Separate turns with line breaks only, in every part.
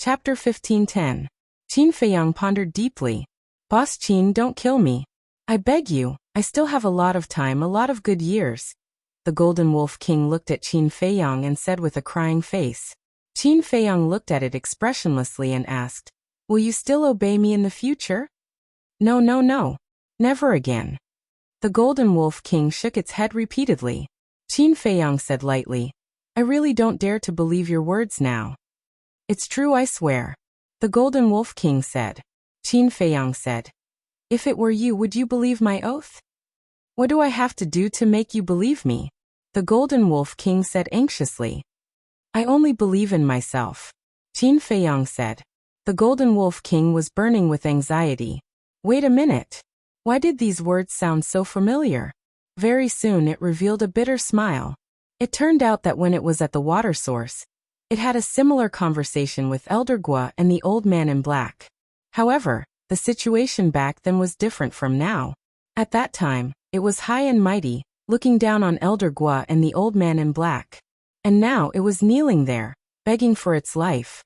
Chapter 1510. Qin Feiyang pondered deeply. Boss Qin, don't kill me. I beg you, I still have a lot of time, a lot of good years. The Golden Wolf King looked at Qin Feiyang and said with a crying face. Qin Feiyang looked at it expressionlessly and asked, will you still obey me in the future? No, no, no. Never again. The Golden Wolf King shook its head repeatedly. Qin Feiyang said lightly, I really don't dare to believe your words now. It's true, I swear. The Golden Wolf King said. Qin Feiyang said, if it were you, would you believe my oath? What do I have to do to make you believe me? The Golden Wolf King said anxiously. I only believe in myself. Qin Feiyang said. The Golden Wolf King was burning with anxiety. Wait a minute. Why did these words sound so familiar? Very soon it revealed a bitter smile. It turned out that when it was at the water source, it had a similar conversation with Elder Gua and the old man in black. However, the situation back then was different from now. At that time, it was high and mighty, looking down on Elder Gua and the old man in black. And now it was kneeling there, begging for its life.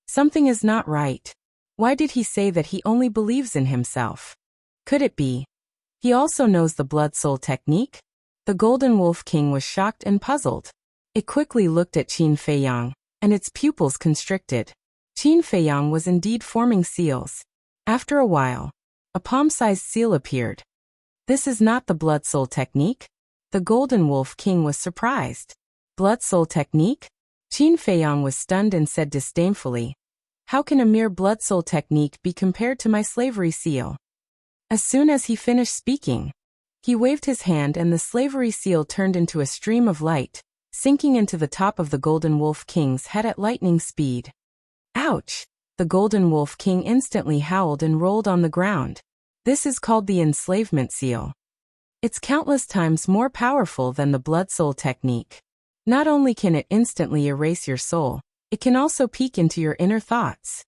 Something is not right. Why did he say that he only believes in himself? Could it be he also knows the blood soul technique? The Golden Wolf King was shocked and puzzled. It quickly looked at Qin Feiyang, and its pupils constricted. Qin Feiyang was indeed forming seals. After a while, a palm-sized seal appeared. This is not the blood soul technique? The Golden Wolf King was surprised. Blood soul technique? Qin Feiyang was stunned and said disdainfully, how can a mere blood soul technique be compared to my slavery seal? As soon as he finished speaking, he waved his hand and the slavery seal turned into a stream of light, sinking into the top of the Golden Wolf King's head at lightning speed. Ouch! The Golden Wolf King instantly howled and rolled on the ground. This is called the enslavement seal. It's countless times more powerful than the blood soul technique. Not only can it instantly erase your soul, it can also peek into your inner thoughts.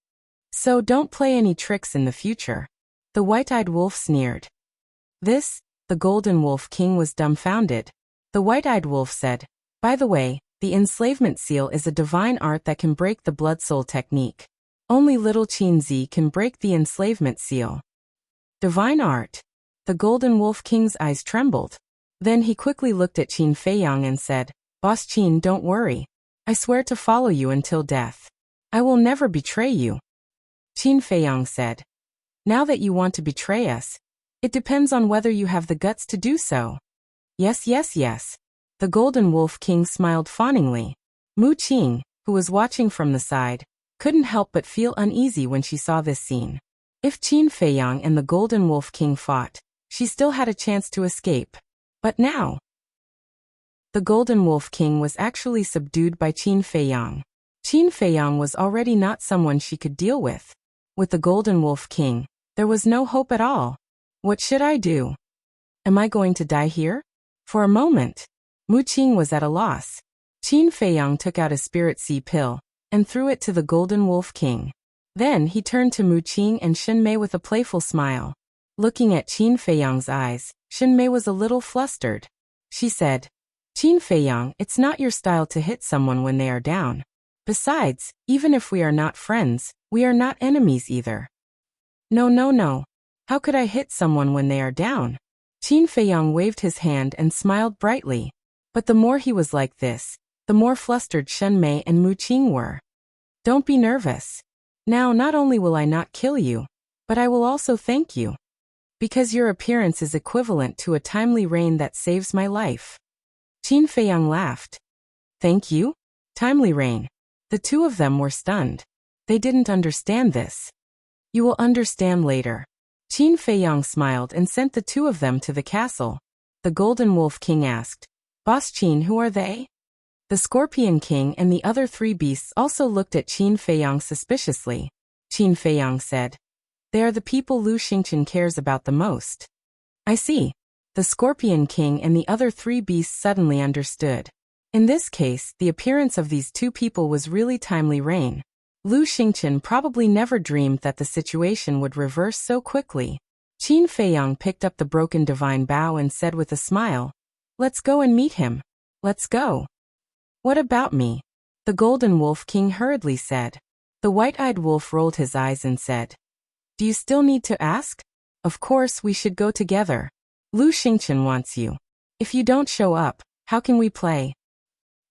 So don't play any tricks in the future. The white-eyed wolf sneered. This, the Golden Wolf King was dumbfounded. The white-eyed wolf said, by the way, the enslavement seal is a divine art that can break the blood soul technique. Only little Qin Zi can break the enslavement seal. Divine art. The Golden Wolf King's eyes trembled. Then he quickly looked at Qin Feiyang and said, Boss Qin, don't worry. I swear to follow you until death. I will never betray you. Qin Feiyang said, now that you want to betray us, it depends on whether you have the guts to do so. Yes, yes, yes. The Golden Wolf King smiled fawningly. Mu Qing, who was watching from the side, couldn't help but feel uneasy when she saw this scene. If Qin Feiyang and the Golden Wolf King fought, she still had a chance to escape. But now, the Golden Wolf King was actually subdued by Qin Feiyang. Qin Feiyang was already not someone she could deal with. With the Golden Wolf King, there was no hope at all. What should I do? Am I going to die here? For a moment, Mu Qing was at a loss. Qin Feiyang took out a spirit sea pill and threw it to the Golden Wolf King. Then he turned to Mu Qing and Shen Mei with a playful smile. Looking at Qin Feiyang's eyes, Shen Mei was a little flustered. She said, Qin Feiyang, it's not your style to hit someone when they are down. Besides, even if we are not friends, we are not enemies either. No, no, no. How could I hit someone when they are down? Qin Feiyang waved his hand and smiled brightly. But the more he was like this, the more flustered Shen Mei and Mu Qing were. Don't be nervous. Now not only will I not kill you, but I will also thank you. Because your appearance is equivalent to a timely rain that saves my life. Qin Feiyang laughed. Thank you? Timely rain. The two of them were stunned. They didn't understand this. You will understand later. Qin Feiyang smiled and sent the two of them to the castle. The Golden Wolf King asked, Boss Qin, who are they? The Scorpion King and the other three beasts also looked at Qin Feiyang suspiciously. Qin Feiyang said, they are the people Lu Xingqian cares about the most. I see. The Scorpion King and the other three beasts suddenly understood. In this case, the appearance of these two people was really timely rain. Lu Xingqian probably never dreamed that the situation would reverse so quickly. Qin Feiyang picked up the broken divine bow and said with a smile, let's go and meet him. Let's go. What about me? The Golden Wolf King hurriedly said. The white-eyed wolf rolled his eyes and said, "Do you still need to ask? Of course we should go together. Lu Xingchen wants you. If you don't show up, how can we play?"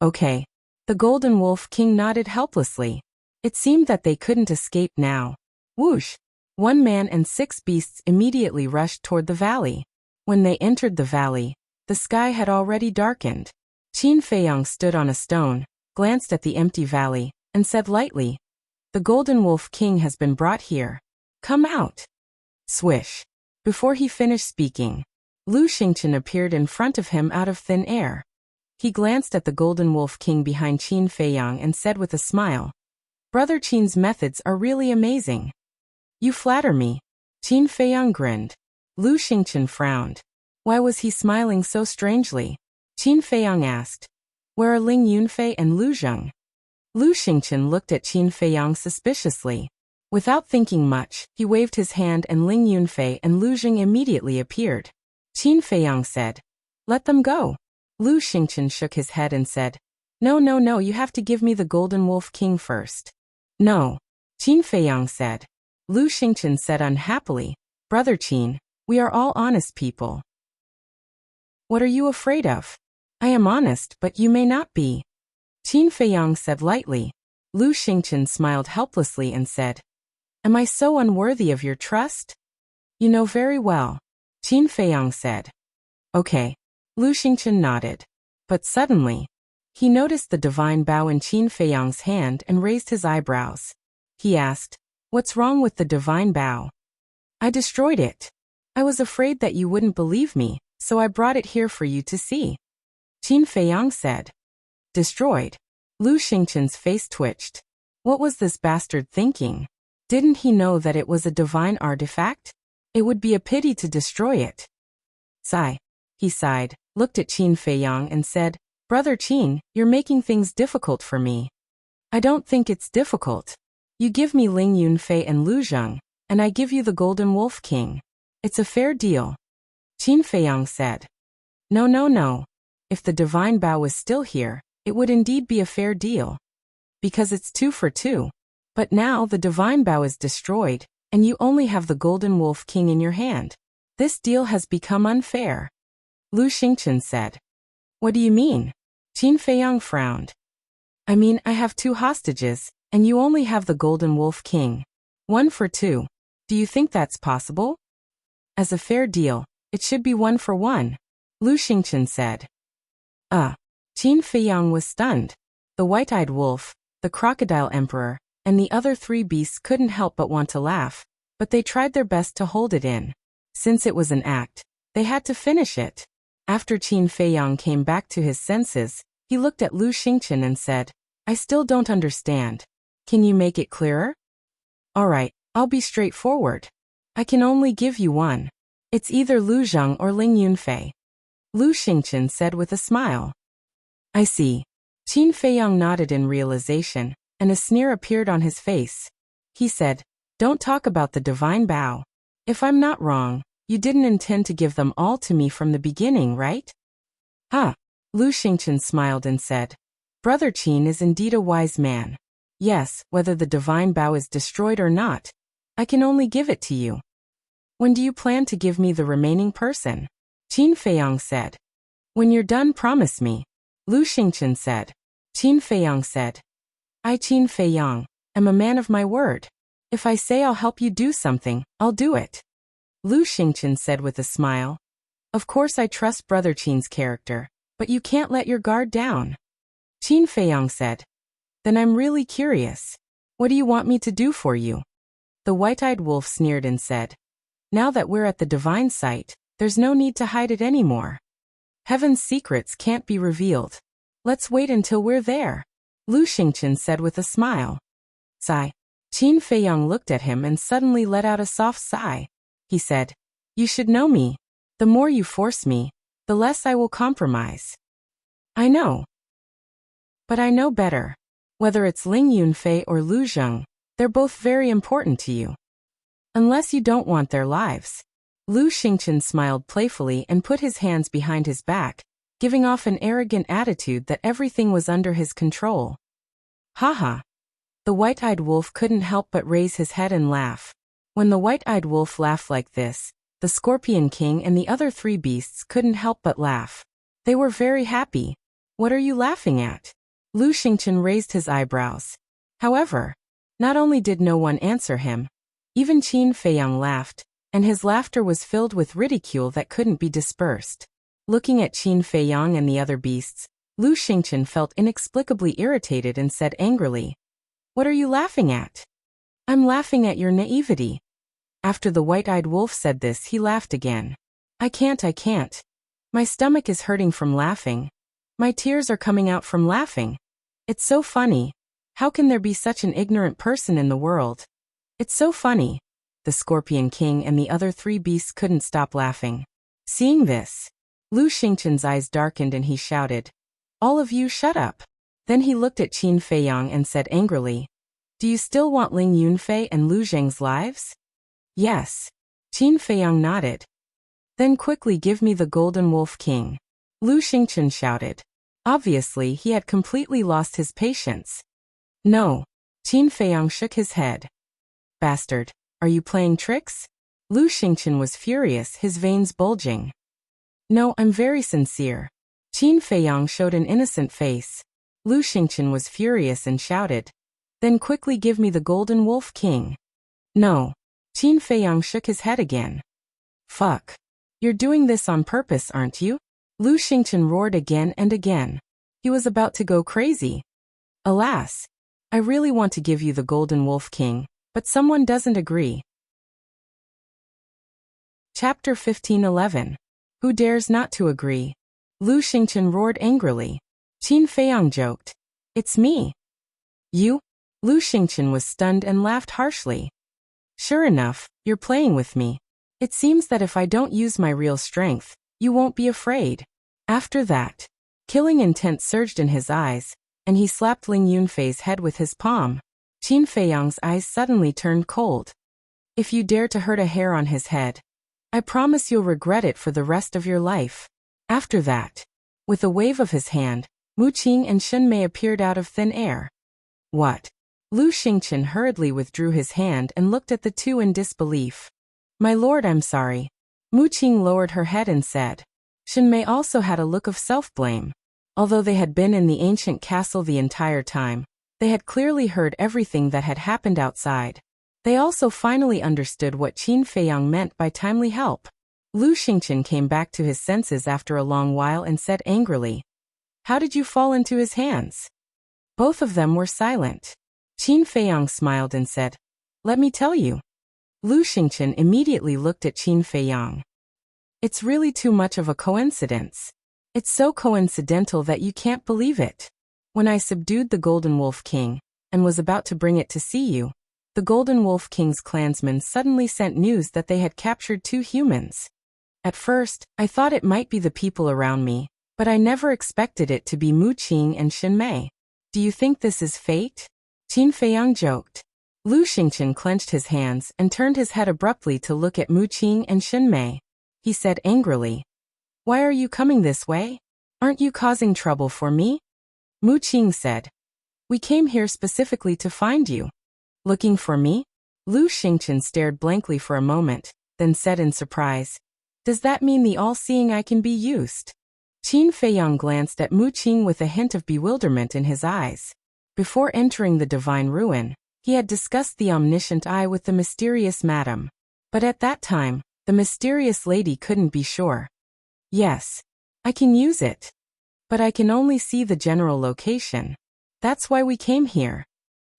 "Okay." The Golden Wolf King nodded helplessly. It seemed that they couldn't escape now. Whoosh! 1 man and 6 beasts immediately rushed toward the valley. When they entered the valley, the sky had already darkened. Qin Feiyang stood on a stone, glanced at the empty valley, and said lightly, "The Golden Wolf King has been brought here. Come out." Swish! Before he finished speaking, Lu Xingchen appeared in front of him out of thin air. He glanced at the Golden Wolf King behind Qin Feiyang and said with a smile, "Brother Qin's methods are really amazing." "You flatter me." Qin Feiyang grinned. Lu Xingchen frowned. Why was he smiling so strangely? Qin Feiyang asked, "Where are Ling Yunfei and Lu Zheng?" Lu Xingchen looked at Qin Feiyang suspiciously. Without thinking much, he waved his hand and Ling Yunfei and Lu Zheng immediately appeared. Qin Feiyang said, "Let them go." Lu Xingchen shook his head and said, No, you have to give me the Golden Wolf King first." "No." Qin Feiyang said. Lu Xingchen said unhappily, "Brother Qin, we are all honest people. What are you afraid of?" "I am honest, but you may not be." Qin Feiyang said lightly. Lu Xingchen smiled helplessly and said, "Am I so unworthy of your trust?" "You know very well." Qin Feiyang said. "Okay." Lu Xingchen nodded. But suddenly, he noticed the divine bow in Qin Feiyang's hand and raised his eyebrows. He asked, "What's wrong with the divine bow?" "I destroyed it. I was afraid that you wouldn't believe me, so I brought it here for you to see." Qin Feiyang said. "Destroyed?" Lu Xingchen's face twitched. What was this bastard thinking? Didn't he know that it was a divine artifact? It would be a pity to destroy it. Sigh. He sighed, looked at Qin Feiyang and said, "Brother Qin, you're making things difficult for me." "I don't think it's difficult. You give me Ling Yunfei and Lu Zheng, and I give you the Golden Wolf King. It's a fair deal." Qin Feiyang said. No. If the divine bow was still here, it would indeed be a fair deal. Because it's 2 for 2. But now the divine bow is destroyed, and you only have the Golden Wolf King in your hand. This deal has become unfair. Lu Xingchen said. "What do you mean?" Qin Feiyang frowned. "I mean, I have 2 hostages, and you only have the Golden Wolf King. 1 for 2. Do you think that's possible?" "As a fair deal, it should be 1 for 1. Lu Xingchen said. Qin Feiyang was stunned. The white-eyed wolf, the crocodile emperor, and the other 3 beasts couldn't help but want to laugh, but they tried their best to hold it in. Since it was an act, they had to finish it. After Qin Feiyang came back to his senses, he looked at Lu Xingchen and said, "I still don't understand. Can you make it clearer?" "All right, I'll be straightforward. I can only give you one. It's either Lu Zheng or Ling Yunfei." Lu Xingchen said with a smile. "I see." Qin Feiyang nodded in realization, and a sneer appeared on his face. He said, "Don't talk about the divine bow. If I'm not wrong, you didn't intend to give them all to me from the beginning, right?" Lu Xingchen smiled and said, "Brother Qin is indeed a wise man. Yes, whether the divine bow is destroyed or not, I can only give it to you." "When do you plan to give me the remaining person?" Qin Feiyang said. "When you're done, promise me." Lu Xingchen said. Qin Feiyang said, "I, Qin Feiyang, am a man of my word. If I say I'll help you do something, I'll do it." Lu Xingchen said with a smile, "Of course I trust Brother Qin's character, but you can't let your guard down." Qin Feiyang said, "Then I'm really curious. What do you want me to do for you?" The white-eyed wolf sneered and said, "Now that we're at the divine site, there's no need to hide it anymore. Heaven's secrets can't be revealed. Let's wait until we're there." Lu Xingchen said with a smile. Sigh. Qin Feiyang looked at him and suddenly let out a soft sigh. He said, "You should know me. The more you force me, the less I will compromise." "I know. But I know better. Whether it's Ling Yunfei or Lu Zheng, they're both very important to you. Unless you don't want their lives." Lu Xingchen smiled playfully and put his hands behind his back, giving off an arrogant attitude that everything was under his control. "Haha. The white-eyed wolf couldn't help but raise his head and laugh. When the white-eyed wolf laughed like this, the Scorpion King and the other three beasts couldn't help but laugh. They were very happy. What are you laughing at? Lu Xingqian raised his eyebrows. However, not only did no one answer him, even Qin Feiyang laughed, and his laughter was filled with ridicule that couldn't be dispersed. Looking at Qin Feiyang and the other beasts, Lu Xingqian felt inexplicably irritated and said angrily, "What are you laughing at?" "I'm laughing at your naivety." After the white-eyed wolf said this, he laughed again. I can't. My stomach is hurting from laughing. My tears are coming out from laughing. It's so funny. How can there be such an ignorant person in the world? It's so funny." The Scorpion King and the other three beasts couldn't stop laughing. Seeing this, Lu Xingqian's eyes darkened and he shouted, "All of you shut up." Then he looked at Qin Feiyang and said angrily, "Do you still want Ling Yunfei and Lu Zheng's lives?" "Yes." Qin Feiyang nodded. "Then quickly give me the Golden Wolf King," Lu Xingqian shouted. Obviously, he had completely lost his patience. "No." Qin Feiyang shook his head. "Bastard, are you playing tricks?" Lu Xingqian was furious, his veins bulging. "No, I'm very sincere." Qin Feiyang showed an innocent face. Lu Xingqian was furious and shouted, "Then quickly give me the Golden Wolf King." "No." Qin Feiyang shook his head again. "Fuck. You're doing this on purpose, aren't you?" Lu Xingqian roared again and again. He was about to go crazy. "Alas. I really want to give you the Golden Wolf King, but someone doesn't agree." Chapter 15:11. Who dares not to agree? Lu Xingqian roared angrily. Qin Feiyang joked, "It's me." "You?" Lu Xingqian was stunned and laughed harshly. "Sure enough, you're playing with me. It seems that if I don't use my real strength, you won't be afraid." After that, killing intent surged in his eyes, and he slapped Ling Yunfei's head with his palm. Qin Feiyang's eyes suddenly turned cold. "If you dare to hurt a hair on his head, I promise you'll regret it for the rest of your life." After that, with a wave of his hand, Mu Qing and Shen Mei appeared out of thin air. "What?" Lu Xingqian hurriedly withdrew his hand and looked at the two in disbelief. "My lord, I'm sorry." Mu Qing lowered her head and said. Shen Mei also had a look of self-blame. Although they had been in the ancient castle the entire time, they had clearly heard everything that had happened outside. They also finally understood what Qin Feiyang meant by timely help. Lu Xingqian came back to his senses after a long while and said angrily, "How did you fall into his hands?" Both of them were silent. Qin Feiyang smiled and said, "Let me tell you." Lu Xingqian immediately looked at Qin Feiyang. "It's really too much of a coincidence. It's so coincidental that you can't believe it. When I subdued the Golden Wolf King, and was about to bring it to see you, the Golden Wolf King's clansmen suddenly sent news that they had captured 2 humans. At first, I thought it might be the people around me, but I never expected it to be Mu Qing and Shen Mei. Do you think this is fate?" Qin Feiyang joked. Lu Xingqian clenched his hands and turned his head abruptly to look at Mu Qing and Shen Mei. He said angrily, "Why are you coming this way? Aren't you causing trouble for me?" Mu Qing said, "We came here specifically to find you." "Looking for me?" Lu Xingqian stared blankly for a moment, then said in surprise, "Does that mean the all-seeing eye can be used?" Qin Feiyang glanced at Mu Qing with a hint of bewilderment in his eyes. Before entering the divine ruin, he had discussed the omniscient eye with the mysterious madam. But at that time, the mysterious lady couldn't be sure. "Yes, I can use it. But I can only see the general location. That's why we came here.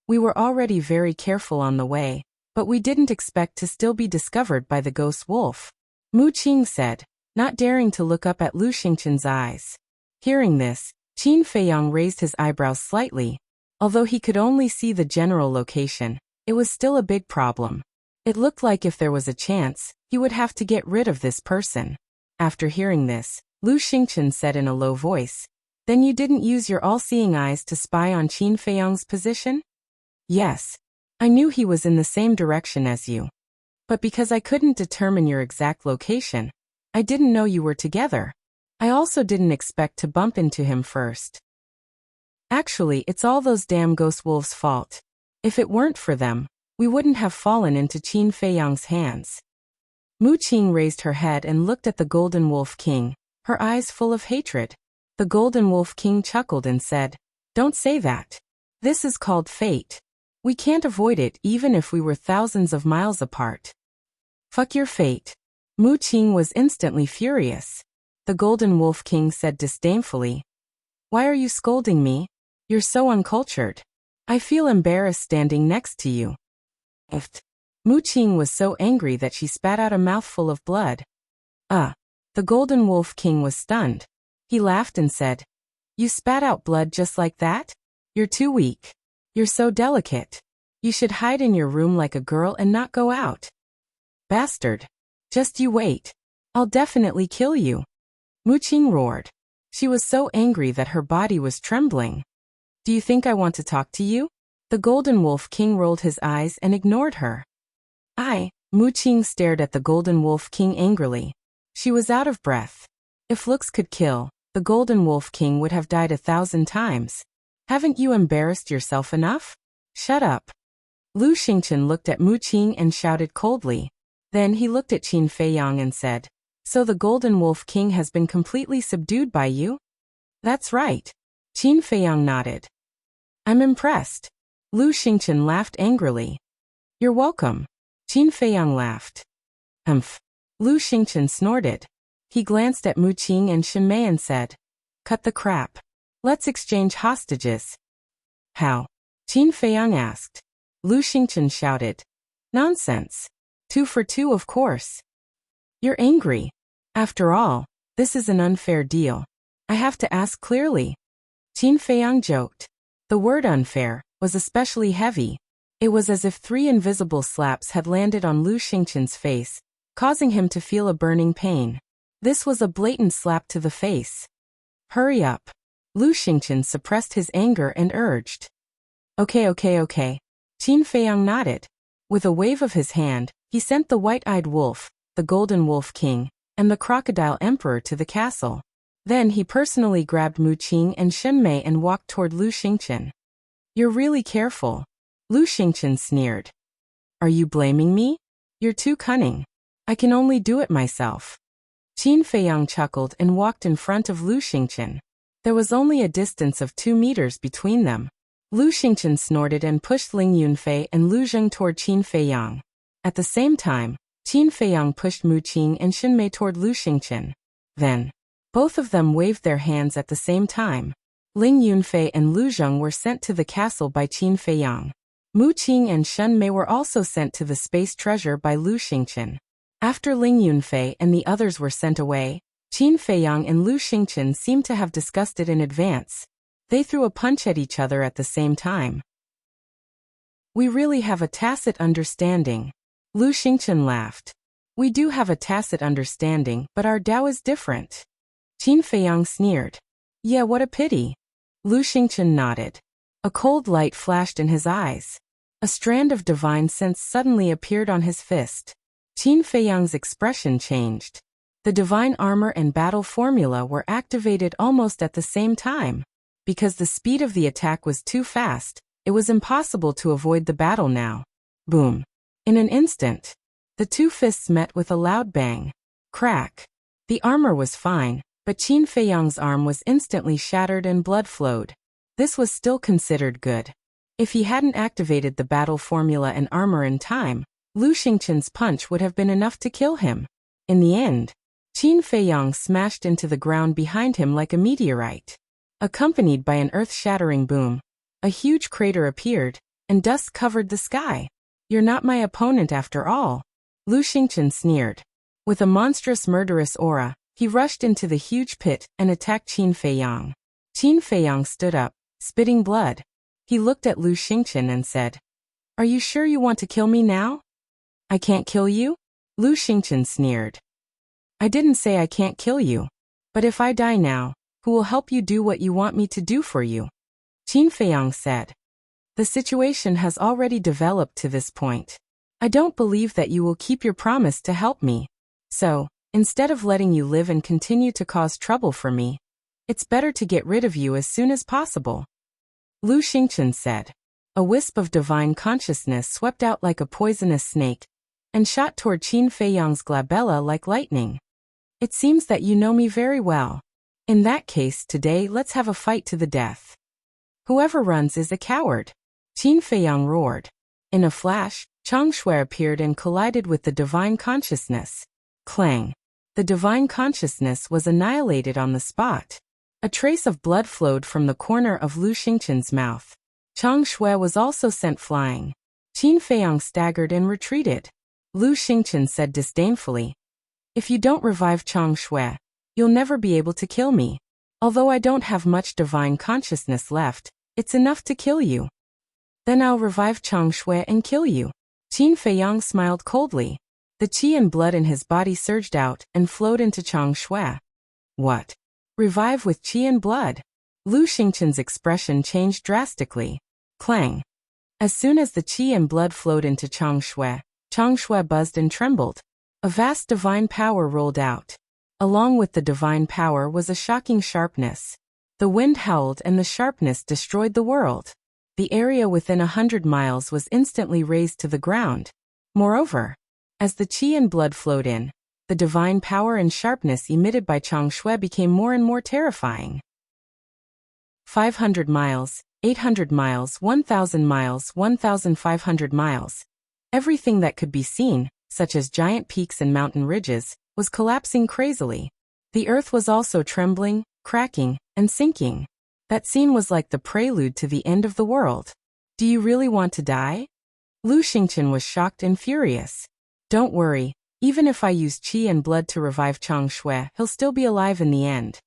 We were already very careful on the way, but we didn't expect to still be discovered by the ghost wolf," Mu Qing said, not daring to look up at Lu Xingqian's eyes. Hearing this, Qin Feiyang raised his eyebrows slightly. Although he could only see the general location, it was still a big problem. It looked like if there was a chance, he would have to get rid of this person. After hearing this, Lu Xingqian said in a low voice, "Then you didn't use your all-seeing eyes to spy on Qin Feiyang's position?" "Yes. I knew he was in the same direction as you. But because I couldn't determine your exact location, I didn't know you were together. I also didn't expect to bump into him first. Actually, it's all those damn ghost wolves' fault. If it weren't for them, we wouldn't have fallen into Qin Feiyang's hands. Mu Qing raised her head and looked at the Golden Wolf King, her eyes full of hatred. The Golden Wolf King chuckled and said, "Don't say that. This is called fate. We can't avoid it even if we were thousands of miles apart." "Fuck your fate." Mu Qing was instantly furious. The Golden Wolf King said disdainfully, "Why are you scolding me? You're so uncultured. I feel embarrassed standing next to you." Mu Qing was so angry that she spat out a mouthful of blood. The Golden Wolf King was stunned. He laughed and said, "You spat out blood just like that? You're too weak. You're so delicate. You should hide in your room like a girl and not go out. Bastard. Just you wait. I'll definitely kill you." Mu Qing roared. She was so angry that her body was trembling. "Do you think I want to talk to you?" The Golden Wolf King rolled his eyes and ignored her. Mu Qing stared at the Golden Wolf King angrily. She was out of breath. If looks could kill, the Golden Wolf King would have died 1,000 times. "Haven't you embarrassed yourself enough? Shut up." Lu Xingchen looked at Mu Qing and shouted coldly. Then he looked at Qin Feiyang and said, "So the Golden Wolf King has been completely subdued by you?" "That's right." Qin Feiyang nodded. "I'm impressed." Lu Xingchen laughed angrily. "You're welcome." Qin Feiyang laughed. "Humph." Lu Xingchen snorted. He glanced at Mu Qing and Shenmei and said, "Cut the crap. Let's exchange hostages." "How?" Qin Feiyang asked. Lu Xingchen shouted, "Nonsense. 2 for 2, of course." "You're angry. After all, this is an unfair deal. I have to ask clearly." Qin Feiyang joked. The word unfair was especially heavy. It was as if 3 invisible slaps had landed on Lu Xingchen's face, causing him to feel a burning pain. This was a blatant slap to the face. "Hurry up." Lu Xingchen suppressed his anger and urged. Okay. Qin Feiyang nodded. With a wave of his hand, he sent the white-eyed wolf, the Golden Wolf King, and the Crocodile Emperor to the castle. Then he personally grabbed Mu Qing and Shenmei and walked toward Lu Xingchen. "You're really careful." Lu Xingchen sneered. "Are you blaming me? You're too cunning. I can only do it myself." Qin Feiyang chuckled and walked in front of Lu Xingchen. There was only a distance of 2 meters between them. Lu Xingchen snorted and pushed Ling Yunfei and Lu Zheng toward Qin Feiyang. At the same time, Qin Feiyang pushed Mu Qing and Shenmei toward Lu Xingchen. Then, both of them waved their hands at the same time. Ling Yunfei and Lu Zheng were sent to the castle by Qin Feiyang. Mu Qing and Shenmei were also sent to the space treasure by Lu Xingchen. After Ling Yunfei and the others were sent away, Qin Feiyang and Lu Xingchen seemed to have discussed it in advance. They threw a punch at each other at the same time. "We really have a tacit understanding." Lu Xingchen laughed. "We do have a tacit understanding, but our Tao is different." Qin Feiyang sneered. "Yeah, what a pity." Lu Xingchen nodded. A cold light flashed in his eyes. A strand of divine sense suddenly appeared on his fist. Qin Feiyang's expression changed. The divine armor and battle formula were activated almost at the same time. Because the speed of the attack was too fast, it was impossible to avoid the battle now. Boom. In an instant, the 2 fists met with a loud bang. Crack. The armor was fine, but Qin Feiyang's arm was instantly shattered and blood flowed. This was still considered good. If he hadn't activated the battle formula and armor in time, Lu Xingchen's punch would have been enough to kill him. In the end, Qin Feiyang smashed into the ground behind him like a meteorite. Accompanied by an earth-shattering boom, a huge crater appeared, and dust covered the sky. "You're not my opponent after all." Lu Xingchen sneered. With a monstrous murderous aura, he rushed into the huge pit and attacked Qin Feiyang. Qin Feiyang stood up, spitting blood. He looked at Lu Xingchen and said, "Are you sure you want to kill me now?" "I can't kill you?" Lu Xingchen sneered. "I didn't say I can't kill you. But if I die now, who will help you do what you want me to do for you?" Qin Feiyang said. "The situation has already developed to this point. I don't believe that you will keep your promise to help me. So, instead of letting you live and continue to cause trouble for me, it's better to get rid of you as soon as possible." Lu Xingchen said. A wisp of divine consciousness swept out like a poisonous snake and shot toward Qin Feiyang's glabella like lightning. It seems that you know me very well. In that case, today let's have a fight to the death. Whoever runs is a coward. Qin Feiyang roared. In a flash, Chang Shui appeared and collided with the divine consciousness. Clang. The divine consciousness was annihilated on the spot. A trace of blood flowed from the corner of Lu Xingqian's mouth. Chang Shui was also sent flying. Qin Feiyang staggered and retreated. Lu Xingqian said disdainfully, "If you don't revive Chang Shui, you'll never be able to kill me. Although I don't have much divine consciousness left, it's enough to kill you. Then I'll revive Chang Shui and kill you." Qin Feiyang smiled coldly. The qi and blood in his body surged out and flowed into Chang Shui. What? Revive with qi and blood? Lu Xingqian's expression changed drastically. Clang. As soon as the qi and blood flowed into Chang Shui buzzed and trembled. A vast divine power rolled out. Along with the divine power was a shocking sharpness. The wind howled and the sharpness destroyed the world. The area within 100 miles was instantly razed to the ground. Moreover, as the qi and blood flowed in, the divine power and sharpness emitted by Chang Shui became more and more terrifying. 500 miles, 800 miles, 1,000 miles, 1,500 miles. Everything that could be seen, such as giant peaks and mountain ridges, was collapsing crazily. The earth was also trembling, cracking, and sinking. That scene was like the prelude to the end of the world. Do you really want to die? Lu Xingqian was shocked and furious. Don't worry, even if I use qi and blood to revive Chang Shui, he'll still be alive in the end.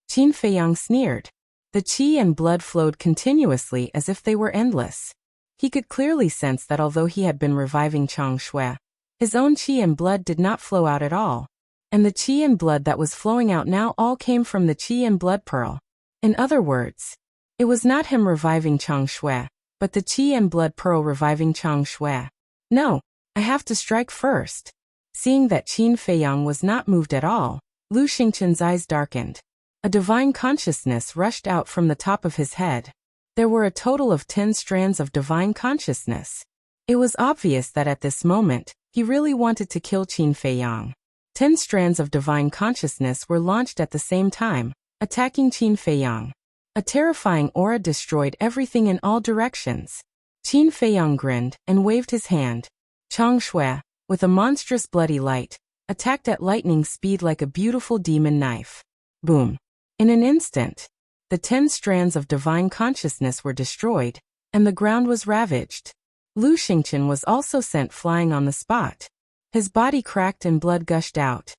Qin Feiyang sneered. The qi and blood flowed continuously as if they were endless. He could clearly sense that although he had been reviving Chang Shui, his own qi and blood did not flow out at all. And the qi and blood that was flowing out now all came from the qi and blood pearl. In other words, it was not him reviving Chang Shui, but the qi and blood pearl reviving Chang Shui. No, I have to strike first. Seeing that Qin Feiyang was not moved at all, Lu Xingqian's eyes darkened. A divine consciousness rushed out from the top of his head. There were a total of 10 strands of divine consciousness. It was obvious that at this moment, he really wanted to kill Qin Feiyang. 10 strands of divine consciousness were launched at the same time, attacking Qin Feiyang. A terrifying aura destroyed everything in all directions. Qin Feiyang grinned and waved his hand. Chang Shui, with a monstrous bloody light, attacked at lightning speed like a beautiful demon knife. Boom. In an instant, the 10 strands of divine consciousness were destroyed, and the ground was ravaged. Lu Xingqian was also sent flying on the spot. His body cracked and blood gushed out.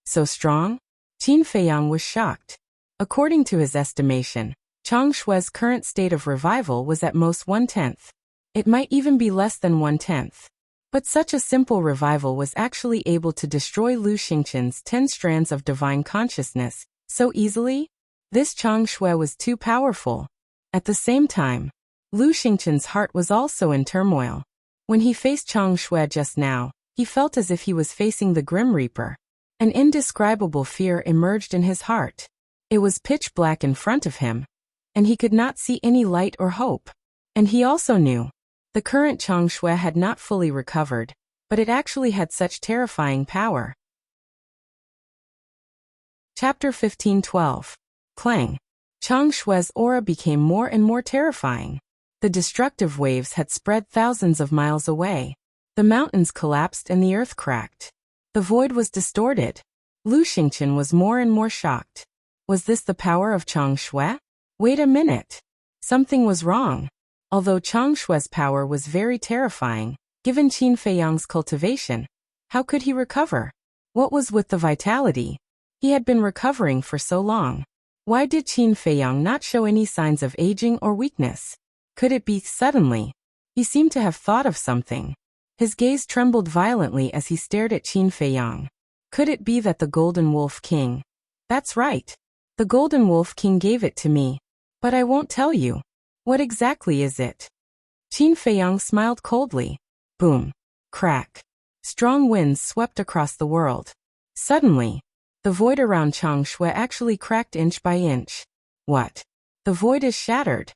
So strong? Qin Feiyang was shocked. According to his estimation, Chang Shui's current state of revival was at most 1/10. It might even be less than 1/10. But such a simple revival was actually able to destroy Lu Xingqian's 10 strands of divine consciousness so easily? This Chang Shui was too powerful. At the same time, Lu Xingqian's heart was also in turmoil. When he faced Chang Shui just now, he felt as if he was facing the Grim Reaper. An indescribable fear emerged in his heart. It was pitch black in front of him, and he could not see any light or hope. And he also knew the current Chang Shui had not fully recovered, but it actually had such terrifying power. Chapter 15:12. Clang. Chang Shui's aura became more and more terrifying. The destructive waves had spread thousands of miles away. The mountains collapsed and the earth cracked. The void was distorted. Lu Xingqian was more and more shocked. Was this the power of Chang Shui? Wait a minute. Something was wrong. Although Chang Shui's power was very terrifying, given Qin Feiyang's cultivation, how could he recover? What was with the vitality? He had been recovering for so long. Why did Qin Feiyang not show any signs of aging or weakness? Could it be suddenly? He seemed to have thought of something. His gaze trembled violently as he stared at Qin Feiyang. Could it be that the Golden Wolf King? That's right. The Golden Wolf King gave it to me. But I won't tell you. What exactly is it? Qin Feiyang smiled coldly. Boom. Crack. Strong winds swept across the world. Suddenly, the void around Chang Shui actually cracked inch by inch. What? The void is shattered.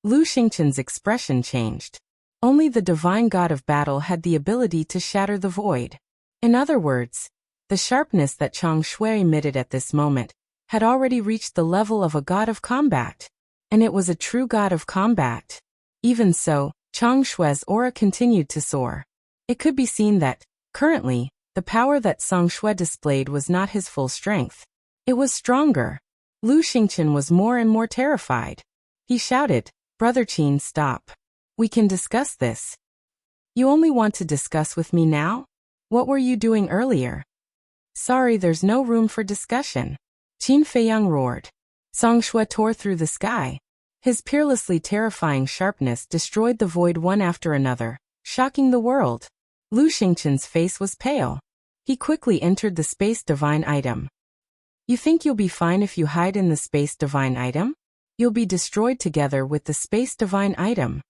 Lu Xingqian's expression changed. Only the divine god of battle had the ability to shatter the void. In other words, the sharpness that Chang Shui emitted at this moment had already reached the level of a god of combat. And it was a true god of combat. Even so, Chang Shui's aura continued to soar. It could be seen that, currently, the power that Chang Shui displayed was not his full strength. It was stronger. Lu Xingqian was more and more terrified. He shouted, "Brother Qin, stop. We can discuss this." "You only want to discuss with me now? What were you doing earlier?" "Sorry, there's no room for discussion." Qin Feiyang roared. Chang Shui tore through the sky. His peerlessly terrifying sharpness destroyed the void one after another, shocking the world. Lu Xingqian's face was pale. He quickly entered the space divine item. "You think you'll be fine if you hide in the space divine item? You'll be destroyed together with the space divine item."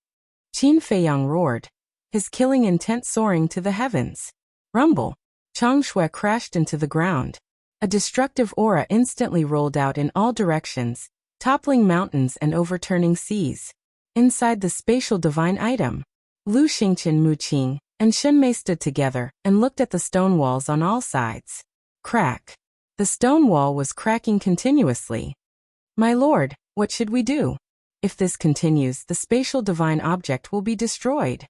Qin Feiyang roared, his killing intent soaring to the heavens. Rumble. Chang Shui crashed into the ground. A destructive aura instantly rolled out in all directions, toppling mountains and overturning seas. Inside the spatial divine item, Lu Xingqian, Mu Qing, and Shen Mei stood together and looked at the stone walls on all sides. Crack. The stone wall was cracking continuously. "My lord, what should we do? If this continues, the spatial divine object will be destroyed."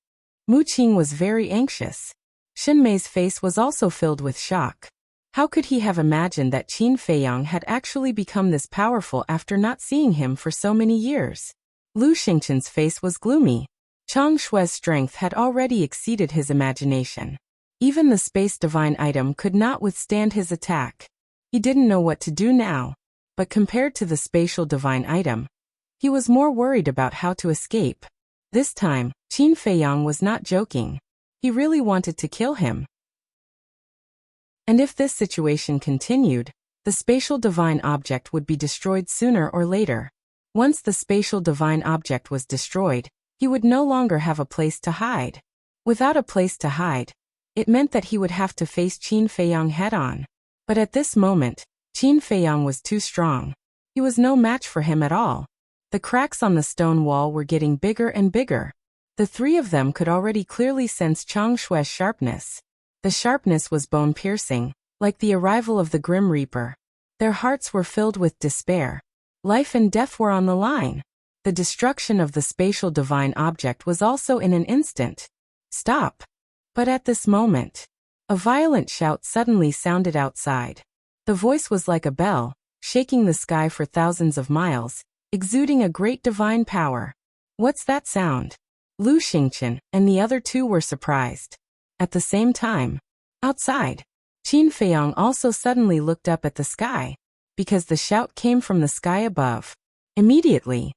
Mu Qing was very anxious. Shen Mei's face was also filled with shock. How could he have imagined that Qin Feiyang had actually become this powerful after not seeing him for so many years? Lu Xingqian's face was gloomy. Chang Shui's strength had already exceeded his imagination. Even the space divine item could not withstand his attack. He didn't know what to do now. But compared to the spatial divine item, he was more worried about how to escape. This time, Qin Feiyang was not joking. He really wanted to kill him. And if this situation continued, the spatial divine object would be destroyed sooner or later. Once the spatial divine object was destroyed, he would no longer have a place to hide. Without a place to hide, it meant that he would have to face Qin Feiyang head-on. But at this moment, Qin Feiyang was too strong. He was no match for him at all. The cracks on the stone wall were getting bigger and bigger. The three of them could already clearly sense Chang Shui's sharpness. The sharpness was bone-piercing, like the arrival of the Grim Reaper. Their hearts were filled with despair. Life and death were on the line. The destruction of the spatial divine object was also in an instant. Stop. But at this moment, a violent shout suddenly sounded outside. The voice was like a bell, shaking the sky for thousands of miles, exuding a great divine power. What's that sound? Lu Xingqian and the other two were surprised. At the same time, outside, Qin Feiyang also suddenly looked up at the sky, because the shout came from the sky above. Immediately,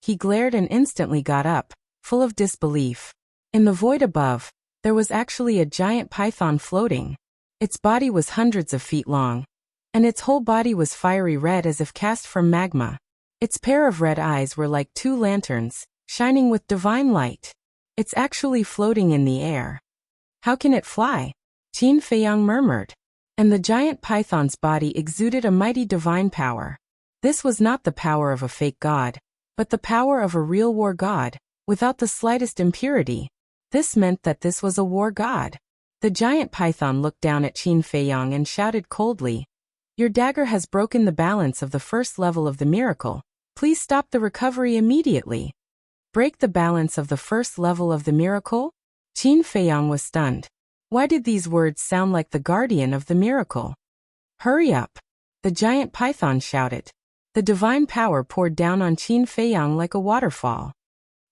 he glared and instantly got up, full of disbelief. In the void above, there was actually a giant python floating. Its body was hundreds of feet long, and its whole body was fiery red as if cast from magma. Its pair of red eyes were like two lanterns, shining with divine light. It's actually floating in the air. How can it fly? Qin Feiyang murmured. And the giant python's body exuded a mighty divine power. This was not the power of a fake god, but the power of a real war god, without the slightest impurity. This meant that this was a war god. The giant python looked down at Qin Feiyang and shouted coldly, "Your dagger has broken the balance of the first level of the miracle. Please stop the recovery immediately." Break the balance of the first level of the miracle? Qin Feiyang was stunned. Why did these words sound like the guardian of the miracle? "Hurry up!" the giant python shouted. The divine power poured down on Qin Feiyang like a waterfall.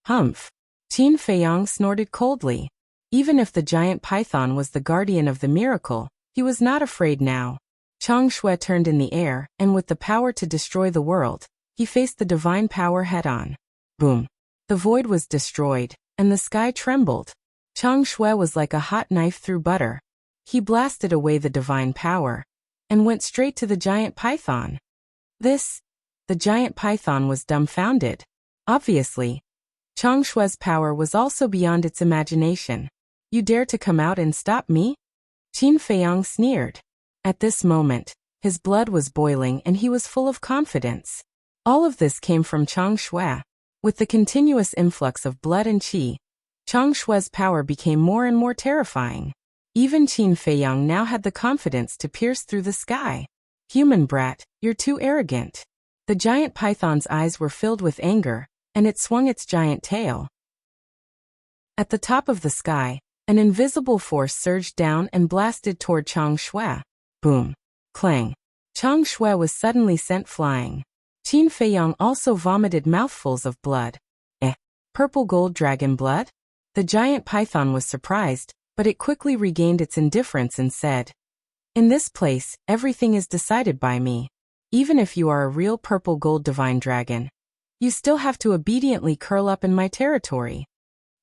Humph! Qin Feiyang snorted coldly. Even if the giant python was the guardian of the miracle, he was not afraid now. Chang Shui turned in the air, and with the power to destroy the world, he faced the divine power head-on. Boom! The void was destroyed, and the sky trembled. Chang Shui was like a hot knife through butter. He blasted away the divine power, and went straight to the giant python. The giant python was dumbfounded. Obviously, Chang Shui's power was also beyond its imagination. "You dare to come out and stop me?" Qin Feiyang sneered. At this moment, his blood was boiling and he was full of confidence. All of this came from Chang Shui. With the continuous influx of blood and qi, Chang Shue's power became more and more terrifying. Even Qin Feiyang now had the confidence to pierce through the sky. Human brat, you're too arrogant. The giant python's eyes were filled with anger, and it swung its giant tail. At the top of the sky, an invisible force surged down and blasted toward Chang Shui. Boom. Clang. Chang Shui was suddenly sent flying. Qin Feiyang also vomited mouthfuls of blood. Purple gold dragon blood? The giant python was surprised, but it quickly regained its indifference and said, "In this place, everything is decided by me. Even if you are a real purple gold divine dragon, you still have to obediently curl up in my territory."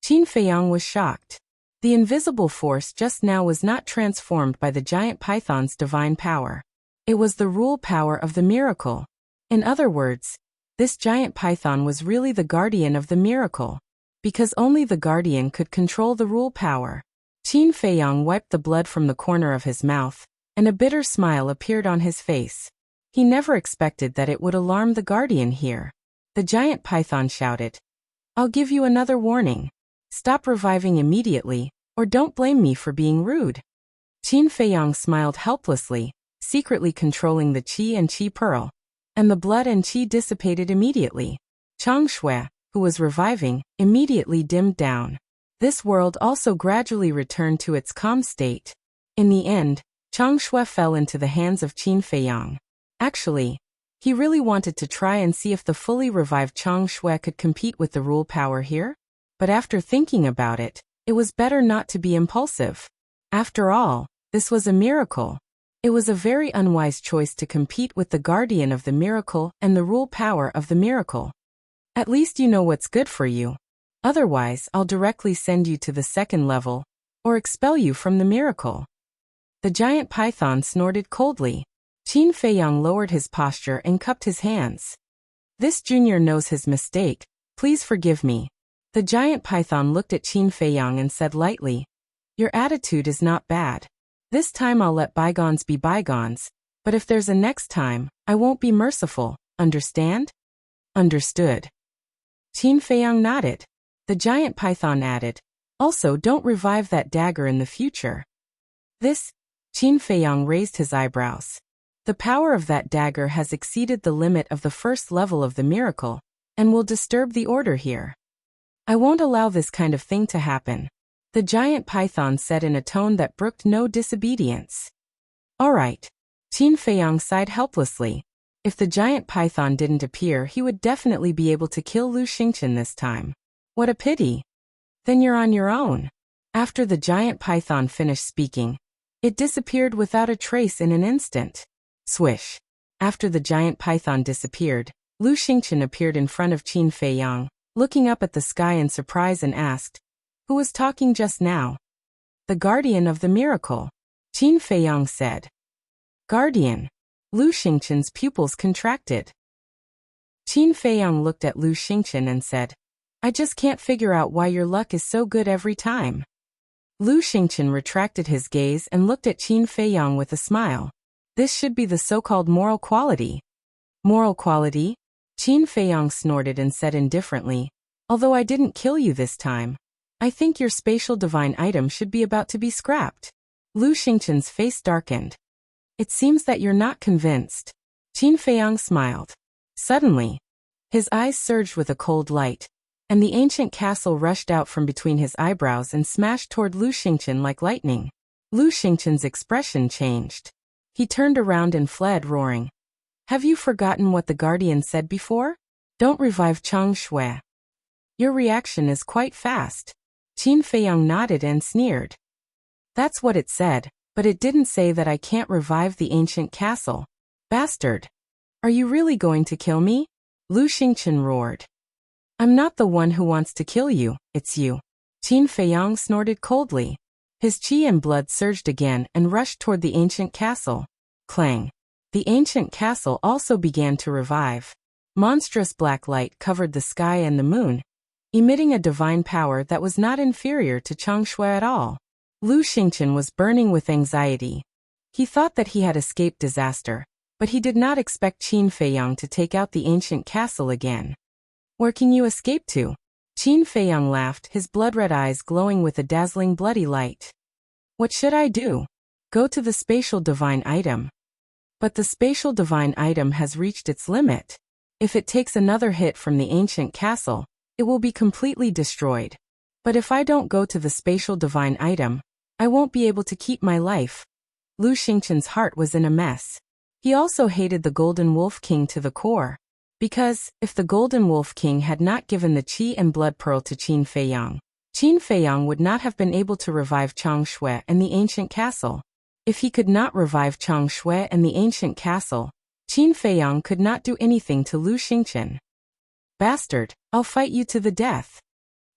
Qin Feiyang was shocked. The invisible force just now was not transformed by the giant python's divine power. It was the rule power of the miracle. In other words, this giant python was really the guardian of the miracle, because only the guardian could control the rule power. Qin Feiyang wiped the blood from the corner of his mouth, and a bitter smile appeared on his face. He never expected that it would alarm the guardian here. The giant python shouted, "I'll give you another warning. Stop reviving immediately, or don't blame me for being rude." Qin Feiyang smiled helplessly, secretly controlling the qi and qi pearl, and the blood and qi dissipated immediately. Chang Shui, who was reviving, immediately dimmed down. This world also gradually returned to its calm state. In the end, Chang Shui fell into the hands of Qin Feiyang. Actually, he really wanted to try and see if the fully revived Chang Shui could compete with the rule power here. But after thinking about it, it was better not to be impulsive. After all, this was a miracle. It was a very unwise choice to compete with the guardian of the miracle and the rule power of the miracle. At least you know what's good for you. Otherwise, I'll directly send you to the second level, or expel you from the miracle. The giant python snorted coldly. Qin Feiyang lowered his posture and cupped his hands. "This junior knows his mistake. Please forgive me." The giant python looked at Qin Feiyang and said lightly, "Your attitude is not bad. This time I'll let bygones be bygones, but if there's a next time, I won't be merciful, understand?" "Understood." Qin Feiyang nodded. The giant python added, "Also don't revive that dagger in the future." This? Qin Feiyang raised his eyebrows. The power of that dagger has exceeded the limit of the first level of the miracle, and will disturb the order here. I won't allow this kind of thing to happen, the giant python said in a tone that brooked no disobedience. All right. Qin Feiyang sighed helplessly. If the giant python didn't appear, he would definitely be able to kill Lu Xingqian this time. What a pity. Then you're on your own. After the giant python finished speaking, it disappeared without a trace in an instant. Swish. After the giant python disappeared, Lu Xingqian appeared in front of Qin Feiyang, looking up at the sky in surprise and asked, "Who was talking just now?" "The guardian of the miracle," Qin Feiyang said. Guardian. Lu Xingqian's pupils contracted. Qin Feiyang looked at Lu Xingqian and said, "I just can't figure out why your luck is so good every time." Lu Xingqian retracted his gaze and looked at Qin Feiyang with a smile. This should be the so-called moral quality. Moral quality? Qin Feiyang snorted and said indifferently, "Although I didn't kill you this time, I think your spatial divine item should be about to be scrapped." Lu Xingqian's face darkened. "It seems that you're not convinced." Qin Feiyang smiled. Suddenly, his eyes surged with a cold light, and the ancient castle rushed out from between his eyebrows and smashed toward Lu Xingqian like lightning. Lu Xingqian's expression changed. He turned around and fled, roaring, "Have you forgotten what the guardian said before? Don't revive Chang Shui." "Your reaction is quite fast." Qin Feiyang nodded and sneered. "That's what it said, but it didn't say that I can't revive the ancient castle. Bastard! Are you really going to kill me?" Lu Xingqian roared. "I'm not the one who wants to kill you, it's you." Qin Feiyang snorted coldly. His qi and blood surged again and rushed toward the ancient castle. Clang. The ancient castle also began to revive. Monstrous black light covered the sky and the moon, emitting a divine power that was not inferior to Chang Shui at all. Lu Xingqian was burning with anxiety. He thought that he had escaped disaster, but he did not expect Qin Feiyang to take out the ancient castle again. Where can you escape to? Qin Feiyang laughed, his blood-red eyes glowing with a dazzling bloody light. What should I do? Go to the spatial divine item. But the spatial divine item has reached its limit. If it takes another hit from the ancient castle, it will be completely destroyed. But if I don't go to the spatial divine item, I won't be able to keep my life. Lu Xingqian's heart was in a mess. He also hated the Golden Wolf King to the core. Because, if the Golden Wolf King had not given the Qi and Blood Pearl to Qin Feiyang would not have been able to revive Chang Shui and the ancient castle. If he could not revive Chang Shui and the ancient castle, Qin Feiyang could not do anything to Lu Xingqian. Bastard, I'll fight you to the death.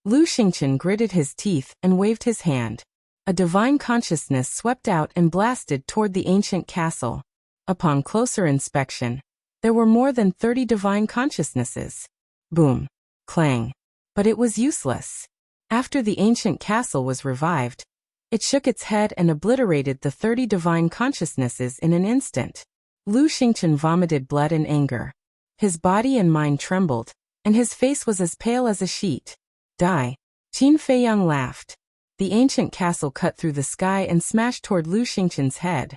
Lu Xingqian gritted his teeth and waved his hand. A divine consciousness swept out and blasted toward the ancient castle. Upon closer inspection, there were more than 30 divine consciousnesses. Boom. Clang. But it was useless. After the ancient castle was revived, it shook its head and obliterated the 30 divine consciousnesses in an instant. Lu Xingqian vomited blood and anger. His body and mind trembled, and his face was as pale as a sheet. Die. Qin Feiyang laughed. The ancient castle cut through the sky and smashed toward Lu Xingqian's head.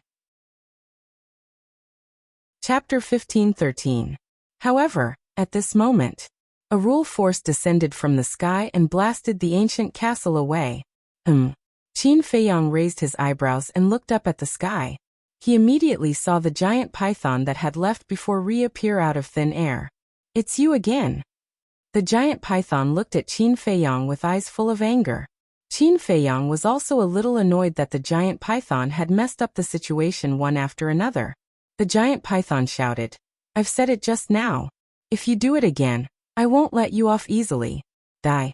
Chapter 15:13. However, at this moment, a rule force descended from the sky and blasted the ancient castle away. Qin Feiyang raised his eyebrows and looked up at the sky. He immediately saw the giant python that had left before reappear out of thin air. It's you again. The giant python looked at Qin Feiyang with eyes full of anger. Qin Feiyang was also a little annoyed that the giant python had messed up the situation one after another. The giant python shouted, I've said it just now. If you do it again, I won't let you off easily. Die.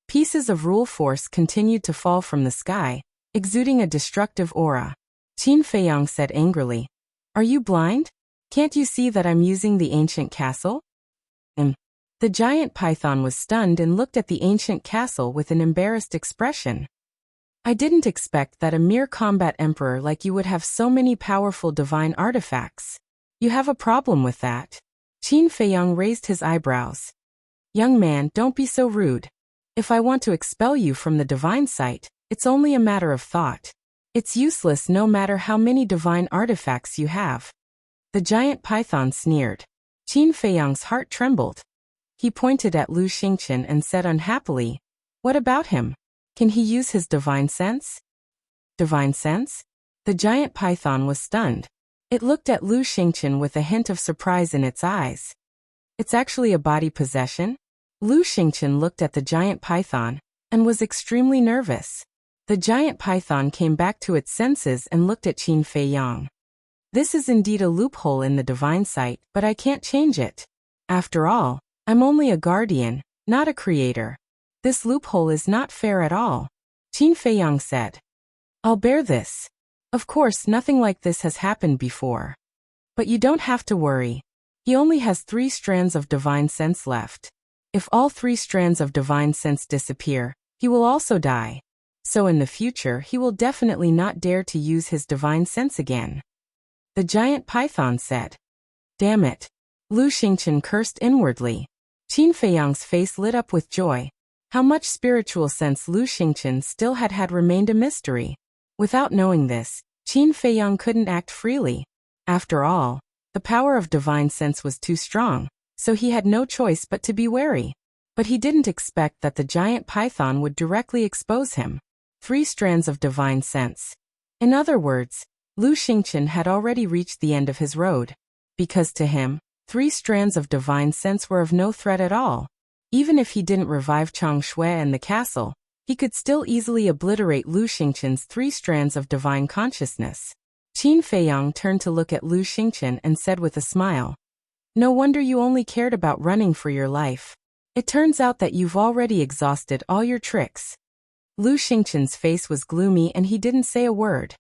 Pieces of rule force continued to fall from the sky, exuding a destructive aura. Qin Feiyang said angrily, Are you blind? Can't you see that I'm using the ancient castle? The giant python was stunned and looked at the ancient castle with an embarrassed expression. I didn't expect that a mere combat emperor like you would have so many powerful divine artifacts. You have a problem with that. Qin Feiyang raised his eyebrows. Young man, don't be so rude. If I want to expel you from the divine site, it's only a matter of thought. It's useless no matter how many divine artifacts you have. The giant python sneered. Qin Feiyang's heart trembled. He pointed at Lu Xingqian and said unhappily, What about him? Can he use his divine sense? Divine sense? The giant python was stunned. It looked at Lu Xingqian with a hint of surprise in its eyes. It's actually a body possession? Lu Xingqian looked at the giant python and was extremely nervous. The giant python came back to its senses and looked at Qin Feiyang. This is indeed a loophole in the divine sight, but I can't change it. After all, I'm only a guardian, not a creator. This loophole is not fair at all. Qin Feiyang said. I'll bear this. Of course, nothing like this has happened before. But you don't have to worry. He only has 3 strands of divine sense left. If all 3 strands of divine sense disappear, he will also die. So in the future, he will definitely not dare to use his divine sense again. The giant python said. Damn it. Lu Xingqian cursed inwardly. Qin Feiyang's face lit up with joy. How much spiritual sense Lu Xingqian still had remained a mystery. Without knowing this, Qin Feiyang couldn't act freely. After all, the power of divine sense was too strong, so he had no choice but to be wary. But he didn't expect that the giant python would directly expose him. 3 strands of divine sense. In other words, Lu Xingqian had already reached the end of his road. Because to him, 3 strands of divine sense were of no threat at all. Even if he didn't revive Chang Shui and the castle, he could still easily obliterate Lu Xingqian's 3 strands of divine consciousness. Qin Feiyang turned to look at Lu Xingqian and said with a smile, No wonder you only cared about running for your life. It turns out that you've already exhausted all your tricks. Lu Xingqian's face was gloomy and he didn't say a word.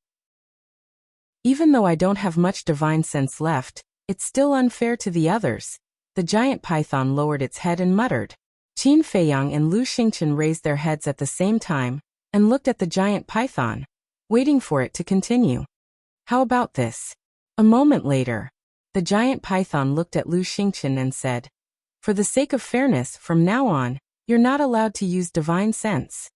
Even though I don't have much divine sense left, it's still unfair to the others. The giant python lowered its head and muttered. Qin Feiyang and Lu Xingqian raised their heads at the same time and looked at the giant python, waiting for it to continue. How about this? A moment later, the giant python looked at Lu Xingqian and said, For the sake of fairness, from now on, you're not allowed to use divine sense.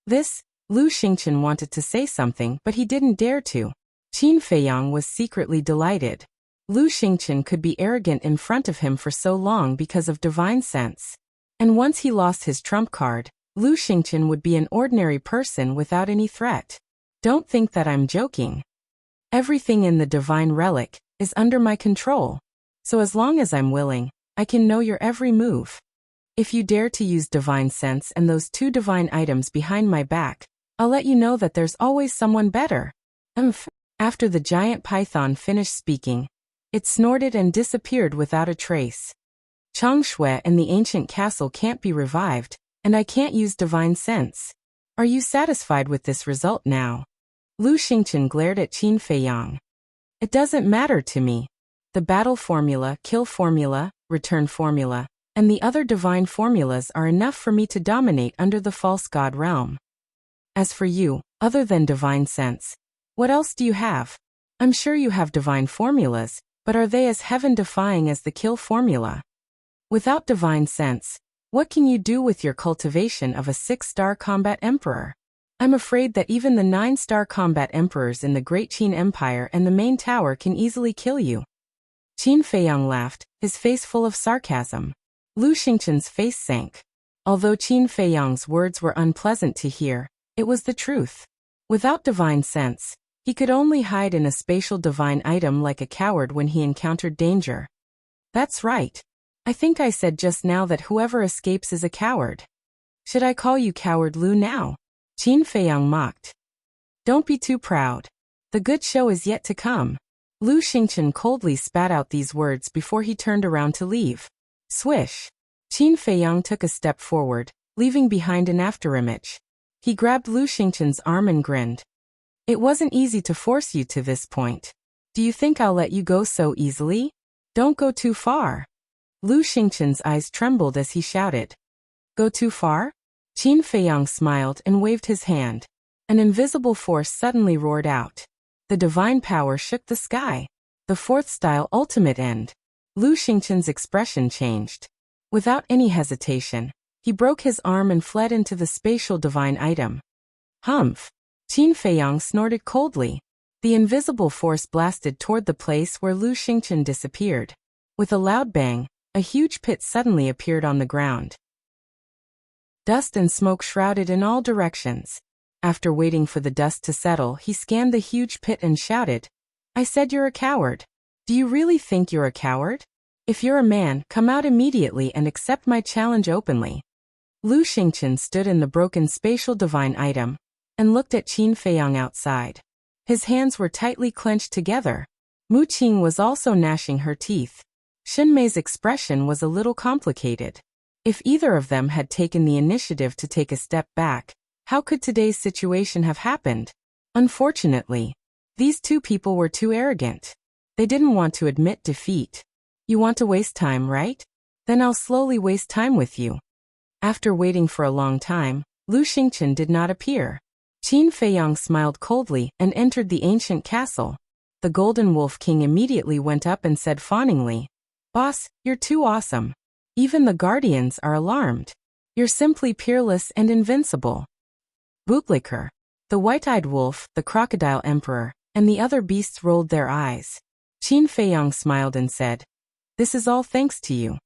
Lu Xingqian wanted to say something, but he didn't dare to. Qin Feiyang was secretly delighted. Lu Xingqian could be arrogant in front of him for so long because of divine sense. And once he lost his trump card, Lu Xingqian would be an ordinary person without any threat. Don't think that I'm joking. Everything in the divine relic is under my control. So as long as I'm willing, I can know your every move. If you dare to use divine sense and those 2 divine items behind my back, I'll let you know that there's always someone better. After the giant python finished speaking, it snorted and disappeared without a trace. Changshui and the ancient castle can't be revived, and I can't use divine sense. Are you satisfied with this result now? Lu Xingqian glared at Qin Feiyang. It doesn't matter to me. The battle formula, kill formula, return formula, and the other divine formulas are enough for me to dominate under the false god realm. As for you, other than divine sense, what else do you have? I'm sure you have divine formulas, but are they as heaven-defying as the kill formula? Without divine sense, what can you do with your cultivation of a 6-star combat emperor? I'm afraid that even the 9-star combat emperors in the Great Qin Empire and the main tower can easily kill you. Qin Feiyang laughed, his face full of sarcasm. Lu Xingqian's face sank. Although Qin Feiyang's words were unpleasant to hear, it was the truth. Without divine sense, he could only hide in a spatial divine item like a coward when he encountered danger. That's right. I think I said just now that whoever escapes is a coward. Should I call you Coward Lu now? Qin Feiyang mocked. Don't be too proud. The good show is yet to come. Lu Xingqian coldly spat out these words before he turned around to leave. Swish. Qin Feiyang took a step forward, leaving behind an afterimage. He grabbed Lu Xingqian's arm and grinned. It wasn't easy to force you to this point. Do you think I'll let you go so easily? Don't go too far. Lu Xingqian's eyes trembled as he shouted. Go too far? Qin Feiyang smiled and waved his hand. An invisible force suddenly roared out. The divine power shook the sky. The 4th style ultimate end. Lu Xingqian's expression changed. Without any hesitation, he broke his arm and fled into the spatial divine item. Humph! Qin Feiyang snorted coldly. The invisible force blasted toward the place where Lu Xingqian disappeared. With a loud bang, a huge pit suddenly appeared on the ground. Dust and smoke shrouded in all directions. After waiting for the dust to settle, he scanned the huge pit and shouted, I said you're a coward. Do you really think you're a coward? If you're a man, come out immediately and accept my challenge openly. Lu Xingqian stood in the broken spatial divine item and looked at Qin Feiyang outside. His hands were tightly clenched together. Mu Qing was also gnashing her teeth. Xinmei's expression was a little complicated. If either of them had taken the initiative to take a step back, how could today's situation have happened? Unfortunately, these 2 people were too arrogant. They didn't want to admit defeat. You want to waste time, right? Then I'll slowly waste time with you. After waiting for a long time, Lu Xingqian did not appear. Qin Feiyang smiled coldly and entered the ancient castle. The Golden Wolf King immediately went up and said fawningly, Boss, you're too awesome. Even the guardians are alarmed. You're simply peerless and invincible. Bootlicker. The white-eyed wolf, the crocodile emperor, and the other beasts rolled their eyes. Qin Feiyang smiled and said, This is all thanks to you.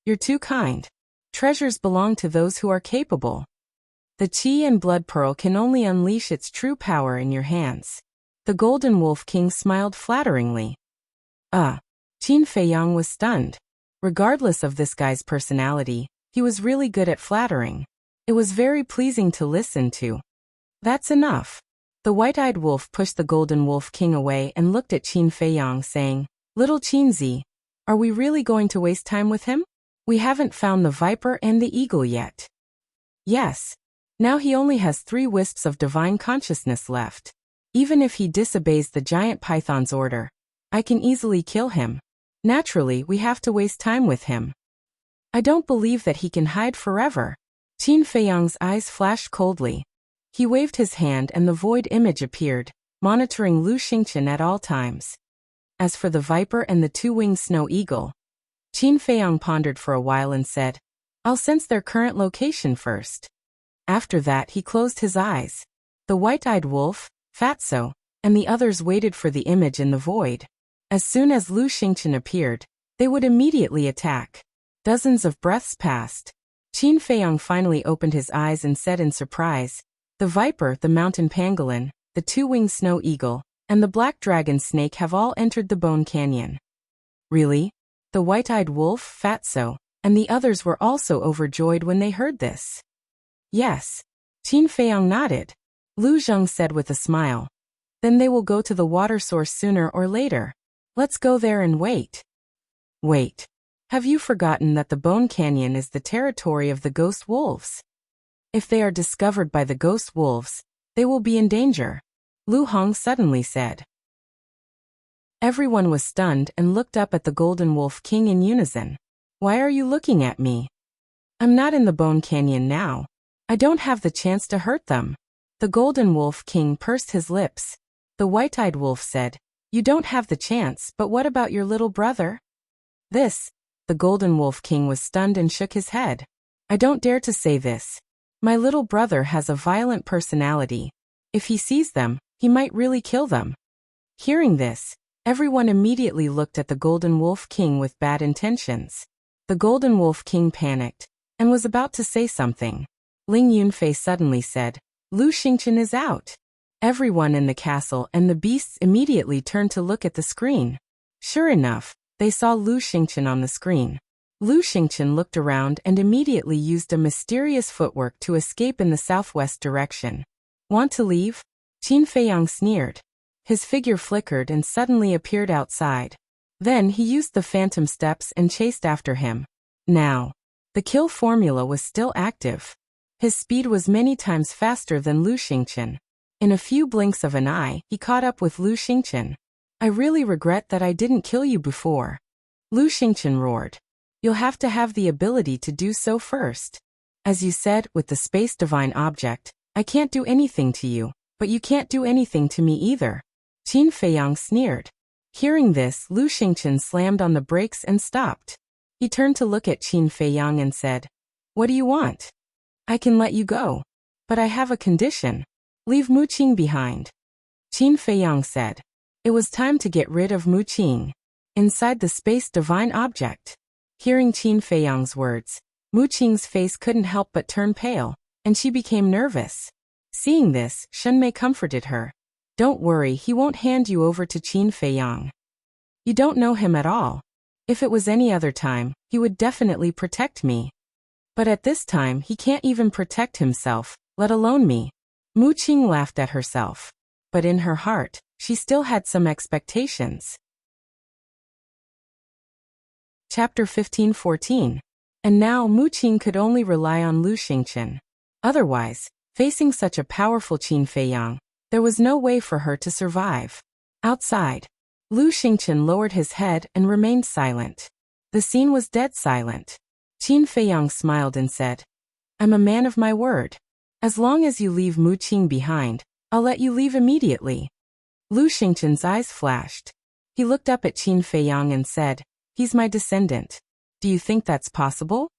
You're too kind. Treasures belong to those who are capable. The Qi and Blood Pearl can only unleash its true power in your hands. The Golden Wolf King smiled flatteringly. Qin Feiyang was stunned. Regardless of this guy's personality, he was really good at flattering. It was very pleasing to listen to. That's enough. The white-eyed wolf pushed the Golden Wolf King away and looked at Qin Feiyang saying, Little Qinzi, are we really going to waste time with him? We haven't found the viper and the eagle yet. Yes. Now he only has 3 wisps of divine consciousness left. Even if he disobeys the giant python's order, I can easily kill him. Naturally, we have to waste time with him. I don't believe that he can hide forever. Qin Feiyang's eyes flashed coldly. He waved his hand and the void image appeared, monitoring Lu Xingqian at all times. As for the viper and the 2-winged snow eagle, Qin Feiyang pondered for a while and said, I'll sense their current location first. After that he closed his eyes. The white-eyed wolf, Fatso, and the others waited for the image in the void. As soon as Lu Xingqian appeared, they would immediately attack. Dozens of breaths passed. Qin Feiyang finally opened his eyes and said in surprise, the viper, the mountain pangolin, the two-winged snow eagle, and the black dragon snake have all entered the Bone Canyon. Really? The white-eyed wolf, Fatso, and the others were also overjoyed when they heard this. Yes. Qin Feiyang nodded. Lu Zheng said with a smile. Then they will go to the water source sooner or later. Let's go there and wait. Wait. Have you forgotten that the Bone Canyon is the territory of the ghost wolves? If they are discovered by the ghost wolves, they will be in danger, Lu Hong suddenly said. Everyone was stunned and looked up at the Golden Wolf King in unison. Why are you looking at me? I'm not in the Bone Canyon now. I don't have the chance to hurt them. The Golden Wolf King pursed his lips. The white-eyed wolf said, You don't have the chance, but what about your little brother? The Golden Wolf King was stunned and shook his head. I don't dare to say this. My little brother has a violent personality. If he sees them, he might really kill them. Hearing this, everyone immediately looked at the Golden Wolf King with bad intentions. The Golden Wolf King panicked and was about to say something. Ling Yunfei suddenly said, Lu Xingqian is out. Everyone in the castle and the beasts immediately turned to look at the screen. Sure enough, they saw Lu Xingqian on the screen. Lu Xingqian looked around and immediately used a mysterious footwork to escape in the southwest direction. Want to leave? Qin Feiyang sneered. His figure flickered and suddenly appeared outside. Then he used the phantom steps and chased after him. Now, the kill formula was still active. His speed was many times faster than Lu Xingqian. In a few blinks of an eye, he caught up with Lu Xingqian. I really regret that I didn't kill you before. Lu Xingqian roared. You'll have to have the ability to do so first. As you said, with the space divine object, I can't do anything to you, but you can't do anything to me either. Qin Feiyang sneered. Hearing this, Lu Xingqian slammed on the brakes and stopped. He turned to look at Qin Feiyang and said, What do you want? I can let you go. But I have a condition. Leave Mu Qing behind. Qin Feiyang said. It was time to get rid of Mu Qing. Inside the space divine object. Hearing Qin Feiyang's words, Mu Qing's face couldn't help but turn pale, and she became nervous. Seeing this, Shenmei comforted her. Don't worry, he won't hand you over to Qin Feiyang. You don't know him at all. If it was any other time, he would definitely protect me. But at this time he can't even protect himself, let alone me. Mu Qing laughed at herself. But in her heart, she still had some expectations. Chapter 15-14. And now Mu Qing could only rely on Lu Xingqian. Otherwise, facing such a powerful Qin Feiyang, there was no way for her to survive. Outside, Lu Xingqian lowered his head and remained silent. The scene was dead silent. Qin Feiyang smiled and said, I'm a man of my word. As long as you leave Mu Qing behind, I'll let you leave immediately. Lu Xingqian's eyes flashed. He looked up at Qin Feiyang and said, He's my descendant. Do you think that's possible?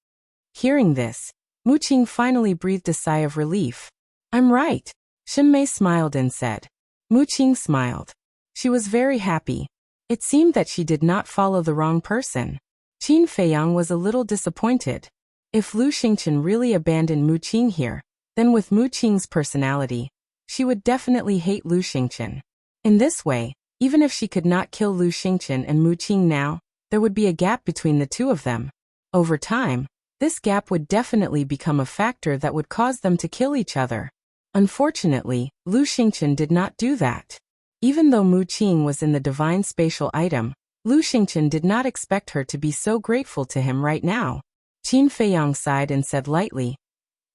Hearing this, Mu Qing finally breathed a sigh of relief. I'm right. Shenmei smiled and said. Mu Qing smiled. She was very happy. It seemed that she did not follow the wrong person. Qin Feiyang was a little disappointed. If Lu Xingqian really abandoned Mu Qing here, then with Mu Qing's personality, she would definitely hate Lu Xingqian. In this way, even if she could not kill Lu Xingqian and Mu Qing now, there would be a gap between the two of them. Over time, this gap would definitely become a factor that would cause them to kill each other. Unfortunately, Lu Xingqian did not do that. Even though Mu Qing was in the divine spatial item, Lu Xingqian did not expect her to be so grateful to him right now. Qin Feiyang sighed and said lightly,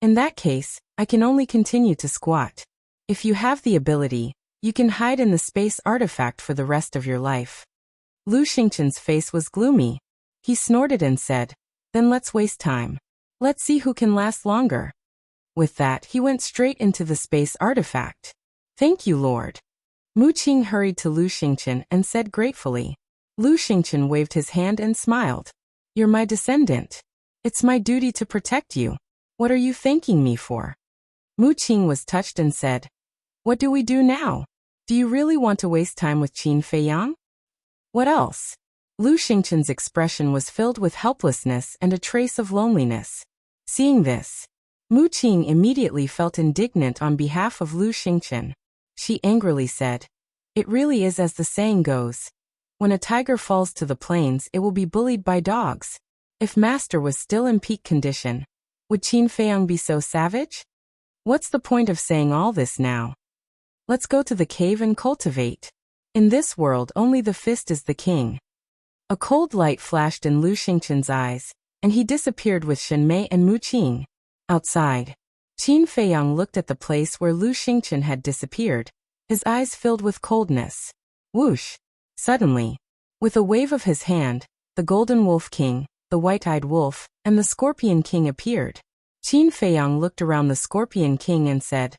In that case, I can only continue to squat. If you have the ability, you can hide in the space artifact for the rest of your life. Lu Xingqian's face was gloomy. He snorted and said, Then let's waste time. Let's see who can last longer. With that, he went straight into the space artifact. Thank you, Lord. Mu Qing hurried to Lu Xingqian and said gratefully. Lu Xingqian waved his hand and smiled. You're my descendant. It's my duty to protect you. What are you thanking me for? Mu Qing was touched and said, What do we do now? Do you really want to waste time with Qin Feiyang? What else? Lu Xingchen's expression was filled with helplessness and a trace of loneliness. Seeing this, Mu Qing immediately felt indignant on behalf of Lu Xingchen. She angrily said, It really is as the saying goes. When a tiger falls to the plains, it will be bullied by dogs. If Master was still in peak condition, would Qin Feiyang be so savage? What's the point of saying all this now? Let's go to the cave and cultivate. In this world, only the fist is the king. A cold light flashed in Lu Xingchen's eyes, and he disappeared with Shen Mei and Mu Qing. Outside, Qin Feiyang looked at the place where Lu Xingchen had disappeared, his eyes filled with coldness. Whoosh! Suddenly, with a wave of his hand, the Golden Wolf King, the White-Eyed Wolf, and the Scorpion King appeared. Qin Feiyang looked around the Scorpion King and said,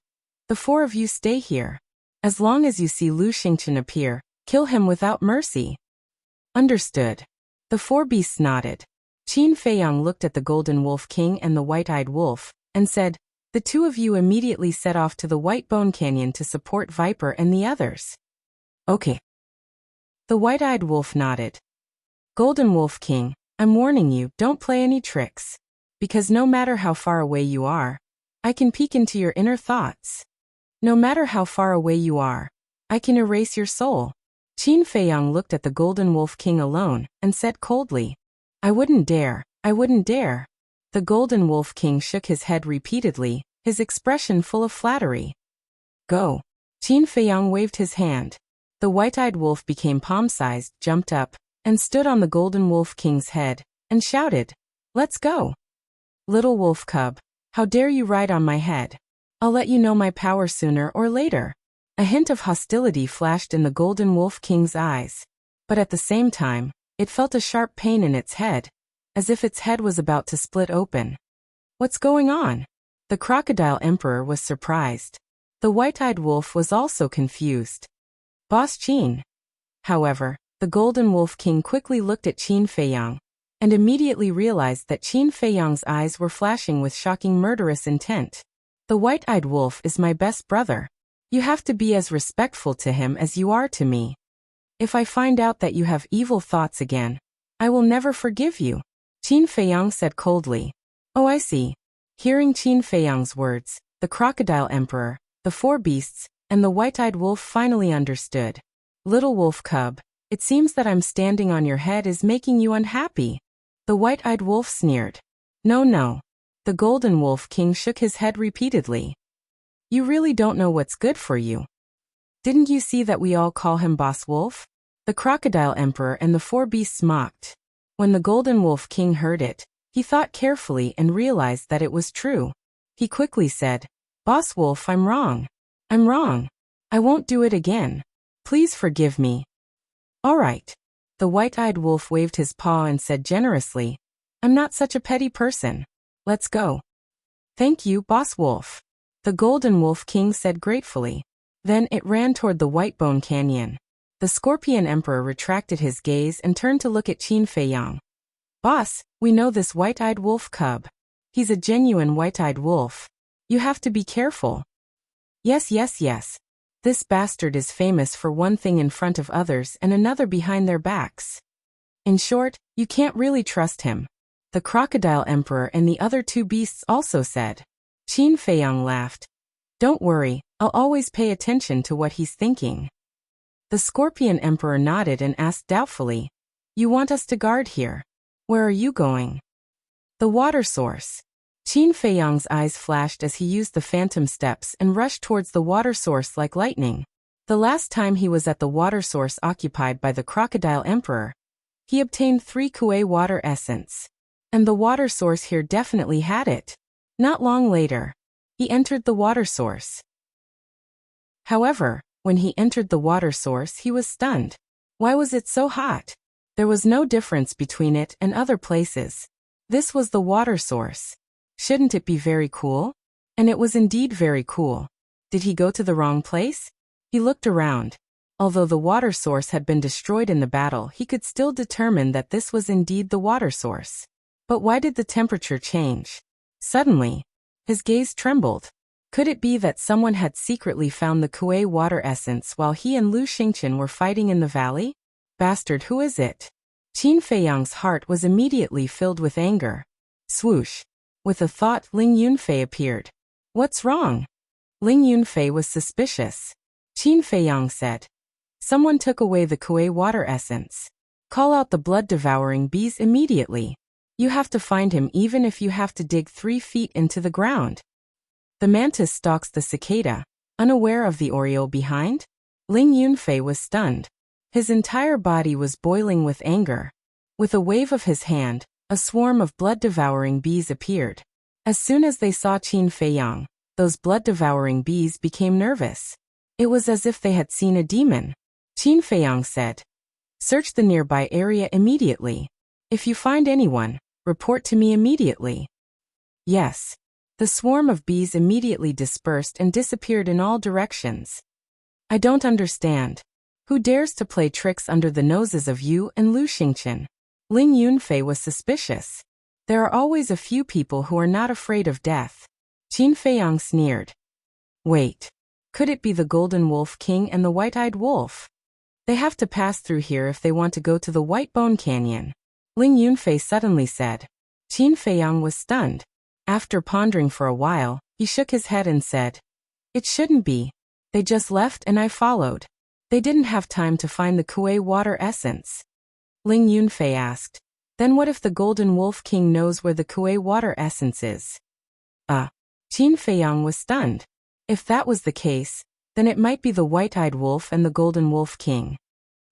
The four of you stay here. As long as you see Lu Xingchen appear, kill him without mercy. Understood. The four beasts nodded. Qin Feiyang looked at the Golden Wolf King and the White-Eyed Wolf, and said, The two of you immediately set off to the White Bone Canyon to support Viper and the others. Okay. The White-Eyed Wolf nodded. Golden Wolf King, I'm warning you, don't play any tricks. Because no matter how far away you are, I can peek into your inner thoughts. No matter how far away you are, I can erase your soul. Qin Feiyang looked at the Golden Wolf King alone, and said coldly, I wouldn't dare, I wouldn't dare. The Golden Wolf King shook his head repeatedly, his expression full of flattery. Go. Qin Feiyang waved his hand. The White-Eyed Wolf became palm-sized, jumped up, and stood on the Golden Wolf King's head, and shouted, Let's go. Little wolf cub, how dare you ride on my head? I'll let you know my power sooner or later. A hint of hostility flashed in the Golden Wolf King's eyes. But at the same time, it felt a sharp pain in its head, as if its head was about to split open. What's going on? The Crocodile Emperor was surprised. The White-Eyed Wolf was also confused. Boss Qin. However, the Golden Wolf King quickly looked at Qin Feiyang, and immediately realized that Qin Feiyang's eyes were flashing with shocking murderous intent. The White-Eyed Wolf is my best brother. You have to be as respectful to him as you are to me. If I find out that you have evil thoughts again, I will never forgive you. Qin Feiyang said coldly. Oh, I see. Hearing Qin Feiyang's words, the Crocodile Emperor, the four beasts, and the White-Eyed Wolf finally understood. Little wolf cub, it seems that I'm standing on your head is making you unhappy. The White-Eyed Wolf sneered. No, no. The Golden Wolf King shook his head repeatedly. You really don't know what's good for you. Didn't you see that we all call him Boss Wolf? The Crocodile Emperor and the four beasts mocked. When the Golden Wolf King heard it, he thought carefully and realized that it was true. He quickly said, Boss Wolf, I'm wrong. I'm wrong. I won't do it again. Please forgive me. All right. The White-Eyed Wolf waved his paw and said generously, I'm not such a petty person. Let's go. Thank you, Boss Wolf. The Golden Wolf King said gratefully. Then it ran toward the White Bone Canyon. The Scorpion Emperor retracted his gaze and turned to look at Qin Feiyang. Boss, we know this White-Eyed Wolf cub. He's a genuine White-Eyed Wolf. You have to be careful. Yes, yes, yes. This bastard is famous for one thing in front of others and another behind their backs. In short, you can't really trust him. The Crocodile Emperor and the other two beasts also said. Qin Feiyang laughed. Don't worry, I'll always pay attention to what he's thinking. The Scorpion Emperor nodded and asked doubtfully. You want us to guard here? Where are you going? The water source. Qin Feiyang's eyes flashed as he used the phantom steps and rushed towards the water source like lightning. The last time he was at the water source occupied by the Crocodile Emperor, he obtained 3 Kuei water essence. And the water source here definitely had it. Not long later, he entered the water source. However, when he entered the water source, he was stunned. Why was it so hot? There was no difference between it and other places. This was the water source. Shouldn't it be very cool? And it was indeed very cool. Did he go to the wrong place? He looked around. Although the water source had been destroyed in the battle, he could still determine that this was indeed the water source. But why did the temperature change? Suddenly, his gaze trembled. Could it be that someone had secretly found the Kuei water essence while he and Lu Xingqian were fighting in the valley? Bastard, who is it? Qin Feiyang's heart was immediately filled with anger. Swoosh. With a thought, Ling Yunfei appeared. What's wrong? Ling Yunfei was suspicious. Qin Feiyang said. Someone took away the Kuei water essence. Call out the blood-devouring bees immediately. You have to find him even if you have to dig 3 feet into the ground. The mantis stalks the cicada, unaware of the oriole behind. Ling Yunfei was stunned. His entire body was boiling with anger. With a wave of his hand, a swarm of blood-devouring bees appeared. As soon as they saw Qin Feiyang, those blood-devouring bees became nervous. It was as if they had seen a demon. Qin Feiyang said, "Search the nearby area immediately. If you find anyone, report to me immediately." Yes. The swarm of bees immediately dispersed and disappeared in all directions. I don't understand. Who dares to play tricks under the noses of you and Lu Xingqian? Ling Yunfei was suspicious. There are always a few people who are not afraid of death. Qin Feiyang sneered. Wait. Could it be the Golden Wolf King and the White-Eyed Wolf? They have to pass through here if they want to go to the White Bone Canyon. Ling Yunfei suddenly said. Qin Feiyang was stunned. After pondering for a while, he shook his head and said, "It shouldn't be. They just left and I followed. They didn't have time to find the Kuei water essence." Ling Yunfei asked, "Then what if the Golden Wolf King knows where the Kuei water essence is?" Qin Feiyang was stunned. If that was the case, then it might be the White-Eyed Wolf and the Golden Wolf King.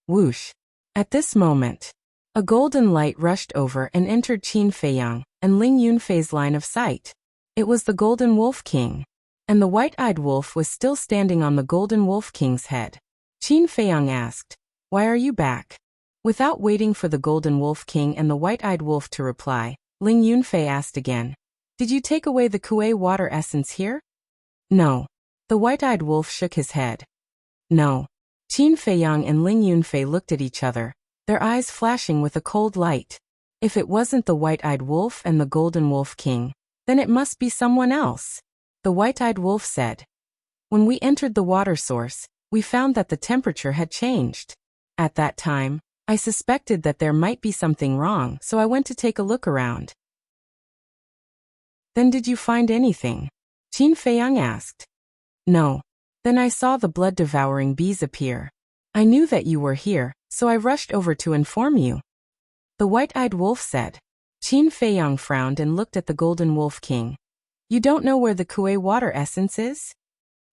Whoosh. At this moment, a golden light rushed over and entered Qin Feiyang and Ling Yunfei's line of sight. It was the Golden Wolf King, and the White-Eyed Wolf was still standing on the Golden Wolf King's head. Qin Feiyang asked, "Why are you back?" Without waiting for the Golden Wolf King and the White-Eyed Wolf to reply, Ling Yunfei asked again, "Did you take away the Kuei water essence here?" "No." The White-Eyed Wolf shook his head. "No." Qin Feiyang and Ling Yunfei looked at each other, their eyes flashing with a cold light. If it wasn't the White-Eyed Wolf and the Golden Wolf King, then it must be someone else. The White-Eyed Wolf said, "When we entered the water source, we found that the temperature had changed. At that time, I suspected that there might be something wrong, so I went to take a look around." "Then did you find anything?" Qin Feiyang asked. "No. Then I saw the blood-devouring bees appear. I knew that you were here, so I rushed over to inform you." The White-Eyed Wolf said. Qin Feiyang frowned and looked at the Golden Wolf King. "You don't know where the Kuei water essence is?"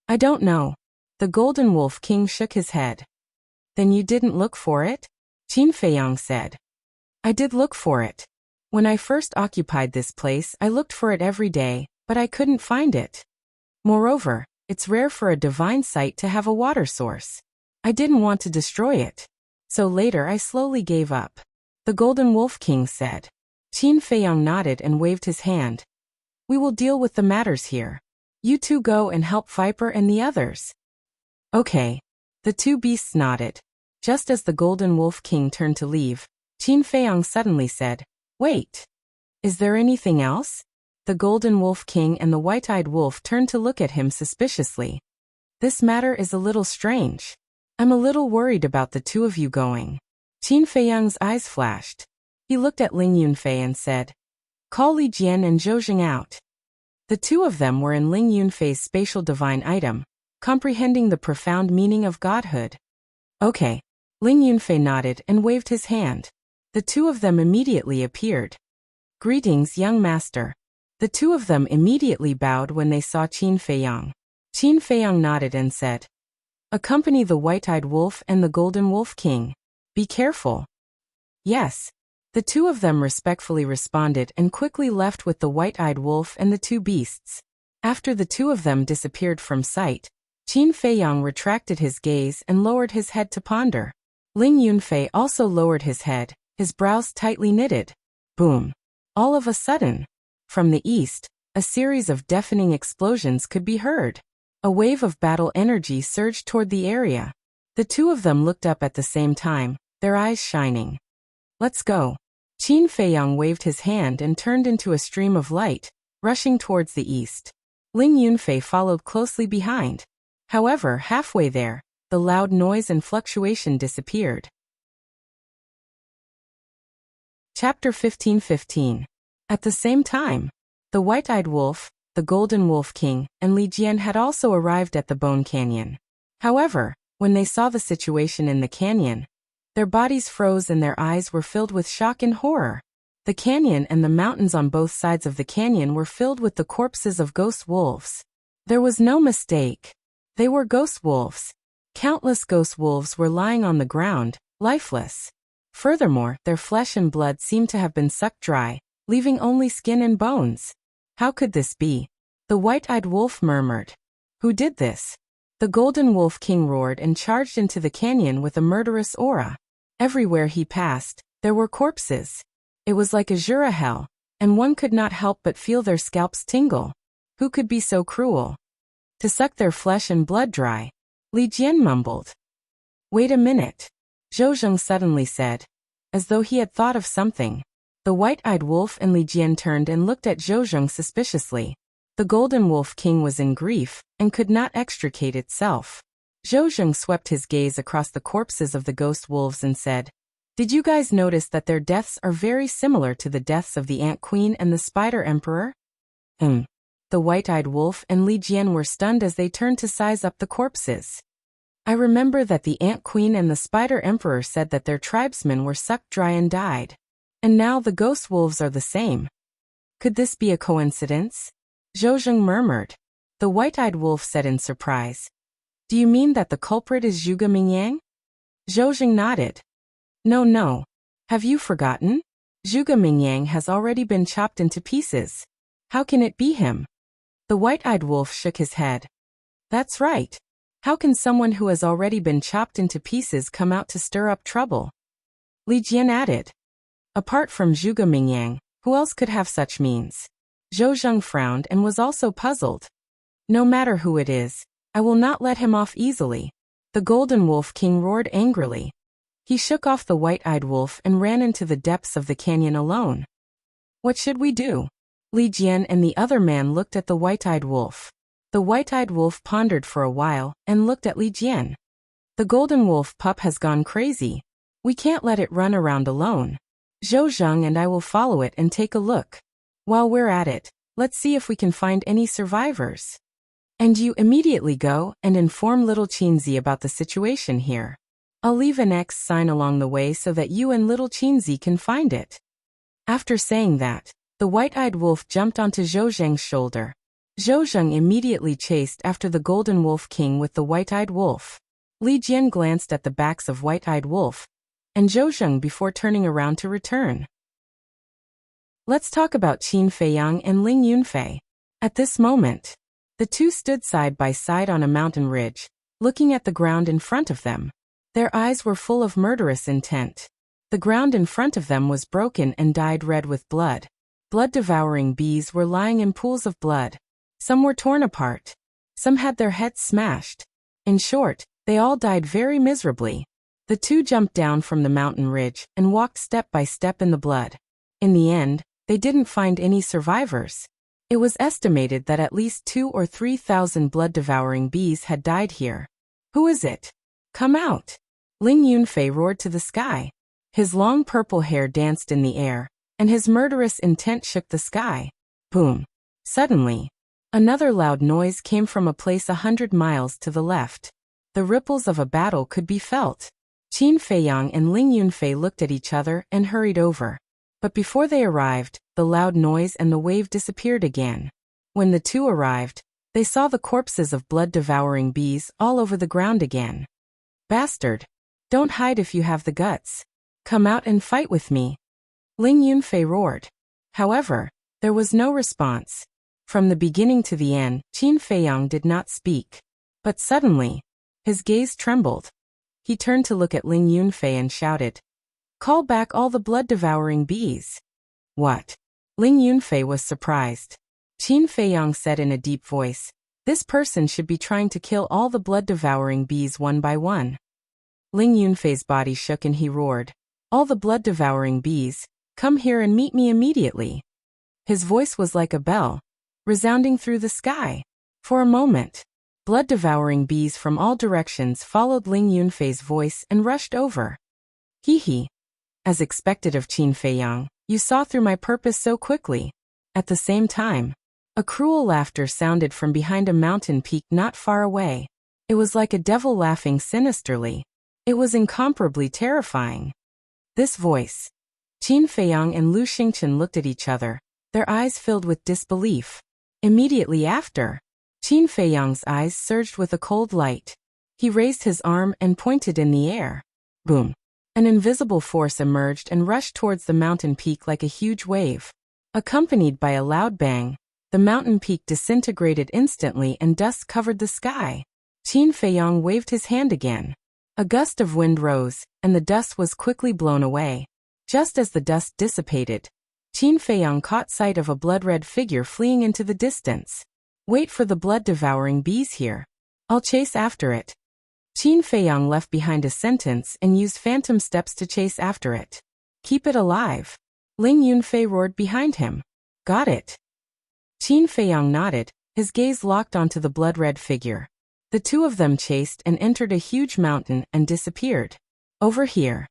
"I don't know." The Golden Wolf King shook his head. "Then you didn't look for it?" Qin Feiyang said. "I did look for it. When I first occupied this place, I looked for it every day, but I couldn't find it. Moreover, it's rare for a divine site to have a water source. I didn't want to destroy it. So later I slowly gave up," the Golden Wolf King said. Qin Feiyang nodded and waved his hand. "We will deal with the matters here. You two go and help Viper and the others." "Okay." The two beasts nodded. Just as the Golden Wolf King turned to leave, Qin Feiyang suddenly said, "Wait. Is there anything else?" The Golden Wolf King and the White-Eyed Wolf turned to look at him suspiciously. "This matter is a little strange. I'm a little worried about the two of you going." Qin Feiyang's eyes flashed. He looked at Ling Yunfei and said, "Call Li Jian and Zhou Jing out." The two of them were in Ling Yunfei's spatial divine item, comprehending the profound meaning of godhood. "Okay." Ling Yunfei nodded and waved his hand. The two of them immediately appeared. "Greetings, young master." The two of them immediately bowed when they saw Qin Feiyang. Qin Feiyang nodded and said, "Accompany the White-Eyed Wolf and the Golden Wolf King. Be careful." "Yes." The two of them respectfully responded and quickly left with the White-Eyed Wolf and the two beasts. After the two of them disappeared from sight, Qin Feiyang retracted his gaze and lowered his head to ponder. Ling Yunfei also lowered his head, his brows tightly knitted. Boom. All of a sudden, from the east, a series of deafening explosions could be heard. A wave of battle energy surged toward the area. The two of them looked up at the same time, their eyes shining. Let's go. Qin Feiyang waved his hand and turned into a stream of light, rushing towards the east. Ling Yunfei followed closely behind. However, halfway there, the loud noise and fluctuation disappeared. Chapter 15:15. At the same time, the White-Eyed Wolf, the Golden Wolf King, and Li Jian had also arrived at the Bone Canyon. However, when they saw the situation in the canyon, their bodies froze and their eyes were filled with shock and horror. The canyon and the mountains on both sides of the canyon were filled with the corpses of ghost wolves. There was no mistake. They were ghost wolves. Countless ghost wolves were lying on the ground, lifeless. Furthermore, their flesh and blood seemed to have been sucked dry, leaving only skin and bones. How could this be? The White-Eyed Wolf murmured. Who did this? The Golden Wolf King roared and charged into the canyon with a murderous aura. Everywhere he passed, there were corpses. It was like a Jura hell, and one could not help but feel their scalps tingle. Who could be so cruel? To suck their flesh and blood dry. Li Jian mumbled. Wait a minute. Zhou Zheng suddenly said, as though he had thought of something. The White-Eyed Wolf and Li Jian turned and looked at Zhou Zheng suspiciously. The Golden Wolf King was in grief, and could not extricate itself. Zhou Zheng swept his gaze across the corpses of the ghost wolves and said, Did you guys notice that their deaths are very similar to the deaths of the Ant Queen and the Spider Emperor? The White-Eyed Wolf and Li Jian were stunned as they turned to size up the corpses. I remember that the Ant Queen and the Spider Emperor said that their tribesmen were sucked dry and died. And now the ghost wolves are the same. Could this be a coincidence? Zhou Zheng murmured. The White-Eyed Wolf said in surprise. Do you mean that the culprit is Zhuge Mingyang? Zhou Zheng nodded. No. Have you forgotten? Zhuge Mingyang has already been chopped into pieces. How can it be him? The White-Eyed Wolf shook his head. That's right. How can someone who has already been chopped into pieces come out to stir up trouble? Li Jian added. Apart from Zhuge Mingyang, who else could have such means? Zhou Zheng frowned and was also puzzled. No matter who it is, I will not let him off easily. The Golden Wolf King roared angrily. He shook off the White-Eyed Wolf and ran into the depths of the canyon alone. What should we do? Li Jian and the other man looked at the White-Eyed Wolf. The White-Eyed Wolf pondered for a while and looked at Li Jian. The Golden Wolf pup has gone crazy. We can't let it run around alone. Zhou Zheng and I will follow it and take a look. While we're at it, let's see if we can find any survivors. And you immediately go and inform little Qinzi about the situation here. I'll leave an X sign along the way so that you and little Qinzi can find it. After saying that, the White-Eyed Wolf jumped onto Zhou Zheng's shoulder. Zhou Zheng immediately chased after the Golden Wolf King with the White-Eyed Wolf. Li Jian glanced at the backs of White-Eyed Wolf and Zhou Zheng before turning around to return. Let's talk about Qin Feiyang and Ling Yunfei. At this moment, the two stood side by side on a mountain ridge, looking at the ground in front of them. Their eyes were full of murderous intent. The ground in front of them was broken and dyed red with blood. Blood-devouring bees were lying in pools of blood. Some were torn apart. Some had their heads smashed. In short, they all died very miserably. The two jumped down from the mountain ridge and walked step by step in the blood. In the end, they didn't find any survivors. It was estimated that at least 2,000 or 3,000 blood-devouring bees had died here. Who is it? Come out! Ling Yunfei roared to the sky. His long purple hair danced in the air, and his murderous intent shook the sky. Boom! Suddenly, another loud noise came from a place 100 miles to the left. The ripples of a battle could be felt. Qin Feiyang and Ling Yunfei looked at each other and hurried over. But before they arrived, the loud noise and the wave disappeared again. When the two arrived, they saw the corpses of blood-devouring bees all over the ground again. Bastard! Don't hide if you have the guts. Come out and fight with me. Ling Yunfei roared. However, there was no response. From the beginning to the end, Qin Feiyang did not speak. But suddenly, his gaze trembled. He turned to look at Ling Yunfei and shouted, Call back all the blood-devouring bees. What? Ling Yunfei was surprised. Qin Feiyang said in a deep voice, This person should be trying to kill all the blood-devouring bees one by one. Ling Yunfei's body shook and he roared, "All the blood-devouring bees, come here and meet me immediately." His voice was like a bell, resounding through the sky. For a moment, blood-devouring bees from all directions followed Ling Yunfei's voice and rushed over. Hee hee. As expected of Qin Feiyang, you saw through my purpose so quickly. At the same time, a cruel laughter sounded from behind a mountain peak not far away. It was like a devil laughing sinisterly. It was incomparably terrifying. This voice. Qin Feiyang and Lu Xingchen looked at each other, their eyes filled with disbelief. Immediately after, Qin Feiyang's eyes surged with a cold light. He raised his arm and pointed in the air. Boom. An invisible force emerged and rushed towards the mountain peak like a huge wave. Accompanied by a loud bang, the mountain peak disintegrated instantly and dust covered the sky. Qin Feiyang waved his hand again. A gust of wind rose, and the dust was quickly blown away. Just as the dust dissipated, Qin Feiyang caught sight of a blood-red figure fleeing into the distance. Wait for the blood-devouring bees here. I'll chase after it. Qin Feiyang left behind a sentence and used phantom steps to chase after it. Keep it alive. Ling Yunfei roared behind him. Got it. Qin Feiyang nodded, his gaze locked onto the blood-red figure. The two of them chased and entered a huge mountain and disappeared. Over here.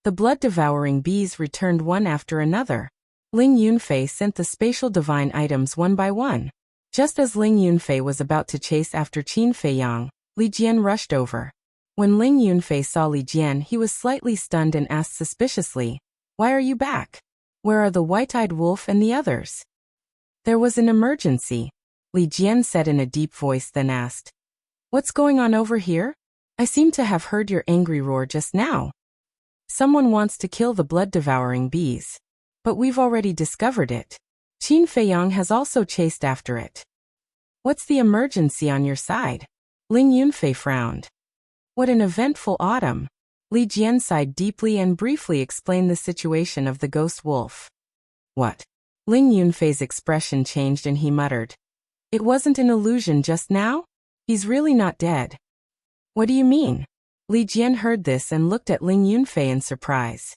The blood-devouring bees returned one after another. Ling Yunfei sent the spatial divine items one by one. Just as Ling Yunfei was about to chase after Qin Feiyang, Li Jian rushed over. When Ling Yunfei saw Li Jian, he was slightly stunned and asked suspiciously, "Why are you back? Where are the white-eyed wolf and the others?" "There was an emergency," Li Jian said in a deep voice, then asked, "What's going on over here? I seem to have heard your angry roar just now. Someone wants to kill the blood-devouring bees. But we've already discovered it. Qin Feiyang has also chased after it. What's the emergency on your side?" Ling Yunfei frowned. What an eventful autumn. Li Jian sighed deeply and briefly explained the situation of the ghost wolf. What? Ling Yunfei's expression changed and he muttered. It wasn't an illusion just now? He's really not dead. What do you mean? Li Jian heard this and looked at Ling Yunfei in surprise.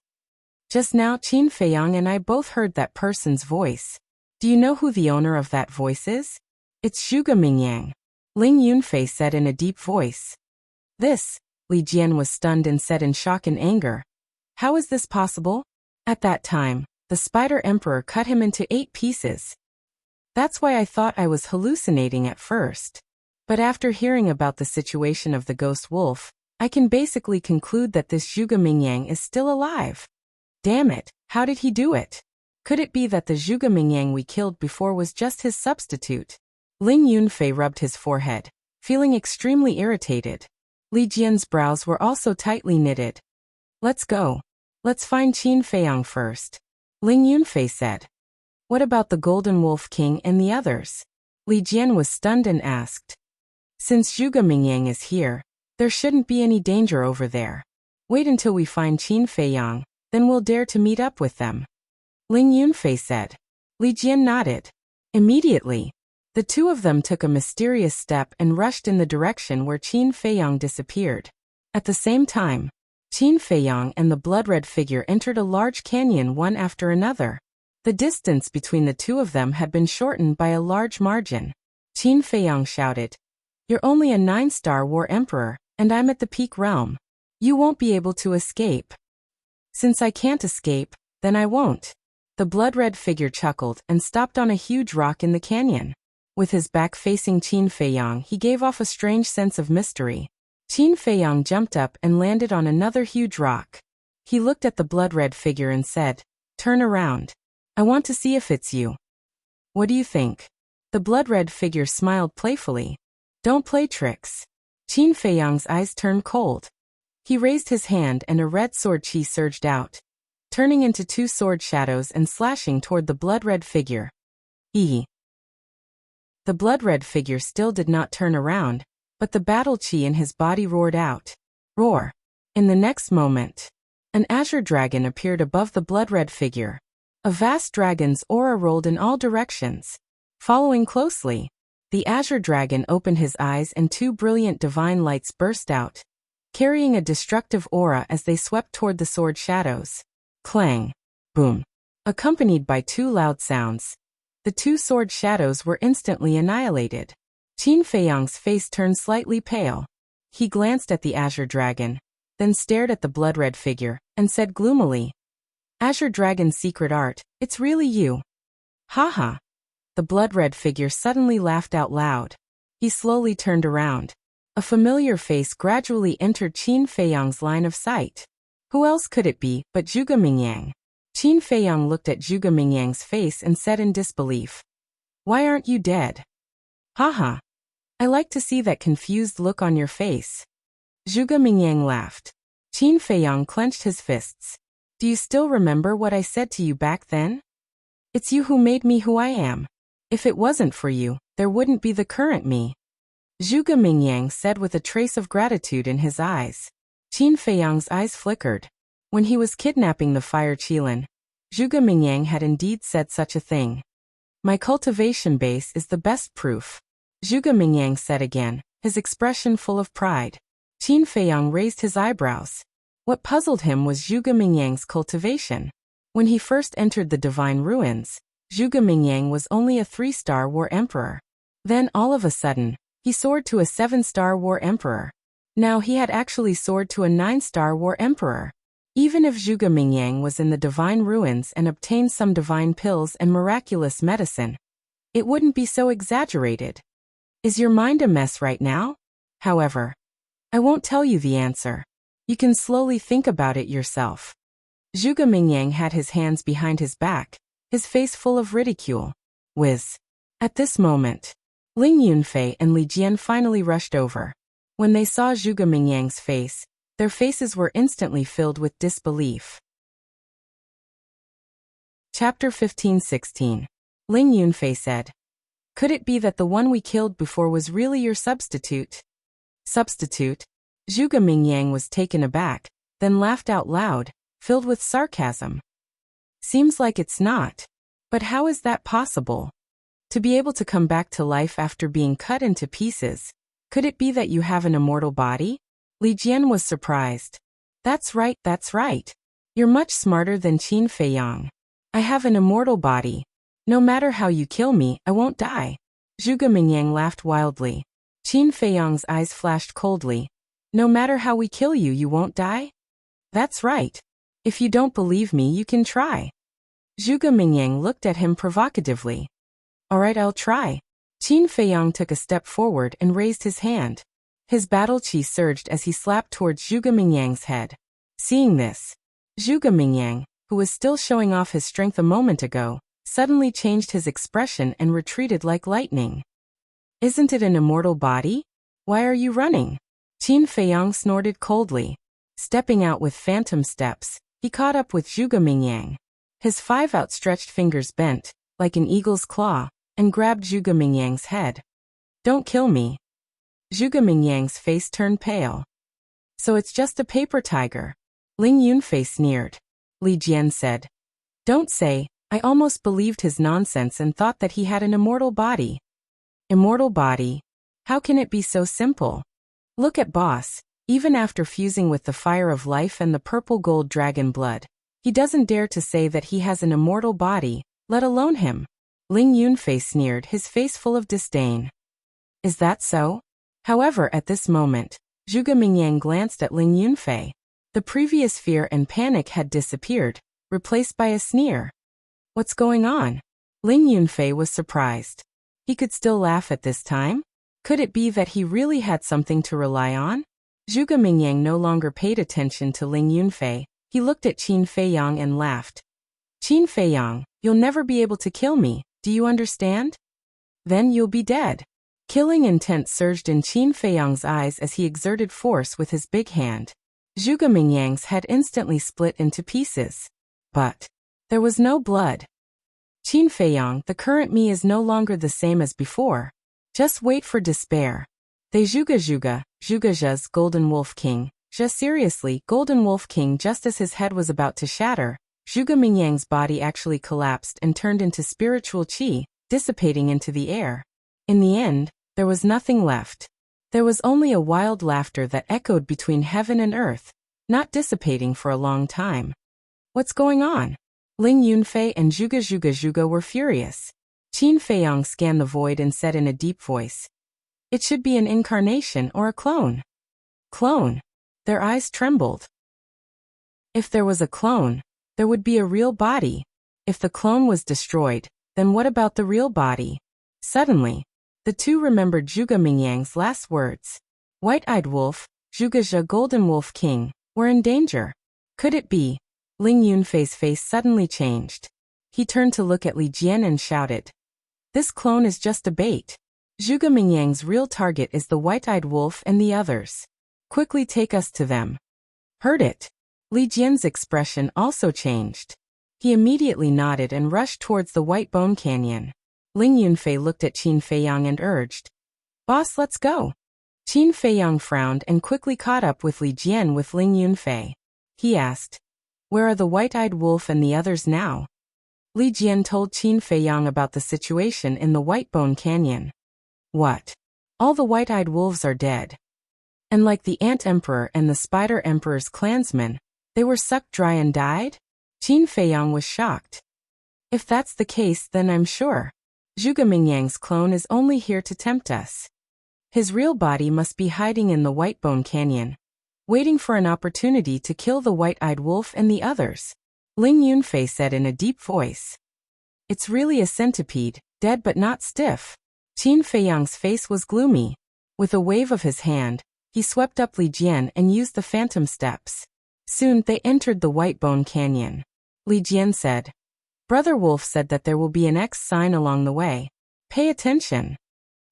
Just now Qin Feiyang and I both heard that person's voice. Do you know who the owner of that voice is? It's Zhuge Mingyang. Ling Yunfei said in a deep voice. This, Li Jian was stunned and said in shock and anger. How is this possible? At that time, the Spider Emperor cut him into 8 pieces. That's why I thought I was hallucinating at first. But after hearing about the situation of the ghost wolf, I can basically conclude that this Zhuge Mingyang is still alive. Damn it, how did he do it? Could it be that the Zhuge Mingyang we killed before was just his substitute? Ling Yunfei rubbed his forehead, feeling extremely irritated. Li Jian's brows were also tightly knitted. Let's go. Let's find Qin Feiyang first. Ling Yunfei said. What about the Golden Wolf King and the others? Li Jian was stunned and asked. Since Zhuge Mingyang is here, there shouldn't be any danger over there. Wait until we find Qin Feiyang, then we'll dare to meet up with them. Ling Yunfei said. Li Jian nodded. Immediately, the two of them took a mysterious step and rushed in the direction where Qin Feiyang disappeared. At the same time, Qin Feiyang and the blood-red figure entered a large canyon one after another. The distance between the two of them had been shortened by a large margin. Qin Feiyang shouted, You're only a 9-star war emperor, and I'm at the peak realm. You won't be able to escape. Since I can't escape, then I won't. The blood-red figure chuckled and stopped on a huge rock in the canyon. With his back facing Qin Feiyang, he gave off a strange sense of mystery. Qin Feiyang jumped up and landed on another huge rock. He looked at the blood-red figure and said, Turn around. I want to see if it's you. What do you think? The blood-red figure smiled playfully. Don't play tricks. Qin Feiyang's eyes turned cold. He raised his hand and a red sword chi surged out, turning into 2 sword shadows and slashing toward the blood-red figure. The blood-red figure still did not turn around, but the battle chi in his body roared out. Roar! In the next moment, an azure dragon appeared above the blood-red figure. A vast dragon's aura rolled in all directions. Following closely, the azure dragon opened his eyes and 2 brilliant divine lights burst out. carrying a destructive aura as they swept toward the sword shadows. Clang! Boom! Accompanied by two loud sounds. The two sword shadows were instantly annihilated. Qin Feiyang's face turned slightly pale. He glanced at the Azure Dragon, then stared at the blood-red figure, and said gloomily, "Azure Dragon's secret art, it's really you." "Ha." The blood-red figure suddenly laughed out loud. He slowly turned around. A familiar face gradually entered Qin Feiyang's line of sight. Who else could it be but Zhuge Mingyang? Qin Feiyang looked at Zhuge Mingyang's face and said in disbelief, "Why aren't you dead?" "Ha. I like to see that confused look on your face." Zhuge Mingyang laughed. Qin Feiyang clenched his fists. "Do you still remember what I said to you back then? It's you who made me who I am. If it wasn't for you, there wouldn't be the current me." Zhuge Mingyang said with a trace of gratitude in his eyes. Qin Feiyang's eyes flickered. When he was kidnapping the Fire Qilin, Zhuge Mingyang had indeed said such a thing. "My cultivation base is the best proof," Zhuge Mingyang said again, his expression full of pride. Qin Feiyang raised his eyebrows. What puzzled him was Zhuge Mingyang's cultivation. When he first entered the Divine Ruins, Zhuge Mingyang was only a 3-star war emperor. Then, all of a sudden, he soared to a 7-star war emperor. Now he had actually soared to a 9-star war emperor. Even if Zhuge Mingyang was in the Divine Ruins and obtained some divine pills and miraculous medicine, it wouldn't be so exaggerated. Is your mind a mess right now? However, I won't tell you the answer. You can slowly think about it yourself. Zhuge Mingyang had his hands behind his back, his face full of ridicule. Whiz. At this moment, Ling Yunfei and Li Jian finally rushed over. When they saw Zhuge Mingyang's face, their faces were instantly filled with disbelief. Chapter 15-16. Ling Yunfei said, "Could it be that the one we killed before was really your substitute?" "Substitute?" Zhuge Mingyang was taken aback, then laughed out loud, filled with sarcasm. "Seems like it's not. But how is that possible? To be able to come back to life after being cut into pieces, could it be that you have an immortal body?" Li Jian was surprised. That's right. You're much smarter than Qin Feiyang. I have an immortal body. No matter how you kill me, I won't die." Zhuge Mingyang laughed wildly. Qin Feiyang's eyes flashed coldly. "No matter how we kill you, you won't die?" "That's right. If you don't believe me, you can try." Zhuge Mingyang looked at him provocatively. "All right, I'll try." Qin Feiyang took a step forward and raised his hand. His battle chi surged as he slapped towards Zhuge Mingyang's head. Seeing this, Zhuge Mingyang, who was still showing off his strength a moment ago, suddenly changed his expression and retreated like lightning. "Isn't it an immortal body? Why are you running?" Qin Feiyang snorted coldly. Stepping out with phantom steps, he caught up with Zhuge Mingyang. His 5 outstretched fingers bent, like an eagle's claw, and grabbed Zhuge Mingyang's head. "Don't kill me." Zhuge Mingyang's face turned pale. "So it's just a paper tiger?" Ling Yunfei sneered. Li Jian said, "Don't say, I almost believed his nonsense and thought that he had an immortal body." "Immortal body? How can it be so simple? Look at Boss, even after fusing with the fire of life and the purple gold dragon blood, he doesn't dare to say that he has an immortal body, let alone him." Ling Yunfei sneered, his face full of disdain. "Is that so?" However, at this moment, Zhuge Mingyang glanced at Ling Yunfei. The previous fear and panic had disappeared, replaced by a sneer. "What's going on?" Ling Yunfei was surprised. He could still laugh at this time? Could it be that he really had something to rely on? Zhuge Mingyang no longer paid attention to Ling Yunfei. He looked at Qin Feiyang and laughed. "Qin Feiyang, you'll never be able to kill me, do you understand? Then you'll be dead." Killing intent surged in Qin Feiyang's eyes as he exerted force with his big hand. Zhuge Mingyang's head instantly split into pieces. But there was no blood. "Qin Feiyang, the current me is no longer the same as before. Just wait for despair." They Zhuge Golden Wolf King. Seriously, Golden Wolf King. Just as his head was about to shatter, Zhuge Mingyang's body actually collapsed and turned into spiritual qi, dissipating into the air. In the end, there was nothing left. There was only a wild laughter that echoed between heaven and earth, not dissipating for a long time. What's going on? Ling Yunfei and Zhuge were furious. Qin Feiyang scanned the void and said in a deep voice, "It should be an incarnation or a clone." Clone. Their eyes trembled. If there was a clone, there would be a real body. If the clone was destroyed, then what about the real body? Suddenly, the two remembered Zhuge Mingyang's last words. White-eyed wolf, Zhuge Golden Wolf King, were in danger. Could it be? Ling Yunfei's face suddenly changed. He turned to look at Li Jian and shouted, "This clone is just a bait. Zhuge Mingyang's real target is the white-eyed wolf and the others. Quickly take us to them." Heard it? Li Jian's expression also changed. He immediately nodded and rushed towards the White Bone Canyon. Ling Yunfei looked at Qin Feiyang and urged, "Boss, let's go." Qin Feiyang frowned and quickly caught up with Li Jian with Ling Yunfei. He asked, "Where are the white-eyed wolf and the others now?" Li Jian told Qin Feiyang about the situation in the White Bone Canyon. What? All the white-eyed wolves are dead. And like the Ant Emperor and the Spider Emperor's clansmen, they were sucked dry and died? Qin Feiyang was shocked. If that's the case, then I'm sure Zhuge Mingyang's clone is only here to tempt us. His real body must be hiding in the White Bone Canyon, waiting for an opportunity to kill the white-eyed wolf and the others. Ling Yunfei said in a deep voice. It's really a centipede, dead but not stiff. Qin Feiyang's face was gloomy. With a wave of his hand, he swept up Li Jian and used the phantom steps. Soon they entered the White Bone Canyon. Li Jian said, "Brother Wolf said that there will be an X sign along the way. Pay attention."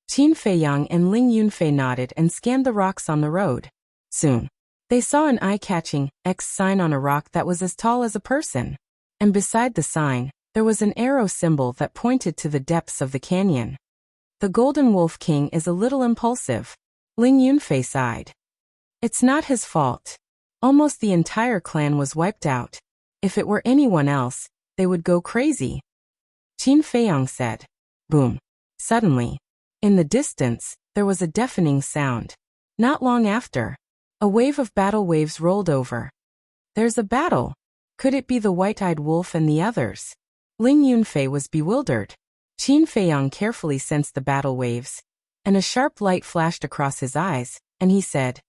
Qin Feiyang and Ling Yunfei nodded and scanned the rocks on the road. Soon, they saw an eye-catching X sign on a rock that was as tall as a person. And beside the sign, there was an arrow symbol that pointed to the depths of the canyon. The Golden Wolf King is a little impulsive. Ling Yunfei sighed. It's not his fault. Almost the entire clan was wiped out. If it were anyone else, they would go crazy. Qin Feiyang said. Boom. Suddenly, in the distance, there was a deafening sound. Not long after, a wave of battle waves rolled over. There's a battle. Could it be the white-eyed wolf and the others? Ling Yunfei was bewildered. Qin Feiyang carefully sensed the battle waves, and a sharp light flashed across his eyes, and he said,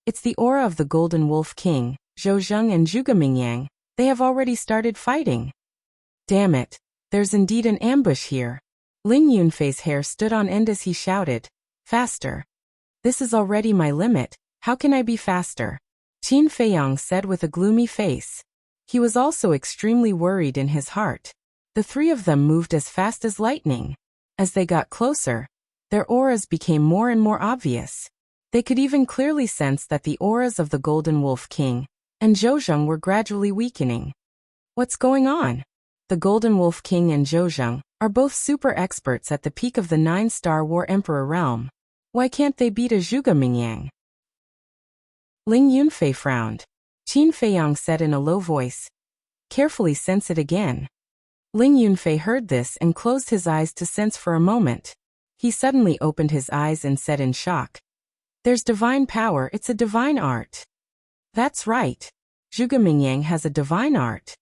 "It's the aura of the Golden Wolf King, Zhou Zheng and Zhuge Mingyang. They have already started fighting." Damn it, there's indeed an ambush here. Ling Yunfei's hair stood on end as he shouted, "Faster. This is already my limit, how can I be faster?" Qin Feiyang said with a gloomy face. He was also extremely worried in his heart. The three of them moved as fast as lightning. As they got closer, their auras became more and more obvious. They could even clearly sense that the auras of the Golden Wolf King and Zhou Zheng were gradually weakening. What's going on? The Golden Wolf King and Zhou Zheng are both super experts at the peak of the 9-star War Emperor realm. Why can't they beat a Zhuge Mingyang? Ling Yunfei frowned. Qin Feiyang said in a low voice, "Carefully sense it again." Ling Yunfei heard this and closed his eyes to sense for a moment. He suddenly opened his eyes and said in shock, "There's divine power, it's a divine art." That's right. Zhuge Mingyang has a divine art.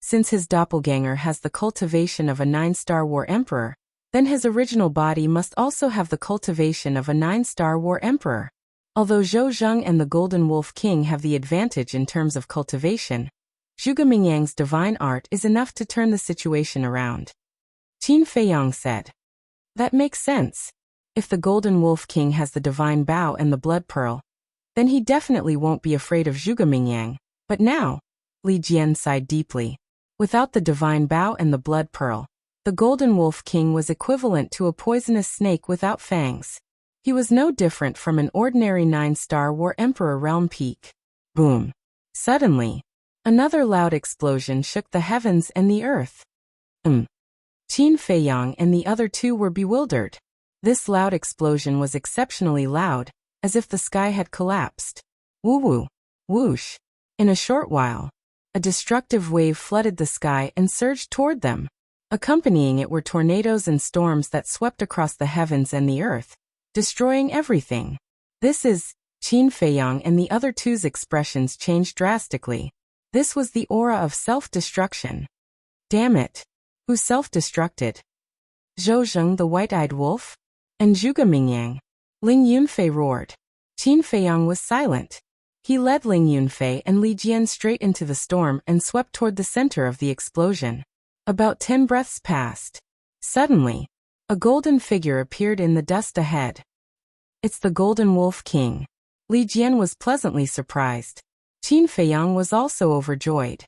Since his doppelganger has the cultivation of a 9-star War Emperor, then his original body must also have the cultivation of a 9-star War Emperor. Although Zhou Zheng and the Golden Wolf King have the advantage in terms of cultivation, Zhuge Mingyang's divine art is enough to turn the situation around. Qin Feiyang said. That makes sense. If the Golden Wolf King has the divine bow and the blood pearl, then he definitely won't be afraid of Zhuge Mingyang. But now, Li Jian sighed deeply. Without the divine bow and the blood pearl, the Golden Wolf King was equivalent to a poisonous snake without fangs. He was no different from an ordinary 9-star War Emperor realm peak. Boom. Suddenly, another loud explosion shook the heavens and the earth. Qin Feiyang and the other two were bewildered. This loud explosion was exceptionally loud, as if the sky had collapsed. Woo-woo. Whoosh. In a short while, a destructive wave flooded the sky and surged toward them. Accompanying it were tornadoes and storms that swept across the heavens and the earth, destroying everything. Qin Feiyang and the other two's expressions changed drastically. This was the aura of self-destruction. Damn it. Who self-destructed? Zhou Zheng the white-eyed wolf? And Zhuge Mingyang? Ling Yunfei roared. Qin Feiyang was silent. He led Ling Yunfei and Li Jian straight into the storm and swept toward the center of the explosion. About 10 breaths passed. Suddenly, a golden figure appeared in the dust ahead. It's the Golden Wolf King. Li Jian was pleasantly surprised. Qin Feiyang was also overjoyed.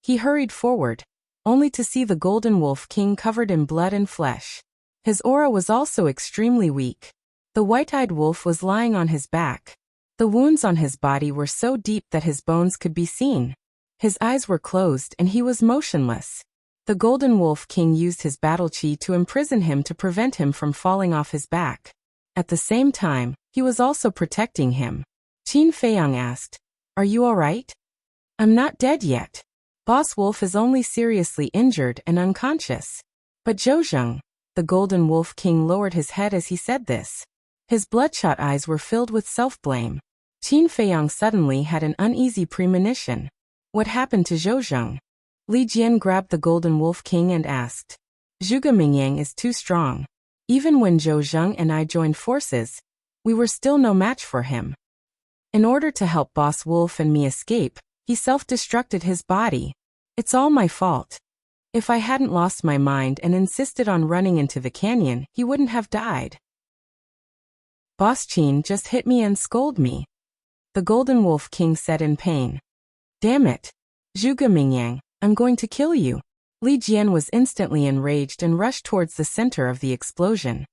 He hurried forward, only to see the Golden Wolf King covered in blood and flesh. His aura was also extremely weak. The white-eyed wolf was lying on his back. The wounds on his body were so deep that his bones could be seen. His eyes were closed and he was motionless. The Golden Wolf King used his battle chi to imprison him to prevent him from falling off his back. At the same time, he was also protecting him. Qin Feiyang asked, "Are you all right?" "I'm not dead yet. Boss Wolf is only seriously injured and unconscious." But Zhou Zheng, the Golden Wolf King, lowered his head as he said this. His bloodshot eyes were filled with self-blame. Qin Feiyang suddenly had an uneasy premonition. What happened to Zhou Zheng? Li Jian grabbed the Golden Wolf King and asked. Zhuge Mingyang is too strong. Even when Zhou Zheng and I joined forces, we were still no match for him. In order to help Boss Wolf and me escape, he self-destructed his body. It's all my fault. If I hadn't lost my mind and insisted on running into the canyon, he wouldn't have died. Boss Qin just hit me and scolded me. The Golden Wolf King said in pain. Damn it. Zhuge Mingyang, I'm going to kill you. Li Jian was instantly enraged and rushed towards the center of the explosion.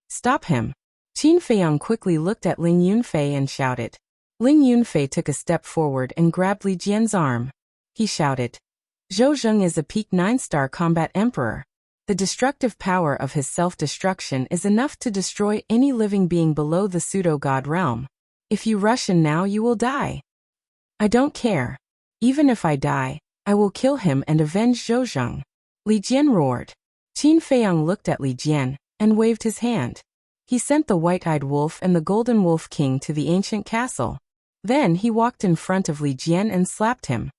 Stop him. Qin Feiyang quickly looked at Ling Yunfei and shouted. Ling Yunfei took a step forward and grabbed Li Jian's arm. He shouted. Zhou Zheng is a peak 9-star combat emperor. The destructive power of his self-destruction is enough to destroy any living being below the pseudo-god realm. If you rush in now, you will die. I don't care. Even if I die, I will kill him and avenge Zhou Zheng. Li Jian roared. Qin Feiyang looked at Li Jian and waved his hand. He sent the white-eyed wolf and the Golden Wolf King to the ancient castle. Then he walked in front of Li Jian and slapped him.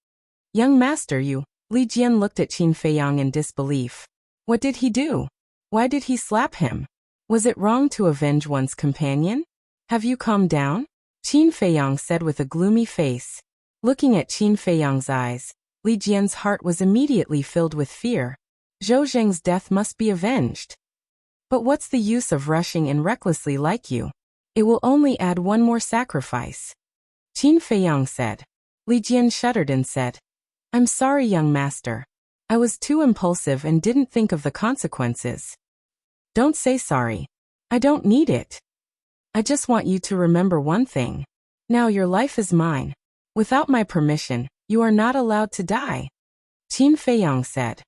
Young master, you. Li Jian looked at Qin Feiyang in disbelief. What did he do? Why did he slap him? Was it wrong to avenge one's companion? Have you calmed down? Qin Feiyang said with a gloomy face. Looking at Qin Feiyang's eyes, Li Jian's heart was immediately filled with fear. Zhou Zheng's death must be avenged. But what's the use of rushing in recklessly like you? It will only add one more sacrifice. Qin Feiyang said. Li Jian shuddered and said, I'm sorry, young master. I was too impulsive and didn't think of the consequences. Don't say sorry. I don't need it. I just want you to remember one thing. Now your life is mine. Without my permission, you are not allowed to die. Qin Feiyang said.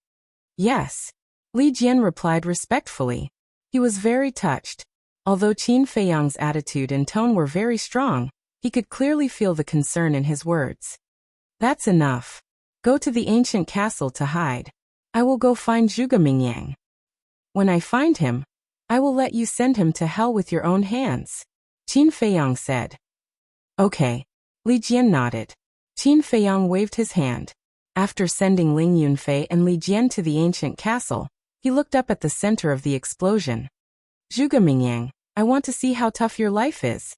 Yes. Li Jian replied respectfully. He was very touched. Although Qin Feiyang's attitude and tone were very strong, he could clearly feel the concern in his words. That's enough. Go to the ancient castle to hide. I will go find Zhuge Mingyang. When I find him, I will let you send him to hell with your own hands. Qin Feiyang said. Okay. Li Jian nodded. Qin Feiyang waved his hand. After sending Ling Yunfei and Li Jian to the ancient castle, he looked up at the center of the explosion. Zhuge Mingyang, I want to see how tough your life is.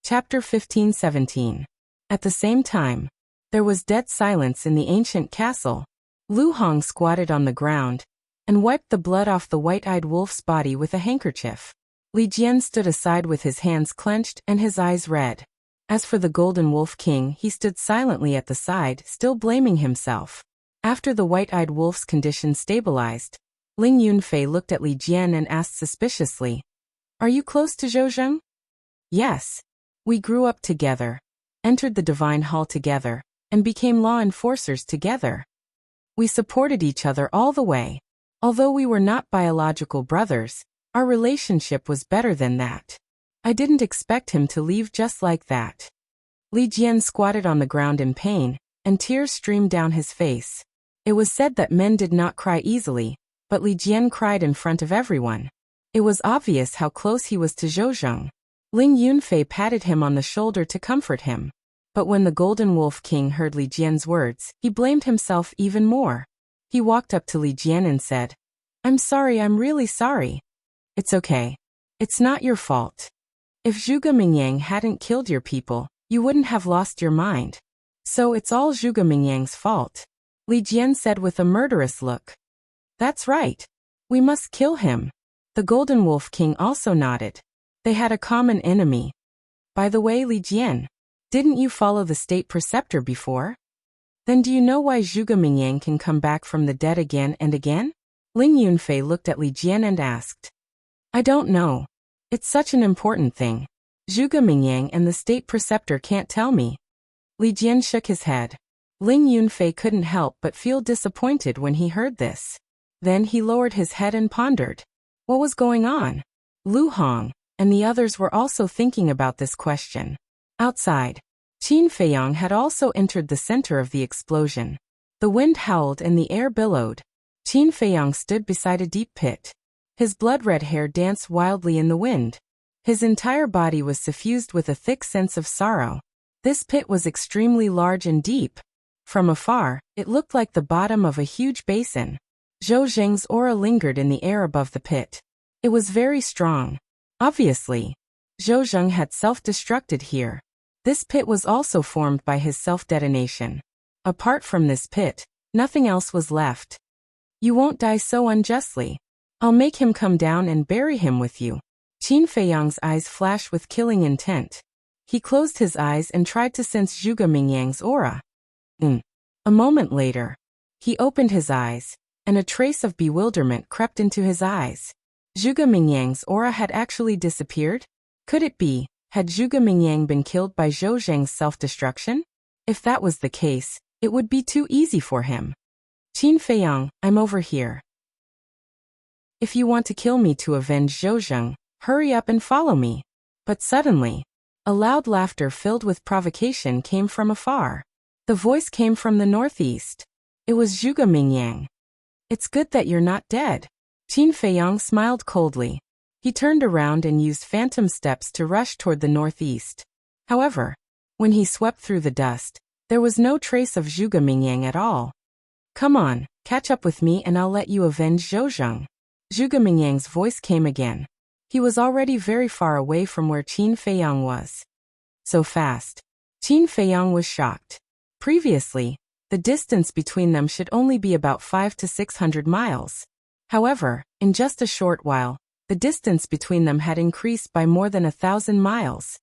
Chapter 15-17. At the same time, there was dead silence in the ancient castle. Lu Hong squatted on the ground and wiped the blood off the white-eyed wolf's body with a handkerchief. Li Jian stood aside with his hands clenched and his eyes red. As for the Golden Wolf King, he stood silently at the side, still blaming himself. After the white-eyed wolf's condition stabilized, Ling Yunfei looked at Li Jian and asked suspiciously, Are you close to Zhou Zheng? Yes. We grew up together, entered the Divine Hall together, and became law enforcers together. We supported each other all the way. Although we were not biological brothers, our relationship was better than that. I didn't expect him to leave just like that. Li Jian squatted on the ground in pain, and tears streamed down his face. It was said that men did not cry easily, but Li Jian cried in front of everyone. It was obvious how close he was to Zhou. Ling Yunfei patted him on the shoulder to comfort him. But when the Golden Wolf King heard Li Jian's words, he blamed himself even more. He walked up to Li Jian and said, "I'm sorry, I'm really sorry." "It's okay. It's not your fault. If Zhuge Mingyang hadn't killed your people, you wouldn't have lost your mind. So it's all Zhuge Mingyang's fault," Li Jian said with a murderous look. "That's right. We must kill him." The Golden Wolf King also nodded. They had a common enemy. "By the way, Li Jian, didn't you follow the state preceptor before? Then do you know why Zhuge Mingyang can come back from the dead again and again?" Ling Yunfei looked at Li Jian and asked. "I don't know. It's such an important thing. Zhuge Mingyang and the state preceptor can't tell me." Li Jian shook his head. Ling Yunfei couldn't help but feel disappointed when he heard this. Then he lowered his head and pondered. What was going on? Lu Hong and the others were also thinking about this question. Outside, Qin Feiyang had also entered the center of the explosion. The wind howled and the air billowed. Qin Feiyang stood beside a deep pit. His blood-red hair danced wildly in the wind. His entire body was suffused with a thick sense of sorrow. This pit was extremely large and deep. From afar, it looked like the bottom of a huge basin. Zhou Zheng's aura lingered in the air above the pit. It was very strong. Obviously, Zhou Zheng had self-destructed here. This pit was also formed by his self-detonation. Apart from this pit, nothing else was left. "You won't die so unjustly. I'll make him come down and bury him with you." Qin Feiyang's eyes flashed with killing intent. He closed his eyes and tried to sense Zhuge Mingyang's aura. A moment later, he opened his eyes, and a trace of bewilderment crept into his eyes. Zhuge Mingyang's aura had actually disappeared? Could it be, had Zhuge Mingyang been killed by Zhou Zheng's self-destruction? If that was the case, it would be too easy for him. "Qin Feiyang, I'm over here. If you want to kill me to avenge Zhou Zheng, hurry up and follow me." But suddenly, a loud laughter filled with provocation came from afar. The voice came from the northeast. It was Zhuge Mingyang. "It's good that you're not dead." Qin Feiyang smiled coldly. He turned around and used phantom steps to rush toward the northeast. However, when he swept through the dust, there was no trace of Zhuge Mingyang at all. "Come on, catch up with me and I'll let you avenge Zhou Zheng." Zhuge Mingyang's voice came again. He was already very far away from where Qin Feiyang was. So fast. Qin Feiyang was shocked. Previously, the distance between them should only be about 500 to 600 miles. However, in just a short while, the distance between them had increased by more than 1,000 miles.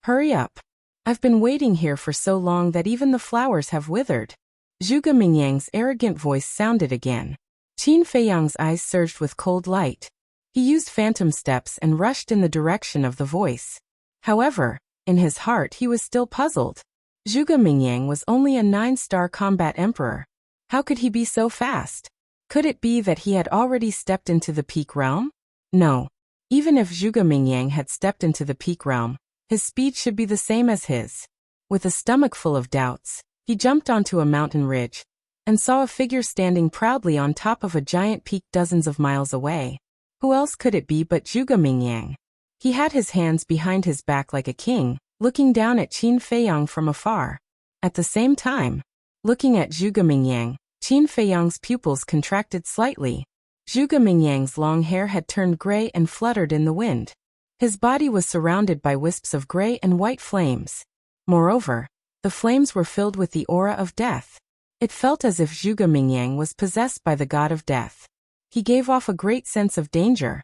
"Hurry up. I've been waiting here for so long that even the flowers have withered." Zhuge Mingyang's arrogant voice sounded again. Qin Feiyang's eyes surged with cold light. He used phantom steps and rushed in the direction of the voice. However, in his heart he was still puzzled. Zhuge Mingyang was only a 9-star combat emperor. How could he be so fast? Could it be that he had already stepped into the peak realm? No. Even if Zhuge Mingyang had stepped into the peak realm, his speed should be the same as his. With a stomach full of doubts, he jumped onto a mountain ridge and saw a figure standing proudly on top of a giant peak dozens of miles away. Who else could it be but Zhuge Mingyang? He had his hands behind his back like a king, looking down at Qin Feiyang from afar. At the same time, looking at Zhuge Mingyang, Qin Feiyang's pupils contracted slightly. Zhuge Mingyang's long hair had turned gray and fluttered in the wind. His body was surrounded by wisps of gray and white flames. Moreover, the flames were filled with the aura of death. It felt as if Zhuge Mingyang was possessed by the god of death. He gave off a great sense of danger.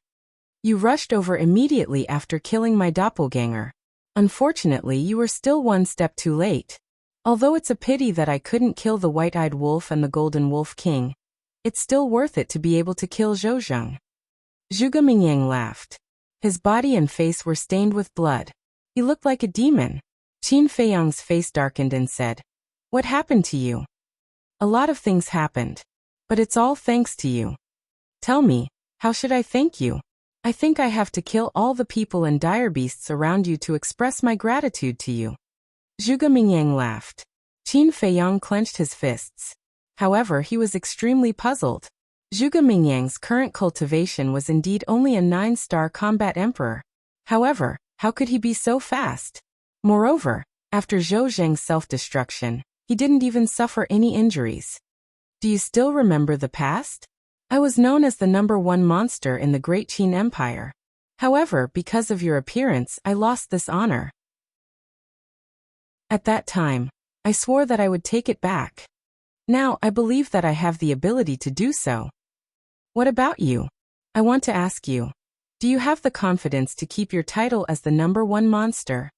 "You rushed over immediately after killing my doppelganger. Unfortunately, you were still one step too late. Although it's a pity that I couldn't kill the white-eyed wolf and the golden wolf king, it's still worth it to be able to kill Zhou Zheng." Zhuge Mingyang laughed. His body and face were stained with blood. He looked like a demon. Qin Feiyang's face darkened and said, "What happened to you?" "A lot of things happened. But it's all thanks to you." "Tell me, how should I thank you?" "I think I have to kill all the people and dire beasts around you to express my gratitude to you." Zhuge Mingyang laughed. Qin Feiyang clenched his fists. However, he was extremely puzzled. Zhuge Mingyang's current cultivation was indeed only a 9-star combat emperor. However, how could he be so fast? Moreover, after Zhou Zheng's self-destruction, he didn't even suffer any injuries. Do you still remember the past? I was known as the #1 monster in the Great Qin Empire. However, because of your appearance, I lost this honor. At that time, I swore that I would take it back. Now, I believe that I have the ability to do so. What about you? I want to ask you. Do you have the confidence to keep your title as the #1 monster?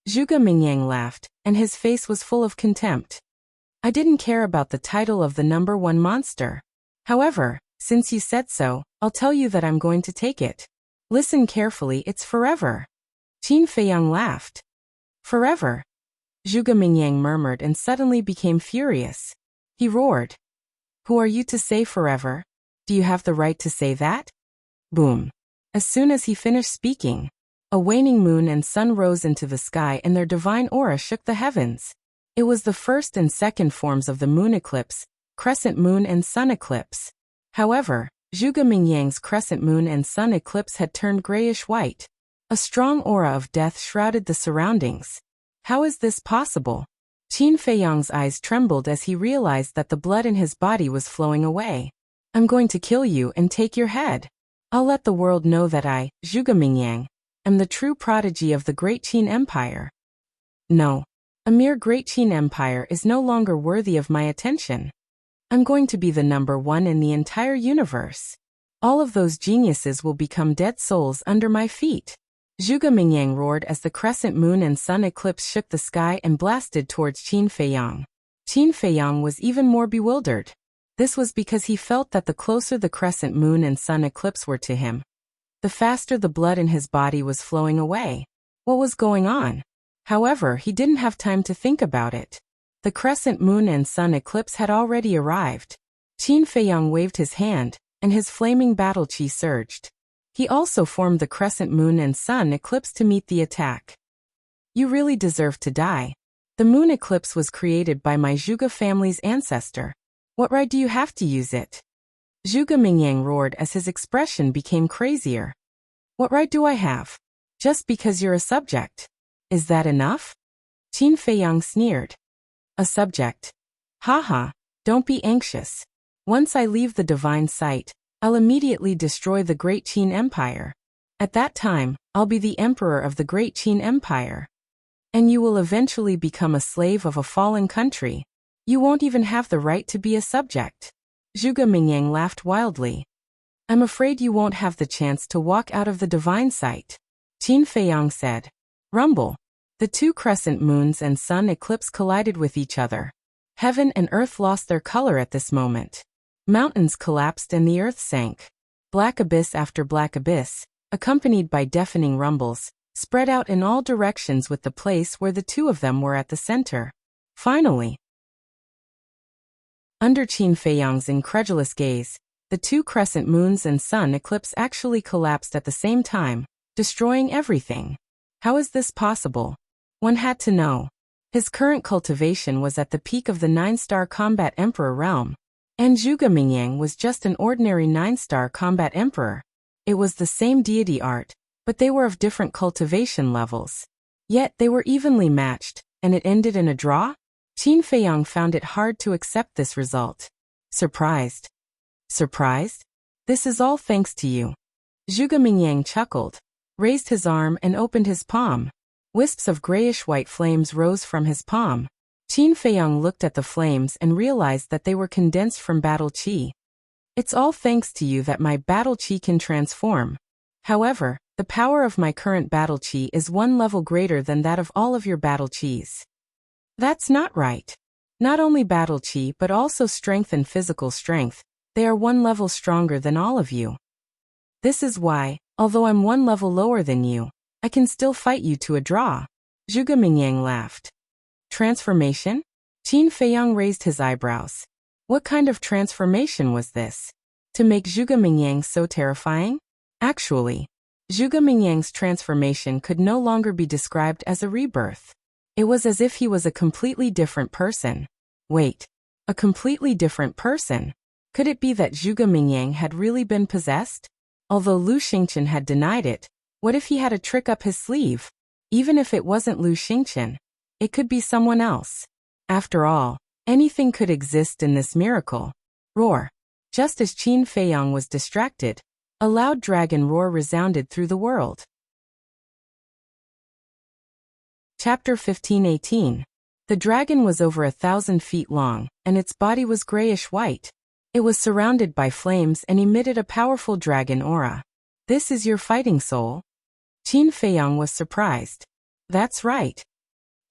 Zhuge Mingyang laughed, and his face was full of contempt. I didn't care about the title of the #1 monster. However, since you said so, I'll tell you that I'm going to take it. Listen carefully, it's forever. Qin Feiyang laughed. Forever? Zhuge Mingyang murmured and suddenly became furious. He roared. Who are you to say forever? Do you have the right to say that? Boom. As soon as he finished speaking, a waning moon and sun rose into the sky and their divine aura shook the heavens. It was the first and second forms of the moon eclipse, crescent moon and sun eclipse. However, Zhuge Mingyang's crescent moon and sun eclipse had turned grayish-white. A strong aura of death shrouded the surroundings. How is this possible? Qin Feiyang's eyes trembled as he realized that the blood in his body was flowing away. I'm going to kill you and take your head. I'll let the world know that I, Zhuge Mingyang, am the true prodigy of the Great Qin Empire. No. A mere Great Qin Empire is no longer worthy of my attention. I'm going to be the #1 in the entire universe. All of those geniuses will become dead souls under my feet. Zhuge Mingyang roared as the crescent moon and sun eclipse shook the sky and blasted towards Qin Feiyang. Qin Feiyang was even more bewildered. This was because he felt that the closer the crescent moon and sun eclipse were to him, the faster the blood in his body was flowing away. What was going on? However, he didn't have time to think about it. The crescent moon and sun eclipse had already arrived. Qin Feiyang waved his hand, and his flaming battle chi surged. He also formed the crescent moon and sun eclipse to meet the attack. You really deserve to die. The moon eclipse was created by my Zhuge family's ancestor. What right do you have to use it? Zhuge Mingyang roared as his expression became crazier. What right do I have? Just because you're a subject. Is that enough? Qin Feiyang sneered. A subject. Haha, don't be anxious. Once I leave the divine sight, I'll immediately destroy the Great Qin Empire. At that time, I'll be the emperor of the Great Qin Empire. And you will eventually become a slave of a fallen country. You won't even have the right to be a subject. Zhuge Mingyang laughed wildly. I'm afraid you won't have the chance to walk out of the divine sight. Qin Feiyang said. Rumble. The two crescent moons and sun eclipse collided with each other. Heaven and earth lost their color at this moment. Mountains collapsed and the earth sank. Black abyss after black abyss, accompanied by deafening rumbles, spread out in all directions with the place where the two of them were at the center. Finally, under Qin Feiyang's incredulous gaze, the two crescent moons and sun eclipse actually collapsed at the same time, destroying everything. How is this possible? One had to know. His current cultivation was at the peak of the 9-star combat emperor realm, and Zhuge Mingyang was just an ordinary 9-star combat emperor. It was the same deity art, but they were of different cultivation levels. Yet they were evenly matched, and it ended in a draw? Qin Feiyang found it hard to accept this result. Surprised. Surprised? This is all thanks to you. Zhuge Mingyang chuckled, raised his arm and opened his palm. Wisps of grayish-white flames rose from his palm. Qin Feiyang looked at the flames and realized that they were condensed from battle chi. It's all thanks to you that my battle chi can transform. However, the power of my current battle chi is 1 level greater than that of all of your battle chis. That's not right. Not only battle chi but also strength and physical strength, they are 1 level stronger than all of you. This is why, although I'm 1 level lower than you, I can still fight you to a draw. Zhuge Mingyang laughed. Transformation? Qin Feiyang raised his eyebrows. What kind of transformation was this? To make Zhuge Mingyang so terrifying? Actually, Zhuge Mingyang's transformation could no longer be described as a rebirth. It was as if he was a completely different person. Wait, a completely different person? Could it be that Zhuge Mingyang had really been possessed? Although Lu Xingqian had denied it, what if he had a trick up his sleeve? Even if it wasn't Lu Xingqian, it could be someone else. After all, anything could exist in this miracle. Roar. Just as Qin Feiyang was distracted, a loud dragon roar resounded through the world. Chapter 15:18. The dragon was over 1,000 feet long, and its body was grayish-white. It was surrounded by flames and emitted a powerful dragon aura. This is your fighting soul? Qin Feiyang was surprised. That's right.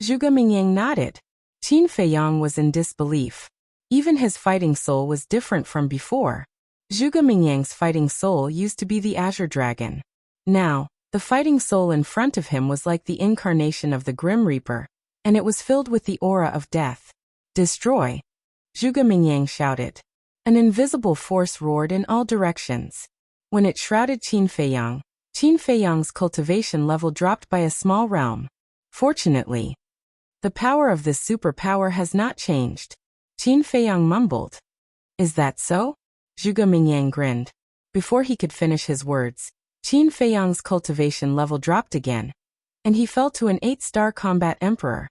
Zhuge Mingyang nodded. Qin Feiyang was in disbelief. Even his fighting soul was different from before. Zhuge Mingyang's fighting soul used to be the Azure Dragon. Now, the fighting soul in front of him was like the incarnation of the Grim Reaper, and it was filled with the aura of death. Destroy! Zhuge Mingyang shouted. An invisible force roared in all directions. When it shrouded Qin Feiyang's cultivation level dropped by a small realm. Fortunately, the power of this superpower has not changed. Qin Feiyang mumbled. Is that so? Zhuge Mingyang grinned. Before he could finish his words, Qin Feiyang's cultivation level dropped again, and he fell to an 8-star combat emperor.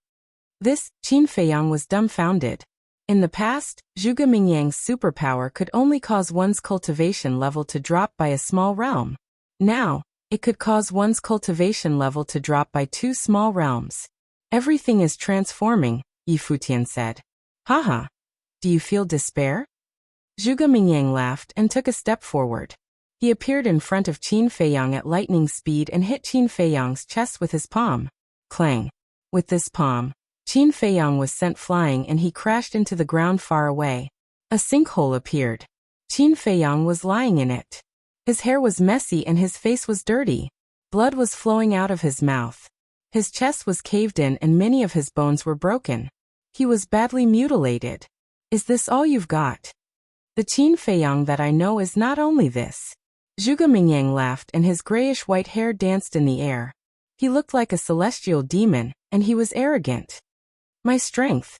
Qin Feiyang was dumbfounded. In the past, Zhuge Mingyang's superpower could only cause one's cultivation level to drop by a small realm. Now, it could cause one's cultivation level to drop by 2 small realms. Everything is transforming, Yi Futian said. Haha. Do you feel despair? Zhuge Mingyang laughed and took a step forward. He appeared in front of Qin Feiyang at lightning speed and hit Qin Feiyang's chest with his palm. Clang. With this palm, Qin Feiyang was sent flying and he crashed into the ground far away. A sinkhole appeared. Qin Feiyang was lying in it. His hair was messy and his face was dirty. Blood was flowing out of his mouth. His chest was caved in and many of his bones were broken. He was badly mutilated. Is this all you've got? The Qin Feiyang that I know is not only this. Zhuge Mingyang laughed and his grayish-white hair danced in the air. He looked like a celestial demon, and he was arrogant. My strength.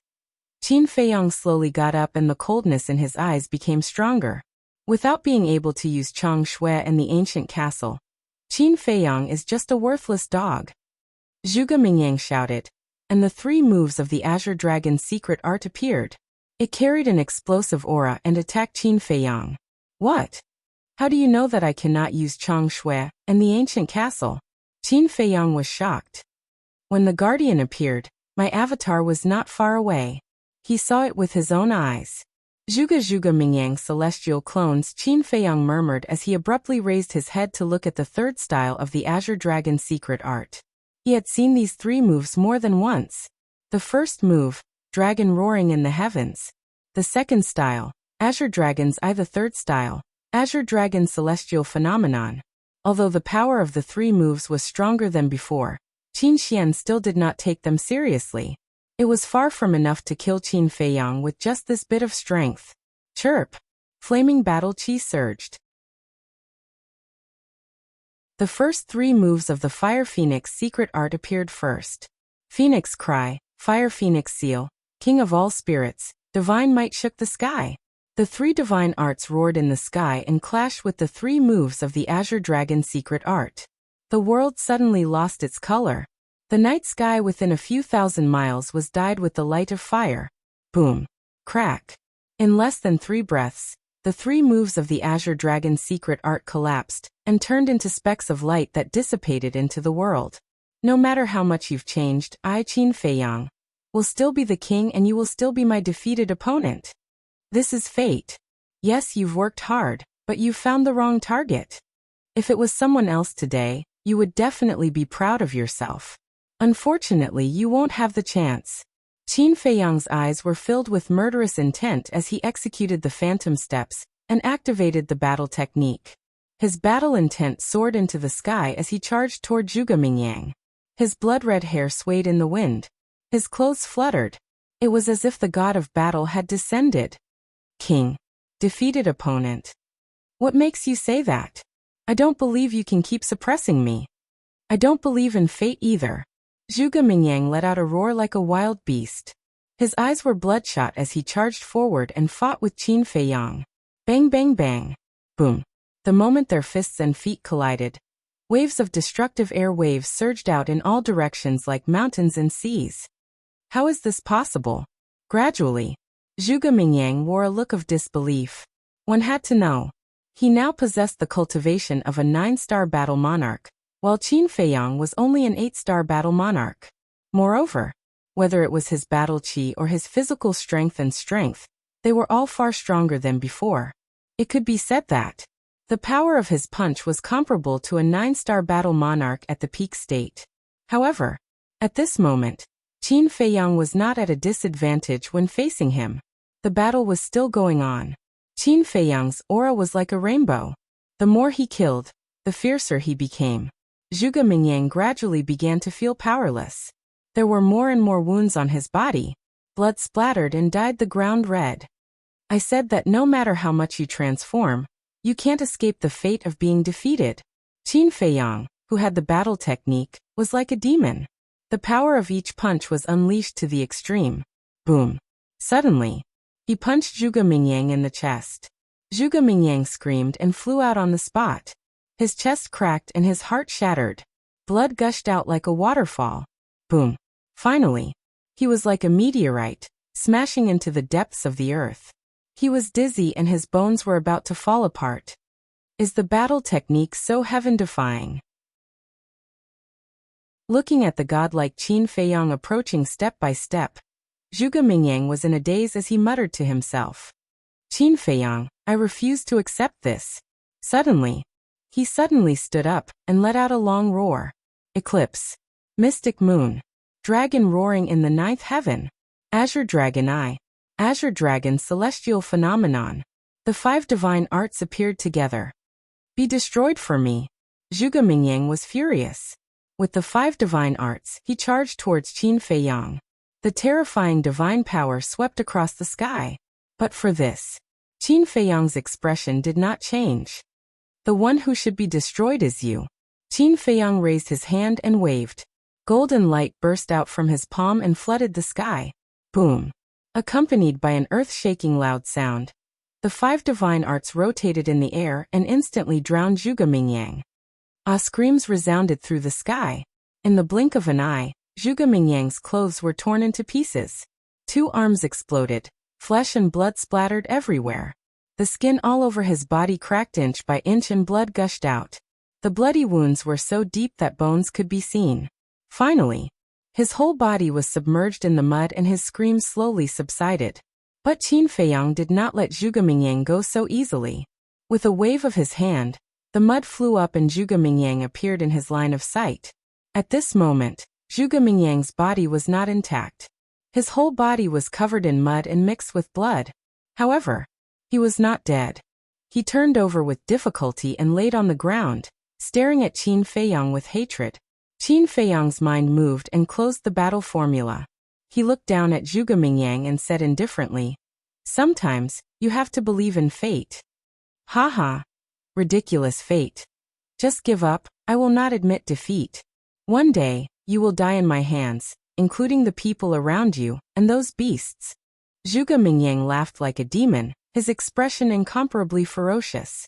Qin Feiyang slowly got up and the coldness in his eyes became stronger. Without being able to use Chang Shui and the ancient castle, Qin Feiyang is just a worthless dog. Zhuge Mingyang shouted, and the 3 moves of the Azure Dragon's secret art appeared. It carried an explosive aura and attacked Qin Feiyang. What? How do you know that I cannot use Chang Shui and the ancient castle? Qin Feiyang was shocked. When the Guardian appeared, my avatar was not far away. He saw it with his own eyes. Zhuge Mingyang's celestial clones, Qin Feiyang murmured as he abruptly raised his head to look at the 3rd style of the Azure Dragon's secret art. He had seen these 3 moves more than once. The first move, Dragon Roaring in the Heavens. The 2nd style, Azure Dragon's Eye. The 3rd style, Azure Dragon's Celestial Phenomenon. Although the power of the 3 moves was stronger than before, Qin Xian still did not take them seriously. It was far from enough to kill Qin Feiyang with just this bit of strength. Chirp! Flaming battle chi surged. The first 3 moves of the Fire Phoenix secret art appeared first. Phoenix Cry, Fire Phoenix Seal, King of all spirits, Divine Might shook the sky. The 3 divine arts roared in the sky and clashed with the 3 moves of the Azure Dragon secret art. The world suddenly lost its color. The night sky within a few thousand miles was dyed with the light of fire. Boom. Crack. In less than 3 breaths, the 3 moves of the Azure Dragon's secret art collapsed and turned into specks of light that dissipated into the world. No matter how much you've changed, I, Qin Feiyang, will still be the king and you will still be my defeated opponent. This is fate. Yes, you've worked hard, but you've found the wrong target. If it was someone else today, you would definitely be proud of yourself. Unfortunately, you won't have the chance. Qin Feiyang's eyes were filled with murderous intent as he executed the phantom steps and activated the battle technique. His battle intent soared into the sky as he charged toward Zhuge Mingyang. His blood-red hair swayed in the wind. His clothes fluttered. It was as if the god of battle had descended. King. Defeated opponent. What makes you say that? I don't believe you can keep suppressing me. I don't believe in fate either. Zhuge Mingyang let out a roar like a wild beast. His eyes were bloodshot as he charged forward and fought with Qin Feiyang. Bang bang bang. Boom. The moment their fists and feet collided, waves of destructive air waves surged out in all directions like mountains and seas. How is this possible? Gradually, Zhuge Mingyang wore a look of disbelief. One had to know. He now possessed the cultivation of a 9-star battle monarch, while Qin Feiyang was only an 8-star battle monarch. Moreover, whether it was his battle qi or his physical strength and strength, they were all far stronger than before. It could be said that the power of his punch was comparable to a 9-star battle monarch at the peak state. However, at this moment, Qin Feiyang was not at a disadvantage when facing him. The battle was still going on. Qin Feiyang's aura was like a rainbow. The more he killed, the fiercer he became. Zhuge Mingyang gradually began to feel powerless. There were more and more wounds on his body. Blood splattered and dyed the ground red. I said that no matter how much you transform, you can't escape the fate of being defeated. Qin Feiyang, who had the battle technique, was like a demon. The power of each punch was unleashed to the extreme. Boom. Suddenly, he punched Zhuge Mingyang in the chest. Zhuge Mingyang screamed and flew out on the spot. His chest cracked and his heart shattered. Blood gushed out like a waterfall. Boom. Finally, he was like a meteorite, smashing into the depths of the earth. He was dizzy and his bones were about to fall apart. Is the battle technique so heaven-defying? Looking at the godlike Qin Feiyang approaching step by step, Zhuge Mingyang was in a daze as he muttered to himself. Qin Feiyang, I refuse to accept this. Suddenly, he stood up and let out a long roar. Eclipse. Mystic moon. Dragon roaring in the 9th heaven. Azure dragon eye. Azure dragon celestial phenomenon. The 5 divine arts appeared together. Be destroyed for me. Zhuge Mingyang was furious. With the 5 divine arts, he charged towards Qin Feiyang. The terrifying divine power swept across the sky. But for this, Qin Feiyang's expression did not change. The one who should be destroyed is you. Qin Feiyang raised his hand and waved. Golden light burst out from his palm and flooded the sky. Boom. Accompanied by an earth-shaking loud sound, the 5 divine arts rotated in the air and instantly drowned Zhuge Mingyang. Screams resounded through the sky. In the blink of an eye, Zhuge Mingyang's clothes were torn into pieces. 2 arms exploded. Flesh and blood splattered everywhere. The skin all over his body cracked inch by inch and blood gushed out. The bloody wounds were so deep that bones could be seen. Finally, his whole body was submerged in the mud and his screams slowly subsided. But Qin Feiyang did not let Zhuge Mingyang go so easily. With a wave of his hand, the mud flew up and Zhuge Mingyang appeared in his line of sight. At this moment, Zhuge Mingyang's body was not intact. His whole body was covered in mud and mixed with blood. However, he was not dead. He turned over with difficulty and laid on the ground, staring at Qin Feiyang with hatred. Qin Feiyang's mind moved and closed the battle formula. He looked down at Zhuge Mingyang and said indifferently, "Sometimes, you have to believe in fate." "Ha. Ridiculous fate. Just give up, I will not admit defeat. One day, you will die in my hands, including the people around you, and those beasts." Zhuge Mingyang laughed like a demon, his expression incomparably ferocious.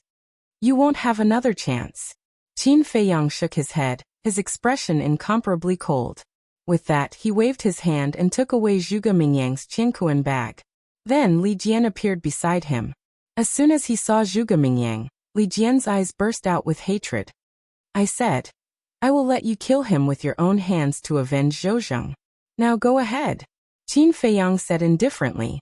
"You won't have another chance." Qin Feiyang shook his head, his expression incomparably cold. With that, he waved his hand and took away Zhuge Mingyang's Qinkuan bag. Then Li Jian appeared beside him. As soon as he saw Zhuge Mingyang, Li Jian's eyes burst out with hatred. "I said, I will let you kill him with your own hands to avenge Zhouzheng. Now go ahead." Qin Feiyang said indifferently.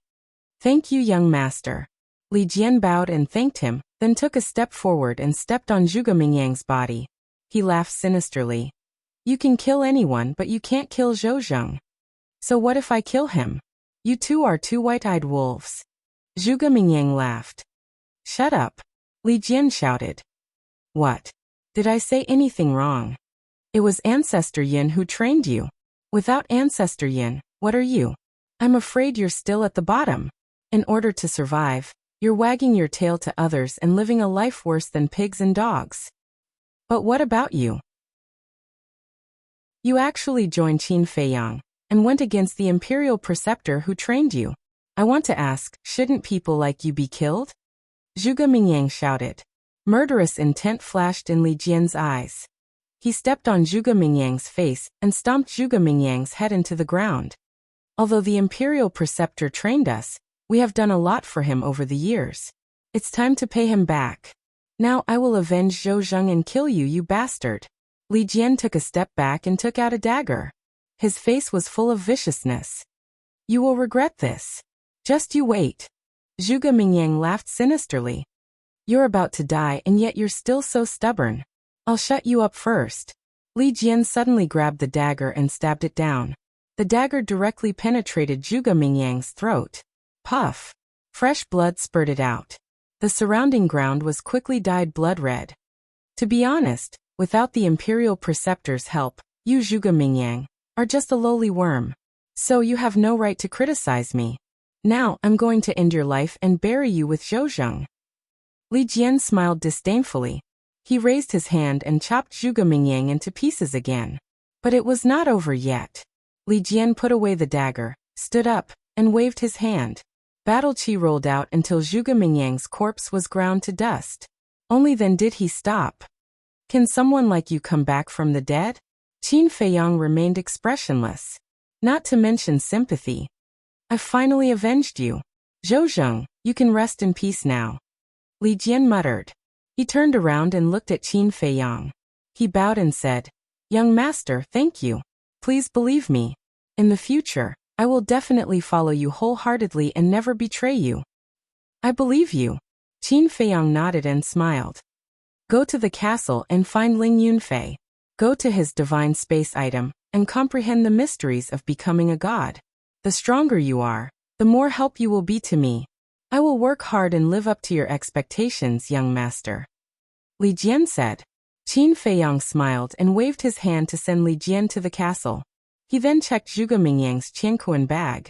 "Thank you, young master." Li Jian bowed and thanked him, then took a step forward and stepped on Zhuge Mingyang's body. He laughed sinisterly. "You can kill anyone, but you can't kill Zhouzheng. So what if I kill him? You two are 2 white-eyed wolves." Zhuge Mingyang laughed. "Shut up," Li Jian shouted. "What? Did I say anything wrong? It was Ancestor Yin who trained you. Without Ancestor Yin, what are you? I'm afraid you're still at the bottom. In order to survive, you're wagging your tail to others and living a life worse than pigs and dogs. But what about you? You actually joined Qin Feiyang and went against the imperial preceptor who trained you. I want to ask, shouldn't people like you be killed?" Zhuge Mingyang shouted. Murderous intent flashed in Li Jian's eyes. He stepped on Zhuge Mingyang's face and stomped Zhuge Mingyang's head into the ground. Although the Imperial Preceptor trained us, we have done a lot for him over the years. It's time to pay him back. Now I will avenge Zhou Zheng and kill you, you bastard. Li Jian took a step back and took out a dagger. His face was full of viciousness. You will regret this. Just you wait. Zhuge Mingyang laughed sinisterly. You're about to die and yet you're still so stubborn. I'll shut you up first. Li Jian suddenly grabbed the dagger and stabbed it down. The dagger directly penetrated Zhuge Mingyang's throat. Puff. Fresh blood spurted out. The surrounding ground was quickly dyed blood red. To be honest, without the Imperial Preceptor's help, you Zhuge Mingyang are just a lowly worm. So you have no right to criticize me. Now I'm going to end your life and bury you with Zhou Zheng. Li Jian smiled disdainfully. He raised his hand and chopped Zhuge Mingyang into pieces again. But it was not over yet. Li Jian put away the dagger, stood up, and waved his hand. Battle qi rolled out until Zhuge Mingyang's corpse was ground to dust. Only then did he stop. Can someone like you come back from the dead? Qin Feiyang remained expressionless. Not to mention sympathy. I've finally avenged you. Zhou Zheng, you can rest in peace now. Li Jian muttered. He turned around and looked at Qin Feiyang. He bowed and said, Young master, thank you. Please believe me. In the future, I will definitely follow you wholeheartedly and never betray you. I believe you. Qin Feiyang nodded and smiled. Go to the castle and find Ling Yunfei. Go to his divine space item and comprehend the mysteries of becoming a god. The stronger you are, the more help you will be to me. I will work hard and live up to your expectations, young master. Li Jian said. Qin Feiyang smiled and waved his hand to send Li Jian to the castle. He then checked Zhuge Mingyang's Qiankuan bag.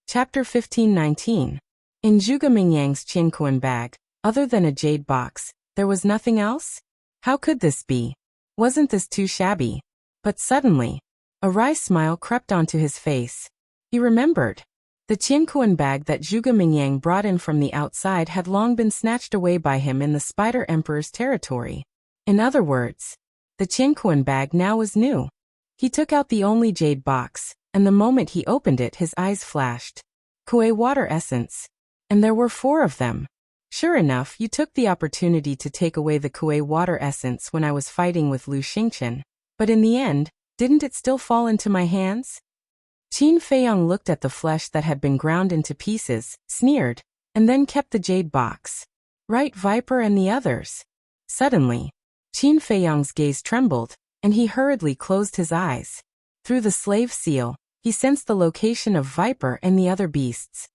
Chapter 15:19. In Zhuge Mingyang's Qiankuan bag, other than a jade box, there was nothing else? How could this be? Wasn't this too shabby? But suddenly, a wry smile crept onto his face. He remembered. The Qiankuan bag that Zhuge Mingyang brought in from the outside had long been snatched away by him in the Spider Emperor's territory. In other words, the Qiankuan bag now was new. He took out the only jade box, and the moment he opened it his eyes flashed. Kuei water essence. And there were 4 of them. Sure enough, you took the opportunity to take away the Kuei water essence when I was fighting with Lu Xingchen. But in the end, didn't it still fall into my hands? Qin Feiyang looked at the flesh that had been ground into pieces, sneered, and then kept the jade box. Right, Viper and the others. Suddenly, Qin Feiyang's gaze trembled, and he hurriedly closed his eyes. Through the slave seal, he sensed the location of Viper and the other beasts.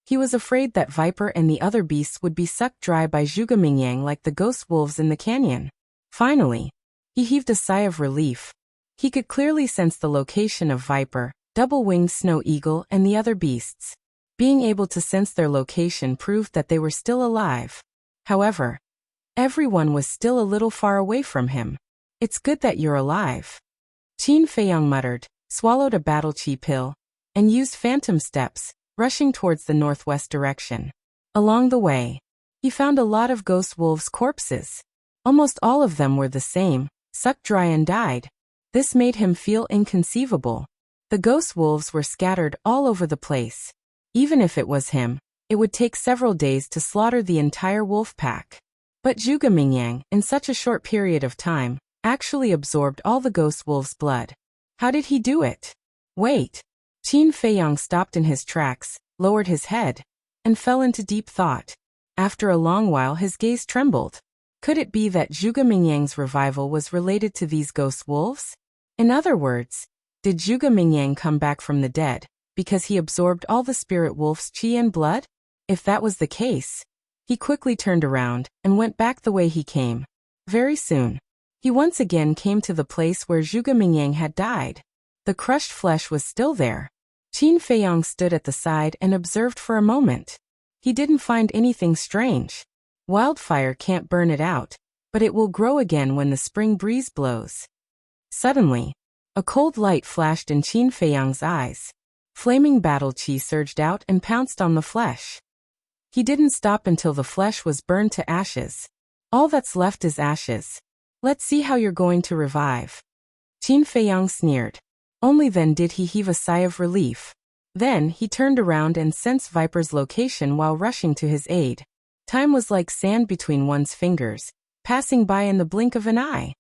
He was afraid that Viper and the other beasts would be sucked dry by Zhuge Mingyang like the ghost wolves in the canyon. Finally, he heaved a sigh of relief. He could clearly sense the location of Viper, double-winged snow eagle, and the other beasts. Being able to sense their location proved that they were still alive. However, everyone was still a little far away from him. It's good that you're alive. Qin Feiyang muttered, swallowed a battle qi pill, and used phantom steps, rushing towards the northwest direction. Along the way, he found a lot of ghost wolves' corpses. Almost all of them were the same, sucked dry and died. This made him feel inconceivable. The ghost wolves were scattered all over the place. Even if it was him, it would take several days to slaughter the entire wolf pack. But Zhuge Mingyang, in such a short period of time, actually absorbed all the ghost wolves' blood. How did he do it? Wait. Qin Feiyang stopped in his tracks, lowered his head, and fell into deep thought. After a long while his gaze trembled. Could it be that Zhuge Mingyang's revival was related to these ghost wolves? In other words, did Zhuge Mingyang come back from the dead because he absorbed all the spirit wolf's qi and blood? If that was the case, he quickly turned around and went back the way he came. Very soon, he once again came to the place where Zhuge Mingyang had died. The crushed flesh was still there. Qin Feiyang stood at the side and observed for a moment. He didn't find anything strange. Wildfire can't burn it out, but it will grow again when the spring breeze blows. Suddenly, a cold light flashed in Qin Feiyang's eyes. Flaming battle chi surged out and pounced on the flesh. He didn't stop until the flesh was burned to ashes. All that's left is ashes. Let's see how you're going to revive. Qin Feiyang sneered. Only then did he heave a sigh of relief. Then he turned around and sensed Viper's location while rushing to his aid. Time was like sand between one's fingers, passing by in the blink of an eye.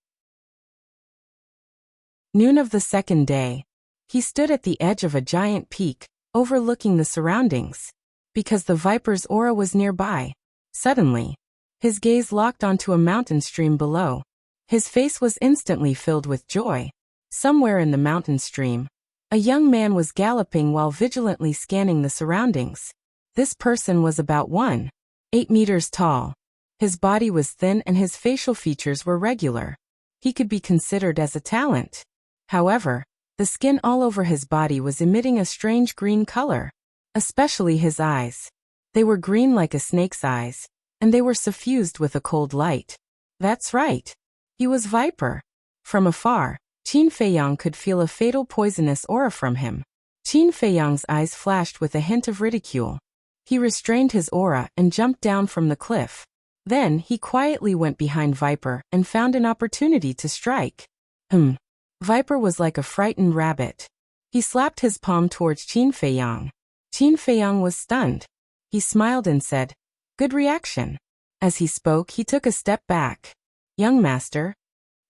Noon of the second day. He stood at the edge of a giant peak, overlooking the surroundings. Because the Viper's aura was nearby. Suddenly, his gaze locked onto a mountain stream below. His face was instantly filled with joy. Somewhere in the mountain stream, a young man was galloping while vigilantly scanning the surroundings. This person was about 1.8 meters tall. His body was thin and his facial features were regular. He could be considered as a talent. However, the skin all over his body was emitting a strange green color. Especially his eyes. They were green like a snake's eyes, and they were suffused with a cold light. That's right. He was Viper. From afar, Qin Feiyang could feel a fatal poisonous aura from him. Qin Feiyang's eyes flashed with a hint of ridicule. He restrained his aura and jumped down from the cliff. Then he quietly went behind Viper and found an opportunity to strike. Viper was like a frightened rabbit. He slapped his palm towards Qin Feiyang. Qin Feiyang was stunned. He smiled and said, "Good reaction." As he spoke, he took a step back. "Young master."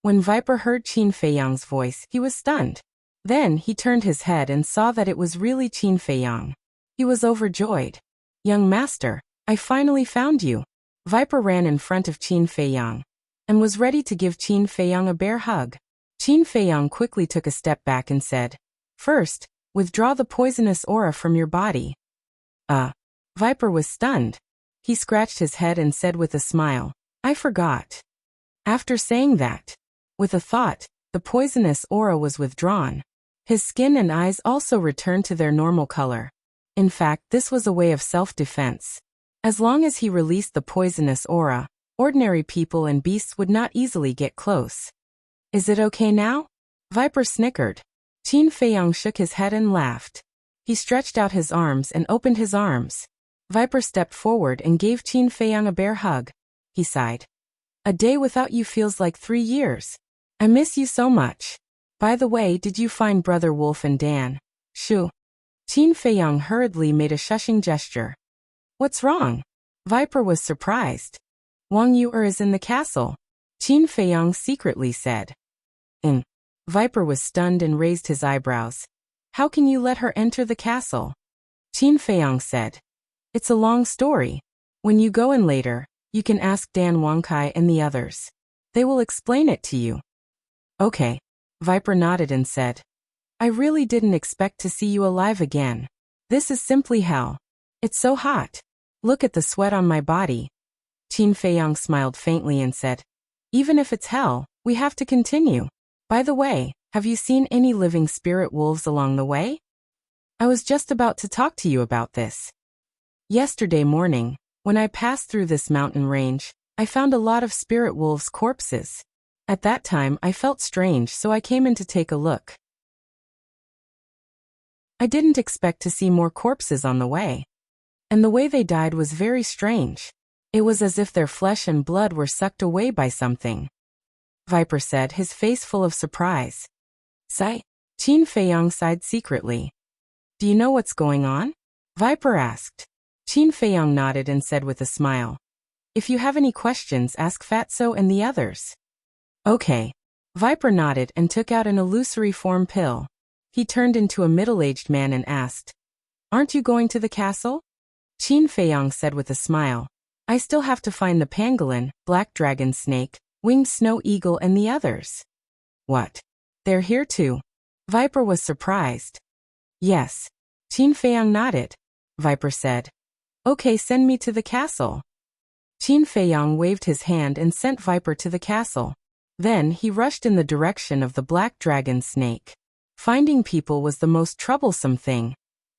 When Viper heard Qin Feiyang's voice, he was stunned. Then he turned his head and saw that it was really Qin Feiyang. He was overjoyed. "Young master, I finally found you." Viper ran in front of Qin Feiyang and was ready to give Qin Feiyang a bear hug. Qin Feiyang quickly took a step back and said, "First, withdraw the poisonous aura from your body." Viper was stunned. He scratched his head and said with a smile, "I forgot." After saying that, with a thought, the poisonous aura was withdrawn. His skin and eyes also returned to their normal color. In fact, this was a way of self-defense. As long as he released the poisonous aura, ordinary people and beasts would not easily get close. "Is it okay now?" Viper snickered. Qin Feiyang shook his head and laughed. He stretched out his arms and opened his arms. Viper stepped forward and gave Qin Feiyang a bear hug. He sighed. "A day without you feels like 3 years. I miss you so much. By the way, did you find Brother Wolf and Dan?" "Shoo." Qin Feiyang hurriedly made a shushing gesture. "What's wrong?" Viper was surprised. "Wang Yu'er is in the castle," Qin Feiyang secretly said. Viper was stunned and raised his eyebrows. "How can you let her enter the castle?" Qin Feiyang said. "It's a long story. When you go in later, you can ask Dan Wangkai and the others. They will explain it to you." "Okay." Viper nodded and said, "I really didn't expect to see you alive again. This is simply hell. It's so hot. Look at the sweat on my body." Qin Feiyang smiled faintly and said, "Even if it's hell, we have to continue. By the way, have you seen any living spirit wolves along the way? I was just about to talk to you about this. Yesterday morning, when I passed through this mountain range, I found a lot of spirit wolves' corpses. At that time I felt strange, so I came in to take a look. I didn't expect to see more corpses on the way. And the way they died was very strange. It was as if their flesh and blood were sucked away by something." Viper said, his face full of surprise. "Sigh." Qin Feiyang sighed secretly. "Do you know what's going on?" Viper asked. Qin Feiyang nodded and said with a smile, "If you have any questions, ask Fatso and the others." "Okay." Viper nodded and took out an illusory form pill. He turned into a middle-aged man and asked, "Aren't you going to the castle?" Qin Feiyang said with a smile, "I still have to find the pangolin, black dragon snake, winged snow eagle and the others." "What? They're here too?" Viper was surprised. "Yes." Qin Feiyang nodded. Viper said, "Okay, send me to the castle." Qin Feiyang waved his hand and sent Viper to the castle. Then he rushed in the direction of the black dragon snake. Finding people was the most troublesome thing,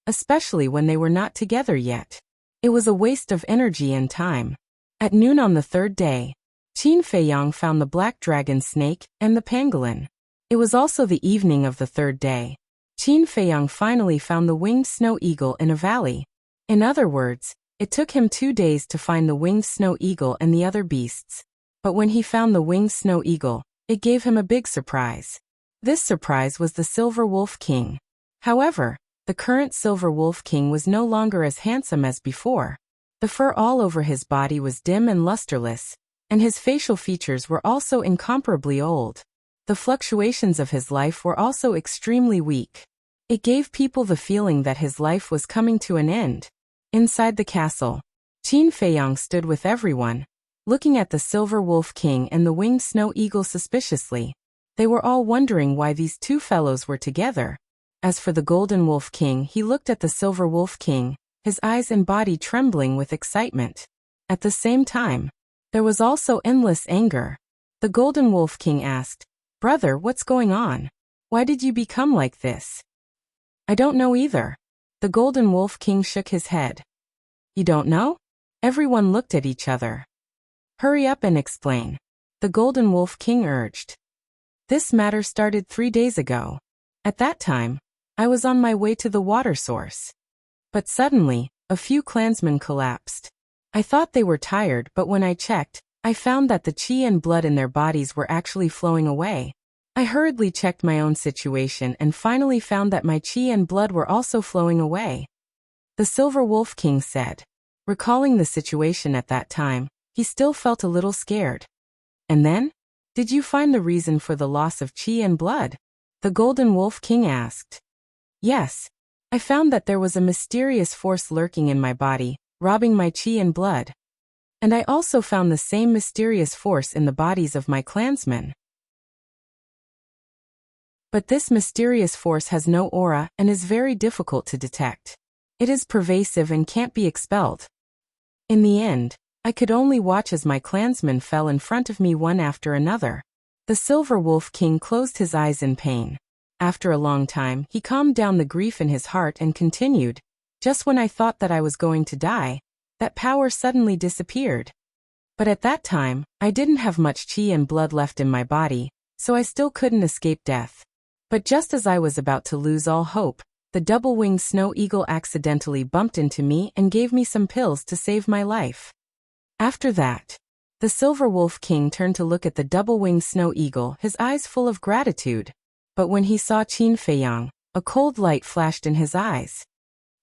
especially when they were not together yet. It was a waste of energy and time. At noon on the third day, Qin Feiyang found the black dragon snake and the pangolin. It was also the evening of the third day. Qin Feiyang finally found the winged snow eagle in a valley. In other words, it took him 2 days to find the winged snow eagle and the other beasts. But when he found the winged snow eagle, it gave him a big surprise. This surprise was the Silver Wolf King. However, the current Silver Wolf King was no longer as handsome as before. The fur all over his body was dim and lusterless, and his facial features were also incomparably old. The fluctuations of his life were also extremely weak. It gave people the feeling that his life was coming to an end. Inside the castle, Qin Feiyang stood with everyone, looking at the Silver Wolf King and the winged snow eagle suspiciously. They were all wondering why these two fellows were together. As for the Golden Wolf King, he looked at the Silver Wolf King, his eyes and body trembling with excitement. At the same time, there was also endless anger. The Golden Wolf King asked, "Brother, what's going on? Why did you become like this?" "I don't know either." The Golden Wolf King shook his head. "You don't know?" Everyone looked at each other. "Hurry up and explain," the Golden Wolf King urged. "This matter started 3 days ago. At that time, I was on my way to the water source. But suddenly, a few clansmen collapsed. I thought they were tired, but when I checked, I found that the qi and blood in their bodies were actually flowing away. I hurriedly checked my own situation and finally found that my qi and blood were also flowing away," the Silver Wolf King said. Recalling the situation at that time, he still felt a little scared. "And then? Did you find the reason for the loss of qi and blood?" the Golden Wolf King asked. "Yes. I found that there was a mysterious force lurking in my body, robbing my qi and blood. And I also found the same mysterious force in the bodies of my clansmen. But this mysterious force has no aura and is very difficult to detect. It is pervasive and can't be expelled. In the end, I could only watch as my clansmen fell in front of me one after another." The Silver Wolf King closed his eyes in pain. After a long time, he calmed down the grief in his heart and continued, "Just when I thought that I was going to die, that power suddenly disappeared. But at that time, I didn't have much qi and blood left in my body, so I still couldn't escape death. But just as I was about to lose all hope, the double-winged snow eagle accidentally bumped into me and gave me some pills to save my life." After that, the Silver Wolf King turned to look at the double-winged snow eagle, his eyes full of gratitude. But when he saw Qin Feiyang, a cold light flashed in his eyes.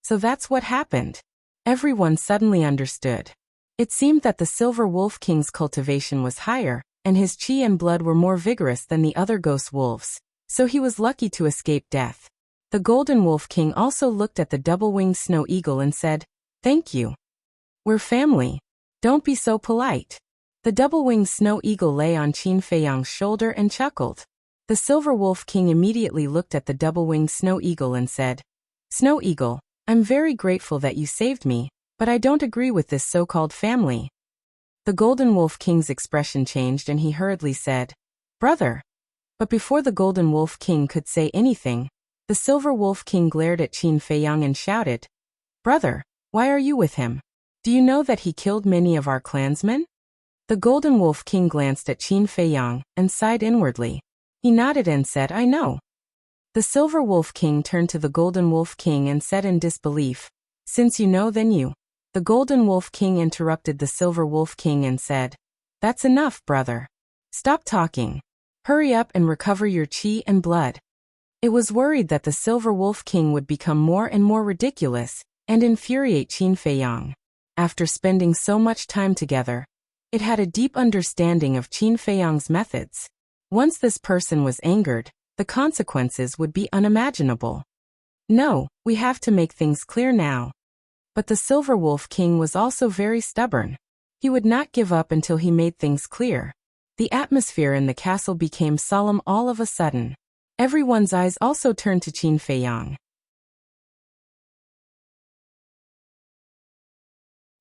So that's what happened. Everyone suddenly understood. It seemed that the Silver Wolf King's cultivation was higher, and his qi and blood were more vigorous than the other ghost wolves, so he was lucky to escape death. The Golden Wolf King also looked at the double-winged snow eagle and said, "Thank you. We're family. Don't be so polite." The double-winged snow eagle lay on Qin Feiyang's shoulder and chuckled. The Silver Wolf King immediately looked at the double-winged snow eagle and said, "Snow Eagle, I'm very grateful that you saved me, but I don't agree with this so-called family." The Golden Wolf King's expression changed and he hurriedly said, "Brother." But before the Golden Wolf King could say anything, the Silver Wolf King glared at Qin Feiyang and shouted, "Brother, why are you with him? Do you know that he killed many of our clansmen?" The Golden Wolf King glanced at Qin Feiyang and sighed inwardly. He nodded and said, "I know." The Silver Wolf King turned to the Golden Wolf King and said in disbelief, "Since you know, then you." The Golden Wolf King interrupted the Silver Wolf King and said, "That's enough, brother. Stop talking. Hurry up and recover your qi and blood." It was worried that the Silver Wolf King would become more and more ridiculous and infuriate Qin Feiyang. After spending so much time together, it had a deep understanding of Qin Feiyang's methods. Once this person was angered, the consequences would be unimaginable. "No, we have to make things clear now." But the Silver Wolf King was also very stubborn. He would not give up until he made things clear. The atmosphere in the castle became solemn all of a sudden. Everyone's eyes also turned to Qin Feiyang.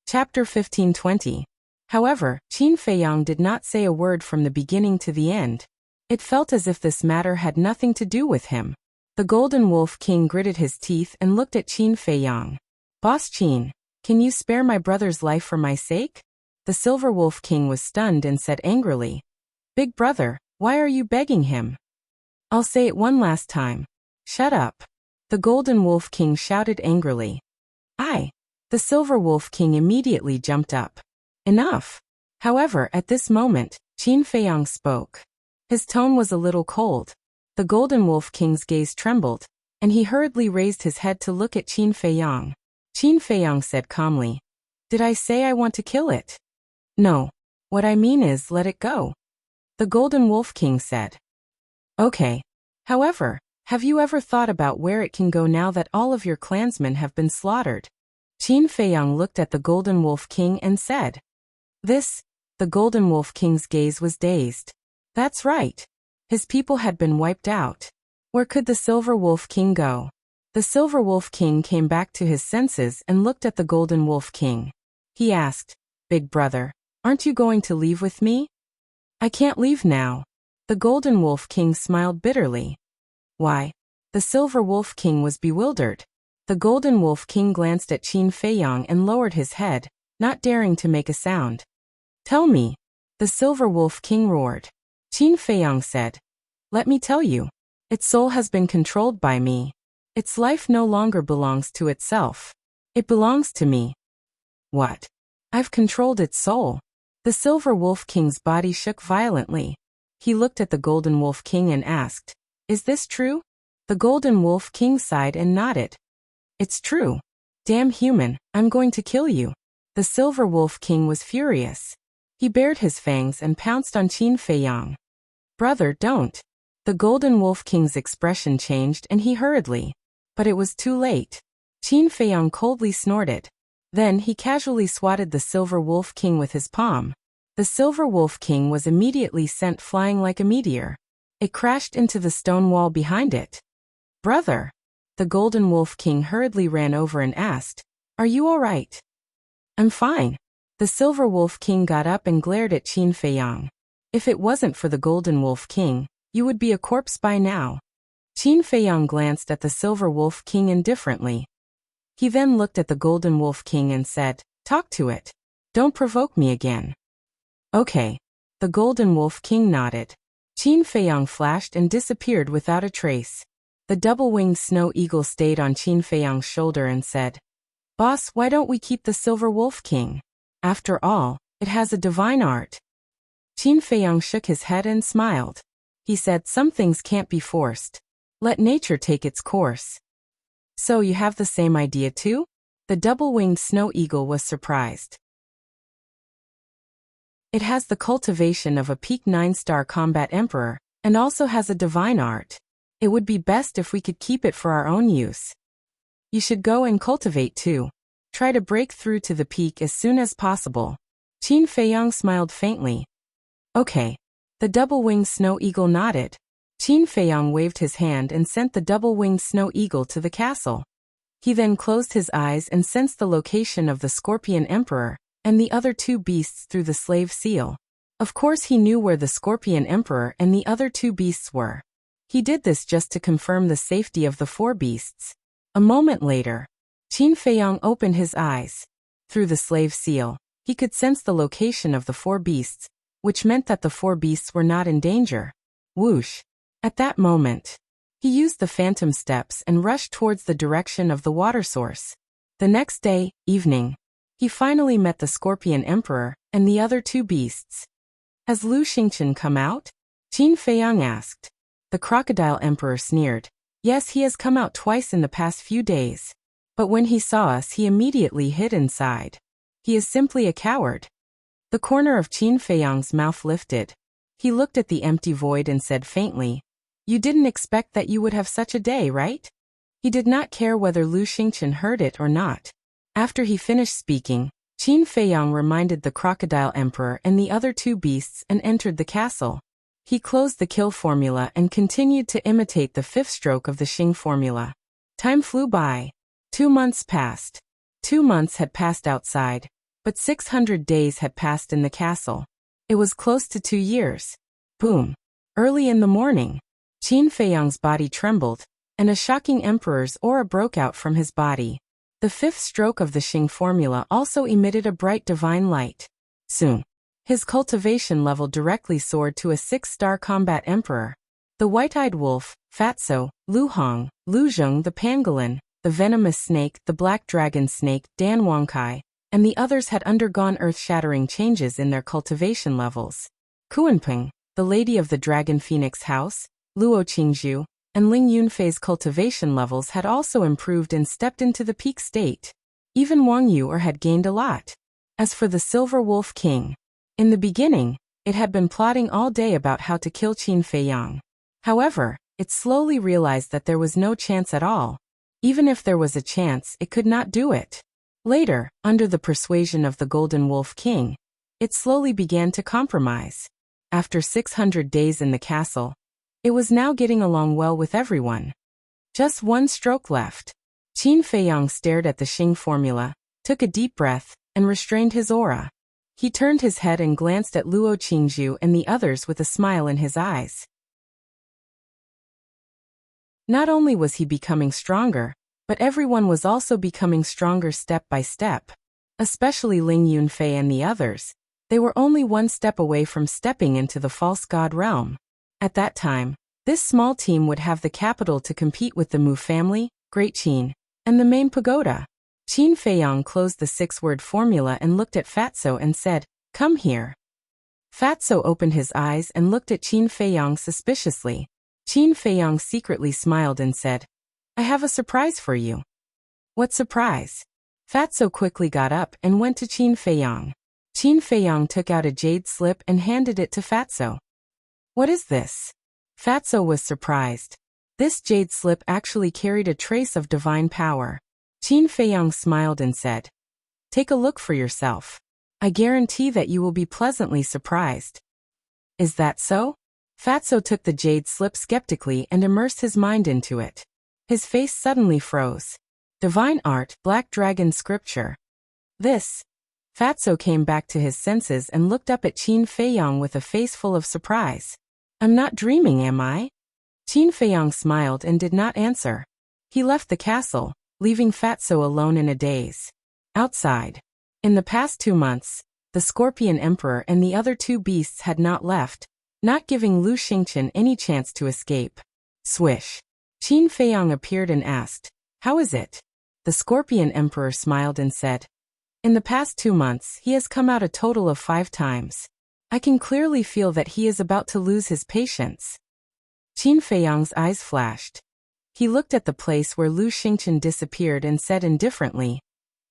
Chapter 15:20. However, Qin Feiyang did not say a word from the beginning to the end. It felt as if this matter had nothing to do with him. The Golden Wolf King gritted his teeth and looked at Qin Feiyang. "Boss Qin, can you spare my brother's life for my sake?" The Silver Wolf King was stunned and said angrily, "Big brother, why are you begging him?" "I'll say it one last time. Shut up." The Golden Wolf King shouted angrily. "I!" The Silver Wolf King immediately jumped up. "Enough!" However, at this moment, Qin Feiyang spoke. His tone was a little cold. The Golden Wolf King's gaze trembled, and he hurriedly raised his head to look at Qin Feiyang. Qin Feiyang said calmly, "Did I say I want to kill it?" "No. What I mean is let it go," the Golden Wolf King said. "Okay. However, have you ever thought about where it can go now that all of your clansmen have been slaughtered?" Qin Feiyang looked at the Golden Wolf King and said. "This," the Golden Wolf King's gaze was dazed. "That's right. His people had been wiped out. Where could the Silver Wolf King go?" The Silver Wolf King came back to his senses and looked at the Golden Wolf King. He asked, "Big brother, aren't you going to leave with me?" "I can't leave now." The Golden Wolf King smiled bitterly. "Why?" The Silver Wolf King was bewildered. The Golden Wolf King glanced at Qin Feiyang and lowered his head, not daring to make a sound. "Tell me," the Silver Wolf King roared. Qin Feiyang said, "Let me tell you. Its soul has been controlled by me. Its life no longer belongs to itself. It belongs to me." "What? I've controlled its soul?" The Silver Wolf King's body shook violently. He looked at the Golden Wolf King and asked, "Is this true?" The Golden Wolf King sighed and nodded. "It's true. Damn human, I'm going to kill you." The Silver Wolf King was furious. He bared his fangs and pounced on Qin Feiyang. "Brother, don't." The Golden Wolf King's expression changed and he hurriedly. But it was too late. Qin Feiyang coldly snorted. Then he casually swatted the Silver Wolf King with his palm. The Silver Wolf King was immediately sent flying like a meteor. It crashed into the stone wall behind it. "Brother!" The Golden Wolf King hurriedly ran over and asked, "Are you all right?" "I'm fine." The Silver Wolf King got up and glared at Qin Feiyang. "If it wasn't for the Golden Wolf King, you would be a corpse by now." Qin Feiyang glanced at the Silver Wolf King indifferently. He then looked at the Golden Wolf King and said, "Talk to it. Don't provoke me again." "Okay." The Golden Wolf King nodded. Qin Feiyang flashed and disappeared without a trace. The double-winged snow eagle stayed on Qin Feiyang's shoulder and said, "Boss, why don't we keep the Silver Wolf King? After all, it has a divine art." Qin Feiyang shook his head and smiled. He said, "Some things can't be forced. Let nature take its course." "So you have the same idea too?" The double-winged snow eagle was surprised. "It has the cultivation of a peak 9-star combat emperor, and also has a divine art. It would be best if we could keep it for our own use. You should go and cultivate too. Try to break through to the peak as soon as possible." Qin Feiyang smiled faintly. "Okay." The double-winged snow eagle nodded. Qin Feiyang waved his hand and sent the double-winged snow eagle to the castle. He then closed his eyes and sensed the location of the Scorpion Emperor and the other two beasts through the slave seal. Of course he knew where the Scorpion Emperor and the other two beasts were. He did this just to confirm the safety of the four beasts. A moment later, Qin Feiyang opened his eyes. Through the slave seal, he could sense the location of the four beasts, which meant that the four beasts were not in danger. Whoosh! At that moment, he used the phantom steps and rushed towards the direction of the water source. The next day, evening, he finally met the Scorpion Emperor and the other two beasts. "Has Lu Xingqian come out?" Qin Feiyang asked. The Crocodile Emperor sneered. "Yes, he has come out twice in the past few days. But when he saw us, he immediately hid inside. He is simply a coward." The corner of Qin Feiyang's mouth lifted. He looked at the empty void and said faintly, "You didn't expect that you would have such a day, right?" He did not care whether Lu Xingqian heard it or not. After he finished speaking, Qin Feiyang reminded the Crocodile Emperor and the other two beasts and entered the castle. He closed the kill formula and continued to imitate the fifth stroke of the Xing formula. Time flew by. 2 months passed. 2 months had passed outside, but 600 days had passed in the castle. It was close to 2 years. Boom. Early in the morning, Qin Feiyang's body trembled, and a shocking emperor's aura broke out from his body. The fifth stroke of the Xing formula also emitted a bright divine light. Soon, his cultivation level directly soared to a 6-star combat emperor. The white-eyed wolf, Fatso, Lu Hong, Lu Zheng the pangolin, the venomous snake, the black dragon snake, Dan Wangkai, and the others had undergone earth-shattering changes in their cultivation levels. Kuanping, the lady of the dragon phoenix house, Luo Qingzhu, and Ling Yunfei's cultivation levels had also improved and stepped into the peak state. Even Wang Yuer had gained a lot. As for the Silver Wolf King, in the beginning, it had been plotting all day about how to kill Qin Feiyang. However, it slowly realized that there was no chance at all. Even if there was a chance, it could not do it. Later, under the persuasion of the Golden Wolf King, it slowly began to compromise. After 600 days in the castle, it was now getting along well with everyone. Just one stroke left. Qin Feiyang stared at the Xing formula, took a deep breath, and restrained his aura. He turned his head and glanced at Luo Qingzhu and the others with a smile in his eyes. Not only was he becoming stronger, but everyone was also becoming stronger step by step. Especially Ling Yunfei and the others. They were only one step away from stepping into the false god realm. At that time, this small team would have the capital to compete with the Mu family, Great Qin, and the main pagoda. Qin Feiyang closed the 6-word formula and looked at Fatso and said, "Come here." Fatso opened his eyes and looked at Qin Feiyang suspiciously. Qin Feiyang secretly smiled and said, "I have a surprise for you." "What surprise?" Fatso quickly got up and went to Qin Feiyang. Qin Feiyang took out a jade slip and handed it to Fatso. "What is this?" Fatso was surprised. This jade slip actually carried a trace of divine power. Qin Feiyang smiled and said, "Take a look for yourself. I guarantee that you will be pleasantly surprised." "Is that so?" Fatso took the jade slip skeptically and immersed his mind into it. His face suddenly froze. Divine art, Black Dragon scripture. This. Fatso came back to his senses and looked up at Qin Feiyang with a face full of surprise. "I'm not dreaming, am I?" Qin Feiyang smiled and did not answer. He left the castle, leaving Fatso alone in a daze. Outside. In the past 2 months, the Scorpion Emperor and the other 2 beasts had not left, not giving Lu Xingchen any chance to escape. Swish. Qin Feiyang appeared and asked, "How is it?" The Scorpion Emperor smiled and said, "In the past 2 months, he has come out a total of 5 times. I can clearly feel that he is about to lose his patience." Qin Feiyang's eyes flashed. He looked at the place where Lu Xingchen disappeared and said indifferently,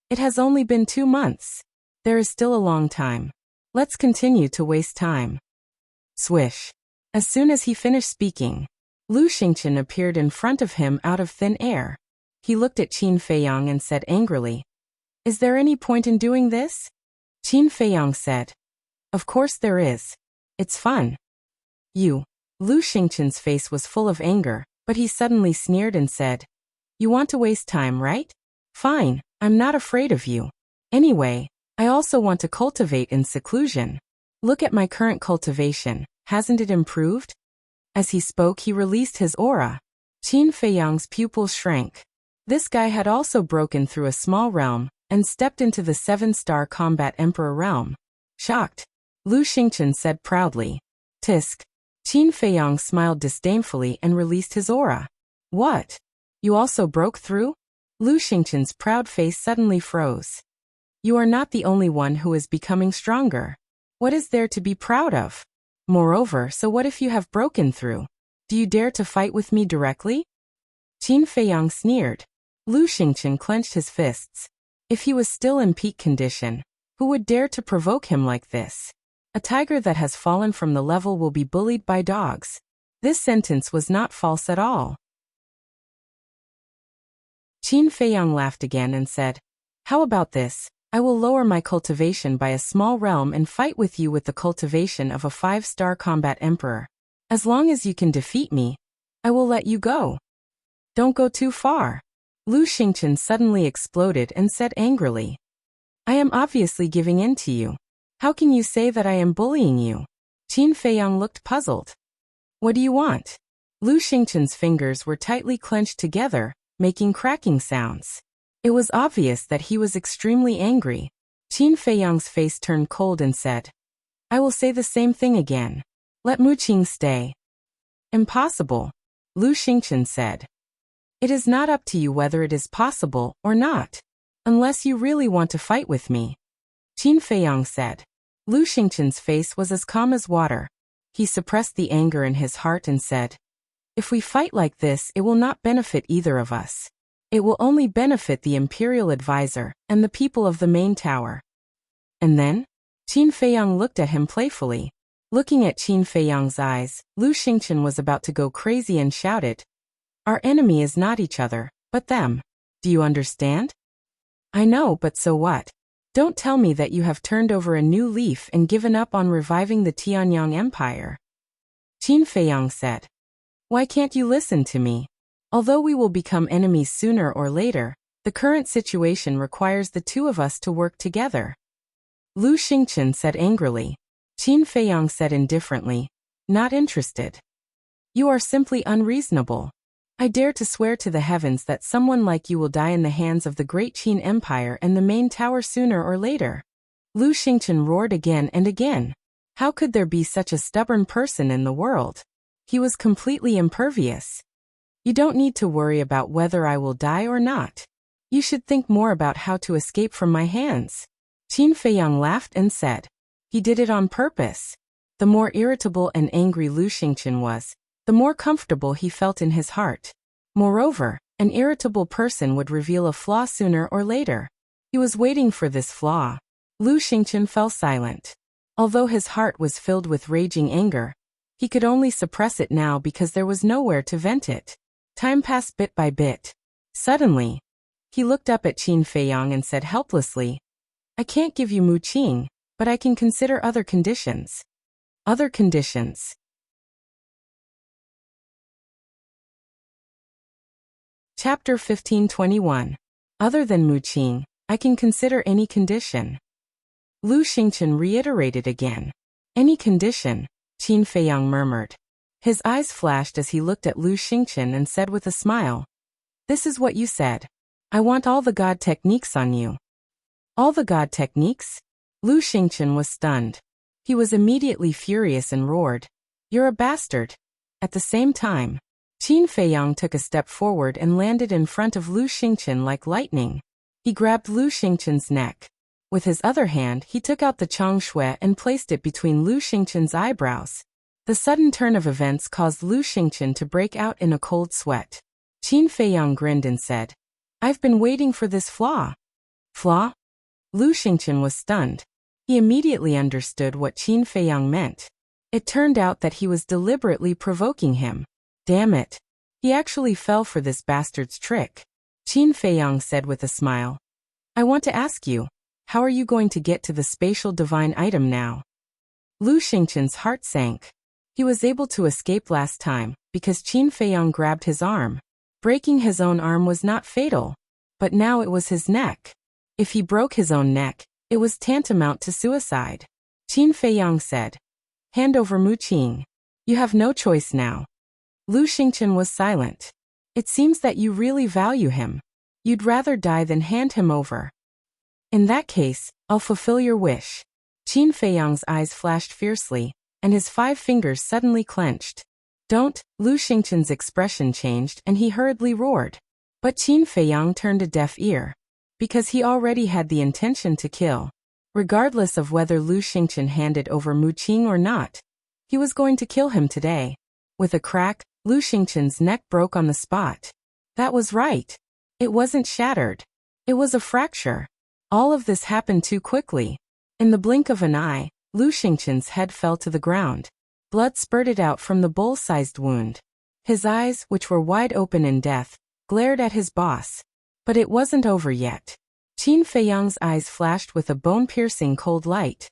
"It has only been 2 months. There is still a long time. Let's continue to waste time." Swish. As soon as he finished speaking, Lu Xingchen appeared in front of him out of thin air. He looked at Qin Feiyang and said angrily, "Is there any point in doing this?" Qin Feiyang said, "Of course there is. It's fun." "You." Lu Xingchen's face was full of anger, but he suddenly sneered and said, "You want to waste time, right? Fine, I'm not afraid of you. Anyway, I also want to cultivate in seclusion. Look at my current cultivation, hasn't it improved?" As he spoke, he released his aura. Qin Feiyang's pupils shrank. This guy had also broken through a small realm and stepped into the 7-star combat emperor realm. Shocked, Lu Xingchen said proudly, "Tisk." Qin Feiyang smiled disdainfully and released his aura. "What? You also broke through?" Lu Xingchen's proud face suddenly froze. "You are not the only one who is becoming stronger. What is there to be proud of? Moreover, so what if you have broken through? Do you dare to fight with me directly?" Qin Feiyang sneered. Lu Xingchen clenched his fists. If he was still in peak condition, who would dare to provoke him like this? A tiger that has fallen from the level will be bullied by dogs. This sentence was not false at all. Qin Feiyang laughed again and said, "How about this? I will lower my cultivation by a small realm and fight with you with the cultivation of a 5-star combat emperor. As long as you can defeat me, I will let you go." "Don't go too far." Lu Xingchen suddenly exploded and said angrily, "I am obviously giving in to you. How can you say that I am bullying you?" Qin Feiyang looked puzzled. "What do you want?" Lu Xingchen's fingers were tightly clenched together, making cracking sounds. It was obvious that he was extremely angry. Qin Feiyang's face turned cold and said, "I will say the same thing again. Let Mu Qing stay." "Impossible." Lu Xingchen said. It is not up to you whether it is possible or not. Unless you really want to fight with me. Qin Feiyang said. Lu Xingchen's face was as calm as water. He suppressed the anger in his heart and said, if we fight like this, it will not benefit either of us. It will only benefit the imperial advisor and the people of the main tower. And then? Qin Feiyang looked at him playfully. Looking at Qin Feiyang's eyes, Lu Xingchen was about to go crazy and shouted, our enemy is not each other, but them. Do you understand? I know, but so what? Don't tell me that you have turned over a new leaf and given up on reviving the Tianyang Empire. Qin Feiyang said. Why can't you listen to me? Although we will become enemies sooner or later, the current situation requires the two of us to work together. Lu Xingchen said angrily. Qin Feiyang said indifferently, not interested. You are simply unreasonable. I dare to swear to the heavens that someone like you will die in the hands of the great Qin Empire and the main tower sooner or later. Lu Xingchen roared again and again. How could there be such a stubborn person in the world? He was completely impervious. You don't need to worry about whether I will die or not. You should think more about how to escape from my hands. Qin Feiyang laughed and said. He did it on purpose. The more irritable and angry Lu Xingchen was, the more comfortable he felt in his heart. Moreover, an irritable person would reveal a flaw sooner or later. He was waiting for this flaw. Lu Xingchen fell silent. Although his heart was filled with raging anger, he could only suppress it now because there was nowhere to vent it. Time passed bit by bit. Suddenly, he looked up at Qin Feiyang and said helplessly, I can't give you Mu Qing, but I can consider other conditions. Other conditions. Chapter 1521. Other than Mu Qing, I can consider any condition. Lu Xingchen reiterated again. Any condition, Qin Feiyang murmured. His eyes flashed as he looked at Lu Xingchen and said with a smile, this is what you said. I want all the god techniques on you. All the god techniques? Lu Xingchen was stunned. He was immediately furious and roared, you're a bastard. At the same time, Qin Feiyang took a step forward and landed in front of Lu Xingchen like lightning. He grabbed Lu Xingchen's neck. With his other hand, he took out the changshui and placed it between Lu Xingchen's eyebrows. The sudden turn of events caused Lu Xingchen to break out in a cold sweat. Qin Feiyang grinned and said, I've been waiting for this flaw. Flaw? Lu Xingchen was stunned. He immediately understood what Qin Feiyang meant. It turned out that he was deliberately provoking him. Damn it. He actually fell for this bastard's trick. Qin Feiyang said with a smile. I want to ask you, how are you going to get to the spatial divine item now? Lu Xingchen's heart sank. He was able to escape last time, because Qin Feiyang grabbed his arm. Breaking his own arm was not fatal, but now it was his neck. If he broke his own neck, it was tantamount to suicide. Qin Feiyang said, hand over Mu Qing. You have no choice now. Lu Xingchen was silent. It seems that you really value him. You'd rather die than hand him over. In that case, I'll fulfill your wish. Qin Feiyang's eyes flashed fiercely, and his 5 fingers suddenly clenched. Don't, Lu Xingchen's expression changed and he hurriedly roared. But Qin Feiyang turned a deaf ear. Because he already had the intention to kill. Regardless of whether Lu Xingchen handed over Mu Qing or not, he was going to kill him today. With a crack, Lu Xingchen's neck broke on the spot. That was right. It wasn't shattered. It was a fracture. All of this happened too quickly. In the blink of an eye, Lu Xingchen's head fell to the ground. Blood spurted out from the bull-sized wound. His eyes, which were wide open in death, glared at his boss. But it wasn't over yet. Qin Feiyang's eyes flashed with a bone-piercing cold light.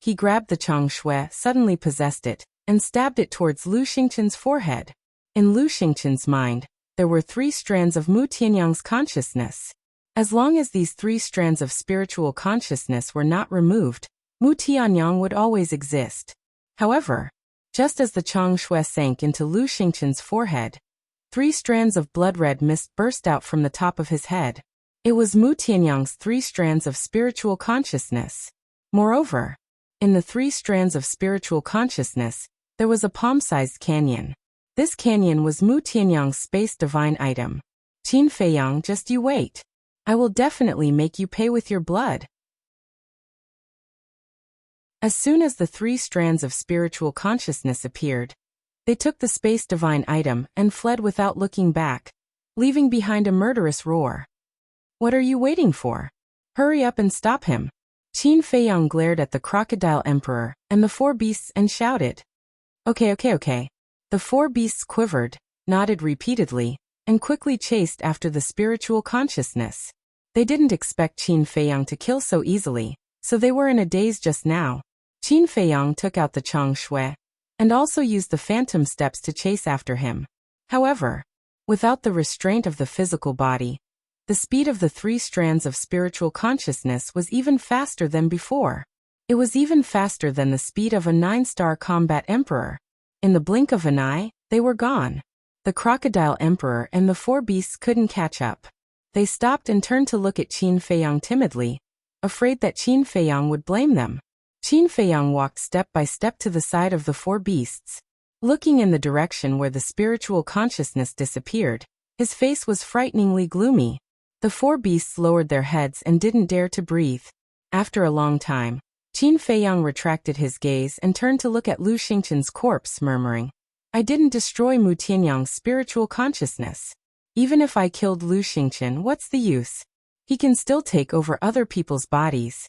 He grabbed the changshui, suddenly possessed it, and stabbed it towards Lu Xingchen's forehead. In Lu Xingchen's mind, there were 3 strands of Mu Tianyang's consciousness. As long as these 3 strands of spiritual consciousness were not removed, Mu Tianyang would always exist. However, just as the changshui sank into Lu Xingchen's forehead, 3 strands of blood-red mist burst out from the top of his head. It was Mu Tianyang's 3 strands of spiritual consciousness. Moreover, in the 3 strands of spiritual consciousness, there was a palm-sized canyon. This canyon was Mu Tianyang's space divine item. Qin Feiyang, just you wait. I will definitely make you pay with your blood. As soon as the 3 strands of spiritual consciousness appeared, they took the space divine item and fled without looking back, leaving behind a murderous roar. What are you waiting for? Hurry up and stop him. Qin Feiyang glared at the crocodile emperor and the 4 beasts and shouted. Okay. The 4 beasts quivered, nodded repeatedly, and quickly chased after the spiritual consciousness. They didn't expect Qin Feiyang to kill so easily, so they were in a daze just now. Qin Feiyang took out the Chang Shui, and also used the phantom steps to chase after him. However, without the restraint of the physical body, the speed of the 3 strands of spiritual consciousness was even faster than before. It was even faster than the speed of a 9-star combat emperor. In the blink of an eye, they were gone. The crocodile emperor and the 4 beasts couldn't catch up. They stopped and turned to look at Qin Feiyang timidly, afraid that Qin Feiyang would blame them. Qin Feiyang walked step by step to the side of the 4 beasts. Looking in the direction where the spiritual consciousness disappeared, his face was frighteningly gloomy. The 4 beasts lowered their heads and didn't dare to breathe. After a long time, Qin Feiyang retracted his gaze and turned to look at Lu Xingqian's corpse, murmuring, I didn't destroy Mu Tianyang's spiritual consciousness. Even if I killed Lu Xingqian, what's the use? He can still take over other people's bodies.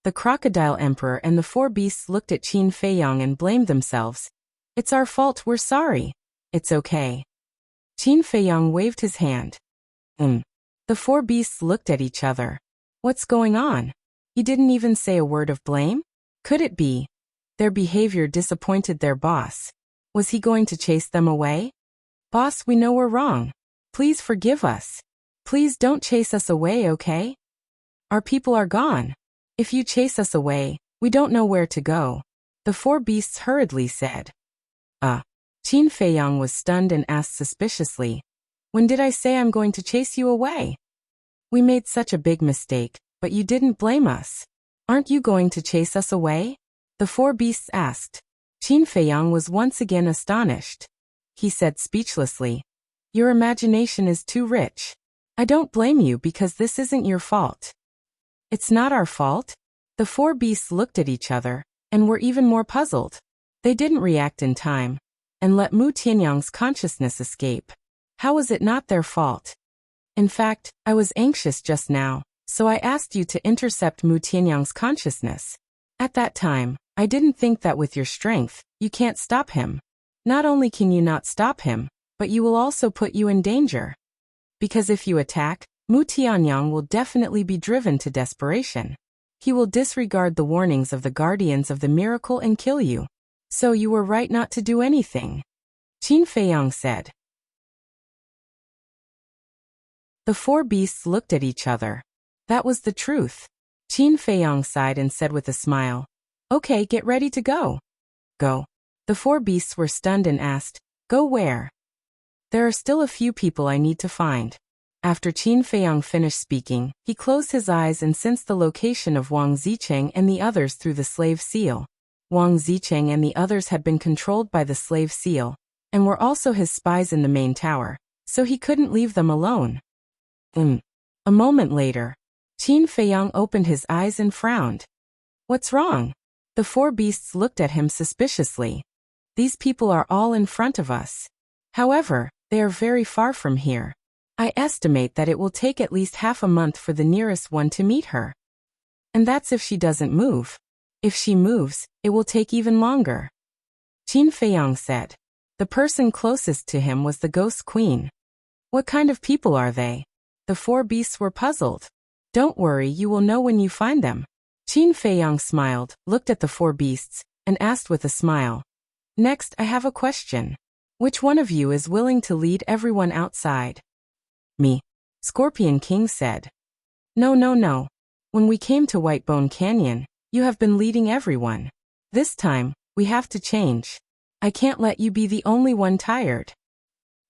The crocodile emperor and the 4 beasts looked at Qin Feiyang and blamed themselves. It's our fault, we're sorry. It's okay. Qin Feiyang waved his hand. The 4 beasts looked at each other. What's going on? He didn't even say a word of blame? Could it be their behavior disappointed their boss? Was he going to chase them away? Boss, we know we're wrong. Please forgive us. Please don't chase us away, okay? Our people are gone. If you chase us away, we don't know where to go. The 4 beasts hurriedly said. Qin Feiyang was stunned and asked suspiciously, when did I say I'm going to chase you away? We made such a big mistake, but you didn't blame us. Aren't you going to chase us away? The 4 beasts asked. Qin Feiyang was once again astonished. He said speechlessly, your imagination is too rich. I don't blame you because this isn't your fault. It's not our fault? The 4 beasts looked at each other, and were even more puzzled. They didn't react in time, and let Mu Tianyang's consciousness escape. How was it not their fault? In fact, I was anxious just now, so I asked you to intercept Mu Tianyang's consciousness. At that time, I didn't think that with your strength, you can't stop him. Not only can you not stop him, but you will also put you in danger. Because if you attack, Mu Tianyang will definitely be driven to desperation. He will disregard the warnings of the guardians of the miracle and kill you. So you were right not to do anything. Qin Feiyang said. The 4 beasts looked at each other. That was the truth. Qin Feiyang sighed and said with a smile, okay, get ready to go. Go. The 4 beasts were stunned and asked, go where? There are still a few people I need to find. After Qin Feiyang finished speaking, he closed his eyes and sensed the location of Wang Zicheng and the others through the slave seal. Wang Zicheng and the others had been controlled by the slave seal, and were also his spies in the main tower, so he couldn't leave them alone. A moment later, Qin Feiyang opened his eyes and frowned. What's wrong? The 4 beasts looked at him suspiciously. These people are all in front of us. However, they are very far from here. I estimate that it will take at least half a month for the nearest one to meet her. And that's if she doesn't move. If she moves, it will take even longer. Qin Feiyang said. The person closest to him was the Ghost Queen. What kind of people are they? The 4 beasts were puzzled. Don't worry, you will know when you find them. Qin Feiyang smiled, looked at the 4 beasts, and asked with a smile. Next, I have a question. Which one of you is willing to lead everyone outside? Me. Scorpion King said. No. When we came to Whitebone Canyon, you have been leading everyone. This time, we have to change. I can't let you be the only one tired.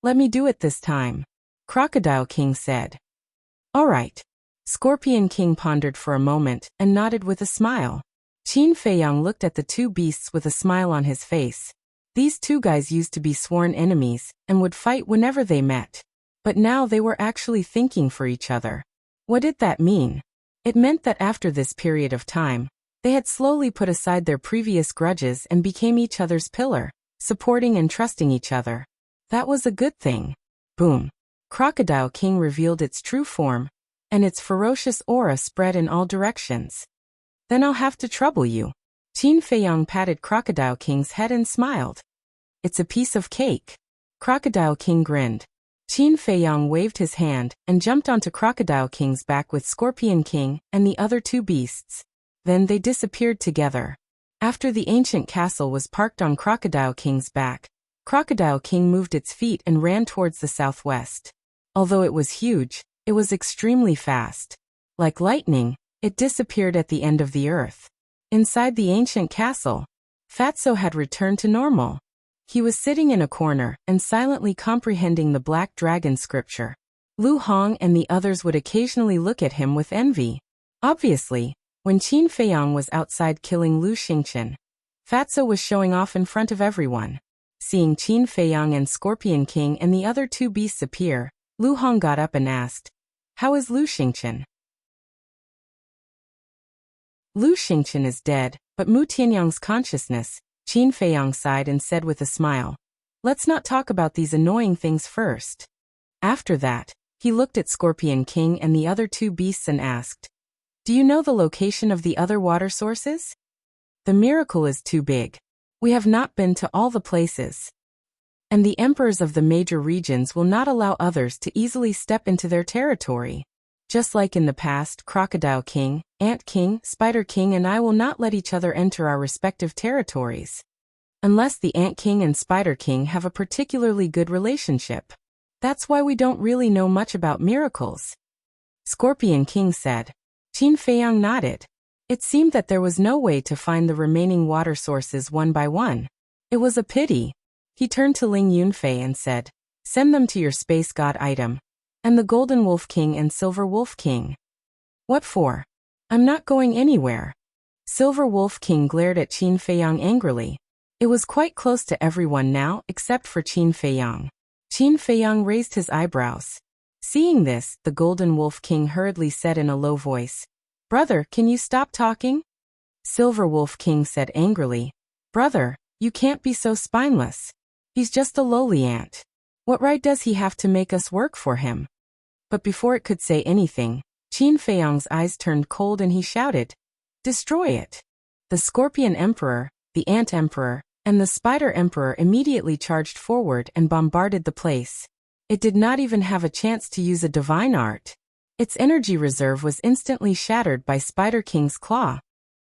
Let me do it this time. Crocodile King said. All right. Scorpion King pondered for a moment and nodded with a smile. Qin Feiyang looked at the 2 beasts with a smile on his face. These two guys used to be sworn enemies and would fight whenever they met. But now they were actually thinking for each other. What did that mean? It meant that after this period of time, they had slowly put aside their previous grudges and became each other's pillar, supporting and trusting each other. That was a good thing. Boom. Crocodile King revealed its true form, and its ferocious aura spread in all directions. Then I'll have to trouble you. Qin Feiyang patted Crocodile King's head and smiled. It's a piece of cake. Crocodile King grinned. Qin Feiyang waved his hand and jumped onto Crocodile King's back with Scorpion King and the other two beasts. Then they disappeared together. After the ancient castle was parked on Crocodile King's back, Crocodile King moved its feet and ran towards the southwest. Although it was huge, it was extremely fast. Like lightning, it disappeared at the end of the earth. Inside the ancient castle, Fatso had returned to normal. He was sitting in a corner and silently comprehending the Black Dragon scripture. Lu Hong and the others would occasionally look at him with envy. Obviously, when Qin Feiyang was outside killing Lu Xingqian, Fatso was showing off in front of everyone. Seeing Qin Feiyang and Scorpion King and the other two beasts appear, Lu Hong got up and asked, "How is Lu Xingqian?" Lu Xingqian is dead, but Mu Tianyang's consciousness. Qin Feiyang sighed and said with a smile, "Let's not talk about these annoying things first." After that, he looked at Scorpion King and the other two beasts and asked, "Do you know the location of the other water sources? The miracle is too big. We have not been to all the places. And the emperors of the major regions will not allow others to easily step into their territory. Just like in the past, Crocodile King, Ant King, Spider King and I will not let each other enter our respective territories. Unless the Ant King and Spider King have a particularly good relationship. That's why we don't really know much about miracles." Scorpion King said. Qin Feiyang nodded. It seemed that there was no way to find the remaining water sources one by one. It was a pity. He turned to Ling Yunfei and said, "Send them to your space god item. And the Golden Wolf King and Silver Wolf King." "What for? I'm not going anywhere." Silver Wolf King glared at Qin Feiyang angrily. It was quite close to everyone now except for Qin Feiyang. Qin Feiyang raised his eyebrows. Seeing this, the Golden Wolf King hurriedly said in a low voice, "Brother, can you stop talking?" Silver Wolf King said angrily, "Brother, you can't be so spineless. He's just a lowly ant. What right does he have to make us work for him?" But before it could say anything, Qin Feiyang's eyes turned cold and he shouted, "Destroy it!" The Scorpion Emperor, the Ant Emperor, and the Spider Emperor immediately charged forward and bombarded the place. It did not even have a chance to use a divine art. Its energy reserve was instantly shattered by Spider King's claw.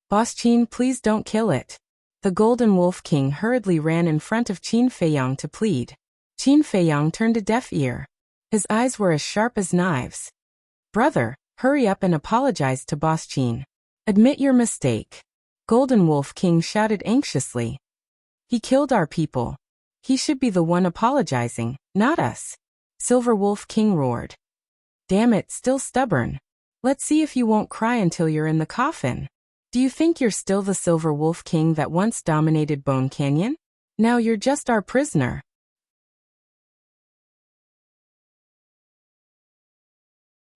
"Boss Qin, please don't kill it." The Golden Wolf King hurriedly ran in front of Qin Feiyang to plead. Qin Feiyang turned a deaf ear. His eyes were as sharp as knives. "Brother, hurry up and apologize to Boss Qin. Admit your mistake." Golden Wolf King shouted anxiously. "He killed our people. He should be the one apologizing, not us." Silver Wolf King roared. "Damn it, still stubborn. Let's see if you won't cry until you're in the coffin. Do you think you're still the Silver Wolf King that once dominated Bone Canyon? Now you're just our prisoner."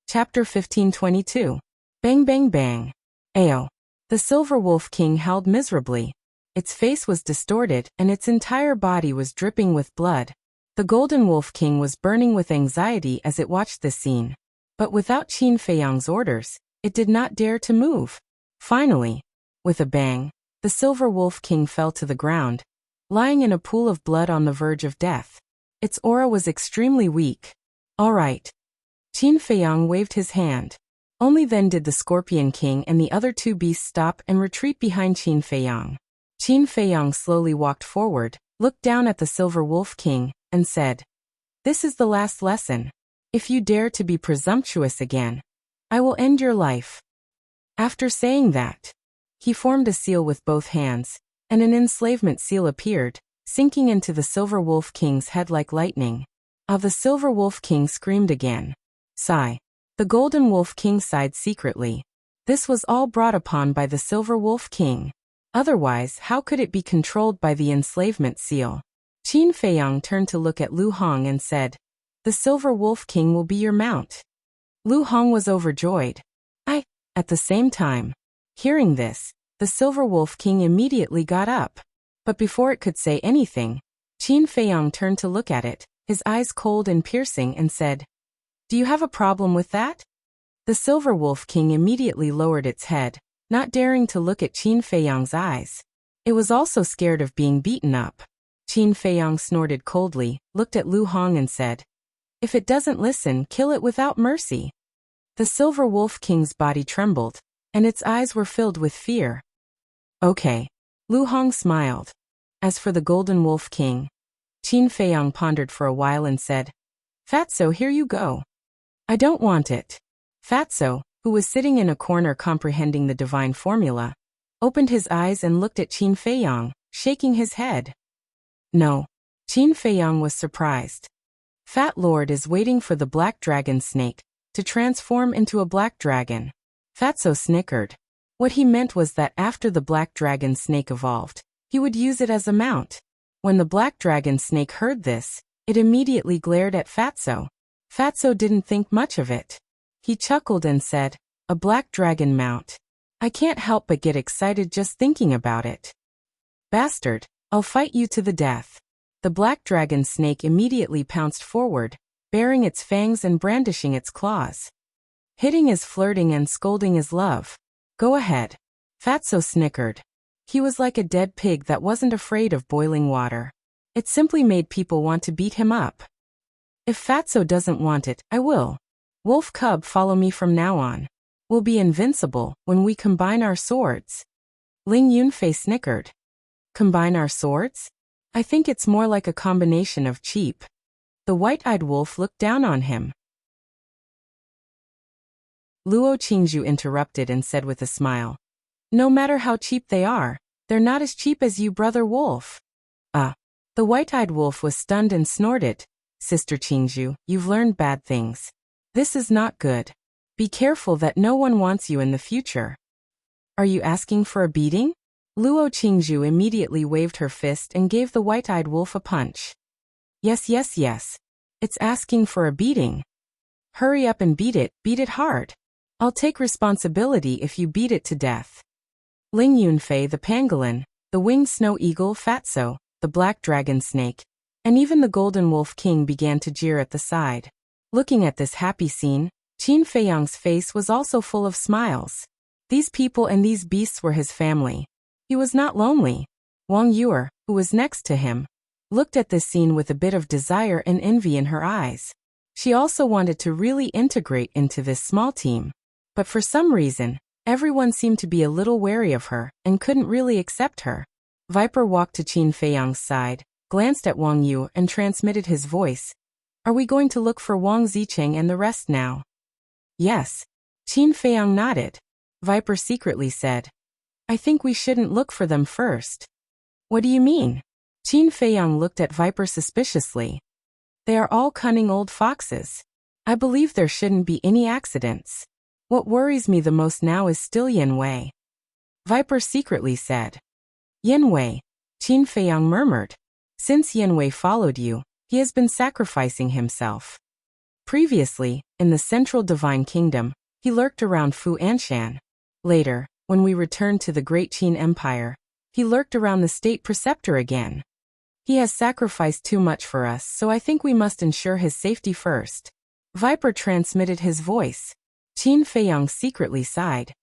Chapter 1522. Bang Bang Bang. Ayo. The Silver Wolf King howled miserably. Its face was distorted and its entire body was dripping with blood. The Golden Wolf King was burning with anxiety as it watched this scene. But without Qin Feiyang's orders, it did not dare to move. Finally, with a bang, the Silver Wolf King fell to the ground, lying in a pool of blood on the verge of death. Its aura was extremely weak. "All right." Qin Feiyang waved his hand. Only then did the Scorpion King and the other two beasts stop and retreat behind Qin Feiyang. Qin Feiyang slowly walked forward, looked down at the Silver Wolf King, and said, "This is the last lesson. If you dare to be presumptuous again, I will end your life." After saying that, he formed a seal with both hands, and an enslavement seal appeared, sinking into the Silver Wolf King's head like lightning. The Silver Wolf King screamed again. Sigh. The Golden Wolf King sighed secretly. This was all brought upon by the Silver Wolf King. Otherwise, how could it be controlled by the enslavement seal? Qin Feiyang turned to look at Lu Hong and said, "The Silver Wolf King will be your mount." Lu Hong was overjoyed. At the same time. Hearing this, the Silver Wolf King immediately got up. But before it could say anything, Qin Feiyang turned to look at it, his eyes cold and piercing, and said, "Do you have a problem with that?" The Silver Wolf King immediately lowered its head, not daring to look at Qin Feiyang's eyes. It was also scared of being beaten up. Qin Feiyang snorted coldly, looked at Lu Hong and said, "If it doesn't listen, kill it without mercy." The Silver Wolf King's body trembled, and its eyes were filled with fear. "Okay." Lu Hong smiled. As for the Golden Wolf King, Qin Feiyang pondered for a while and said, "Fatso, here you go." "I don't want it." Fatso, who was sitting in a corner comprehending the divine formula, opened his eyes and looked at Qin Feiyang, shaking his head. "No." Qin Feiyang was surprised. Fat Lord is waiting for the black dragon snake to transform into a black dragon. Fatso snickered. What he meant was that after the black dragon snake evolved, he would use it as a mount. When the black dragon snake heard this, it immediately glared at Fatso. Fatso didn't think much of it. He chuckled and said, "A black dragon mount. I can't help but get excited just thinking about it. Bastard, I'll fight you to the death." The black dragon snake immediately pounced forward, baring its fangs and brandishing its claws. "Hitting is flirting and scolding is love. Go ahead." Fatso snickered. He was like a dead pig that wasn't afraid of boiling water. It simply made people want to beat him up. "If Fatso doesn't want it, I will. Wolf Cub, follow me from now on. We'll be invincible when we combine our swords." Ling Yunfei snickered. "Combine our swords? I think it's more like a combination of cheap." The white-eyed wolf looked down on him. Luo Qingzhu interrupted and said with a smile, "No matter how cheap they are, they're not as cheap as you, brother wolf." The white-eyed wolf was stunned and snorted. "Sister Qingzhu, you've learned bad things. This is not good. Be careful that no one wants you in the future." "Are you asking for a beating?" Luo Qingzhu immediately waved her fist and gave the white-eyed wolf a punch. Yes. It's asking for a beating. Hurry up and beat it hard. I'll take responsibility if you beat it to death." Ling Yunfei the pangolin, the winged snow eagle Fatso, the black dragon snake, and even the Golden Wolf King began to jeer at the side. Looking at this happy scene, Qin Feiyang's face was also full of smiles. These people and these beasts were his family. He was not lonely. Wang Yuer, who was next to him, looked at this scene with a bit of desire and envy in her eyes. She also wanted to really integrate into this small team. But for some reason, everyone seemed to be a little wary of her and couldn't really accept her. Viper walked to Qin Feiyang's side, glanced at Wang Yu and transmitted his voice. "Are we going to look for Wang Zicheng and the rest now?" "Yes." Qin Feiyang nodded. Viper secretly said, "I think we shouldn't look for them first." "What do you mean?" Qin Feiyang looked at Viper suspiciously. "They are all cunning old foxes. I believe there shouldn't be any accidents. What worries me the most now is still Yen Wei." Viper secretly said. "Yen Wei," Qin Feiyang murmured. "Since Yen Wei followed you, he has been sacrificing himself. Previously, in the Central Divine Kingdom, he lurked around Fu Anshan. Later, when we returned to the Great Qin Empire, he lurked around the State Preceptor again. He has sacrificed too much for us, so I think we must ensure his safety first." Viper transmitted his voice. Qin Feiyang secretly sighed.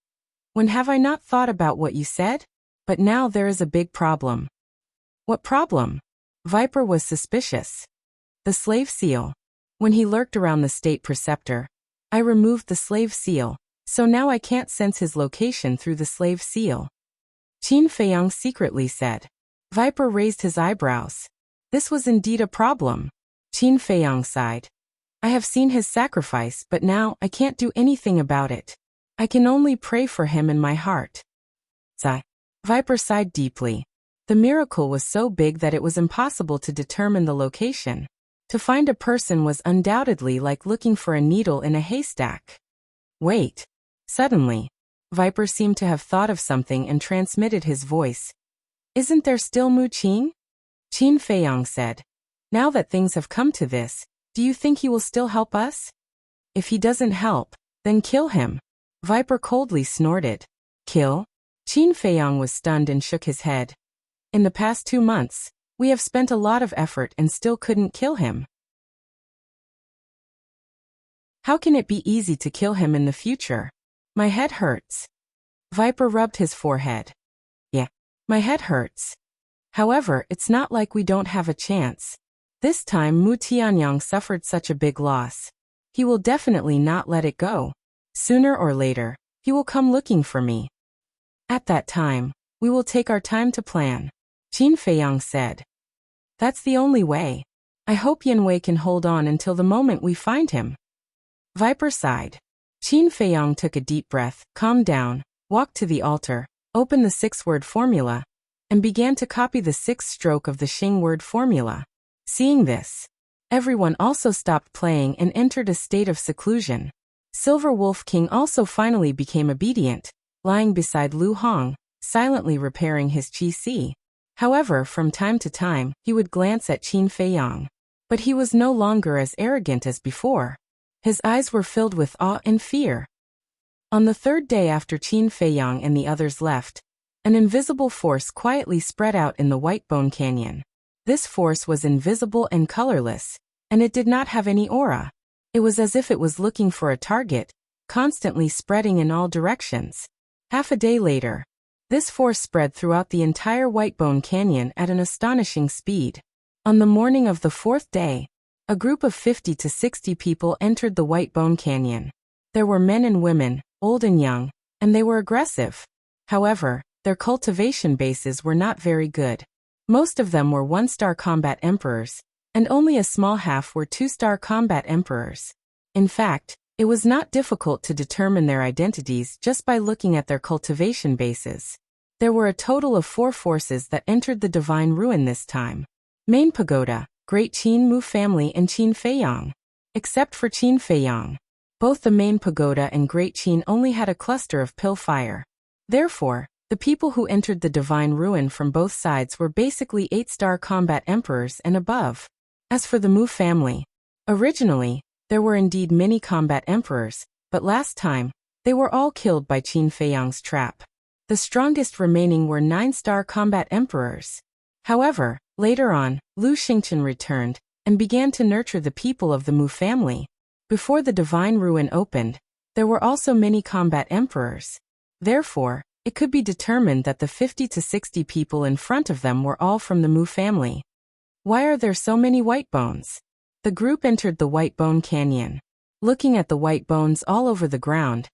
"When have I not thought about what you said? But now there is a big problem." "What problem?" Viper was suspicious. "The slave seal. When he lurked around the State Preceptor, I removed the slave seal, so now I can't sense his location through the slave seal." Qin Feiyang secretly said. Viper raised his eyebrows. This was indeed a problem. Qin Feiyang sighed. "I have seen his sacrifice, but now I can't do anything about it. I can only pray for him in my heart." Sigh. Viper sighed deeply. The miracle was so big that it was impossible to determine the location. To find a person was undoubtedly like looking for a needle in a haystack. Wait. Suddenly, Viper seemed to have thought of something and transmitted his voice. Isn't there still Mu Qin? Qin Feiyang said. Now that things have come to this, do you think he will still help us? If he doesn't help, then kill him. Viper coldly snorted. Kill? Qin Feiyang was stunned and shook his head. In the past 2 months, we have spent a lot of effort and still couldn't kill him. How can it be easy to kill him in the future? My head hurts. Viper rubbed his forehead. Yeah, my head hurts. However, it's not like we don't have a chance. This time Mu Tianyang suffered such a big loss. He will definitely not let it go. Sooner or later, he will come looking for me. At that time, we will take our time to plan, Qin Feiyang said. That's the only way. I hope Yanwei can hold on until the moment we find him. Viper sighed. Qin Feiyang took a deep breath, calmed down, walked to the altar, opened the 6-word formula, and began to copy the 6th stroke of the Xing word formula. Seeing this, everyone also stopped playing and entered a state of seclusion. Silver Wolf King also finally became obedient, lying beside Lu Hong, silently repairing his qi. However, from time to time, he would glance at Qin Feiyang. But he was no longer as arrogant as before. His eyes were filled with awe and fear. On the 3rd day after Qin Feiyang and the others left, an invisible force quietly spread out in the White Bone Canyon. This force was invisible and colorless, and it did not have any aura. It was as if it was looking for a target, constantly spreading in all directions. Half a day later, this force spread throughout the entire White Bone Canyon at an astonishing speed. On the morning of the 4th day, a group of 50 to 60 people entered the White Bone Canyon. There were men and women, old and young, and they were aggressive. However, their cultivation bases were not very good. Most of them were 1-star combat emperors, and only a small half were 2-star combat emperors. In fact, it was not difficult to determine their identities just by looking at their cultivation bases. There were a total of 4 forces that entered the Divine Ruin this time. Main Pagoda, Great Qin Mu family and Qin Feiyang. Except for Qin Feiyang, both the Main Pagoda and Great Qin only had a cluster of pill fire. Therefore, the people who entered the Divine Ruin from both sides were basically 8-star combat emperors and above. As for the Mu family, originally, there were indeed many combat emperors, but last time, they were all killed by Qin Feiyang's trap. The strongest remaining were 9-star combat emperors. However, later on, Lu Xingchen returned and began to nurture the people of the Mu family. Before the Divine Ruin opened, there were also many combat emperors. Therefore, it could be determined that the 50 to 60 people in front of them were all from the Mu family. Why are there so many white bones? The group entered the White Bone Canyon. Looking at the white bones all over the ground,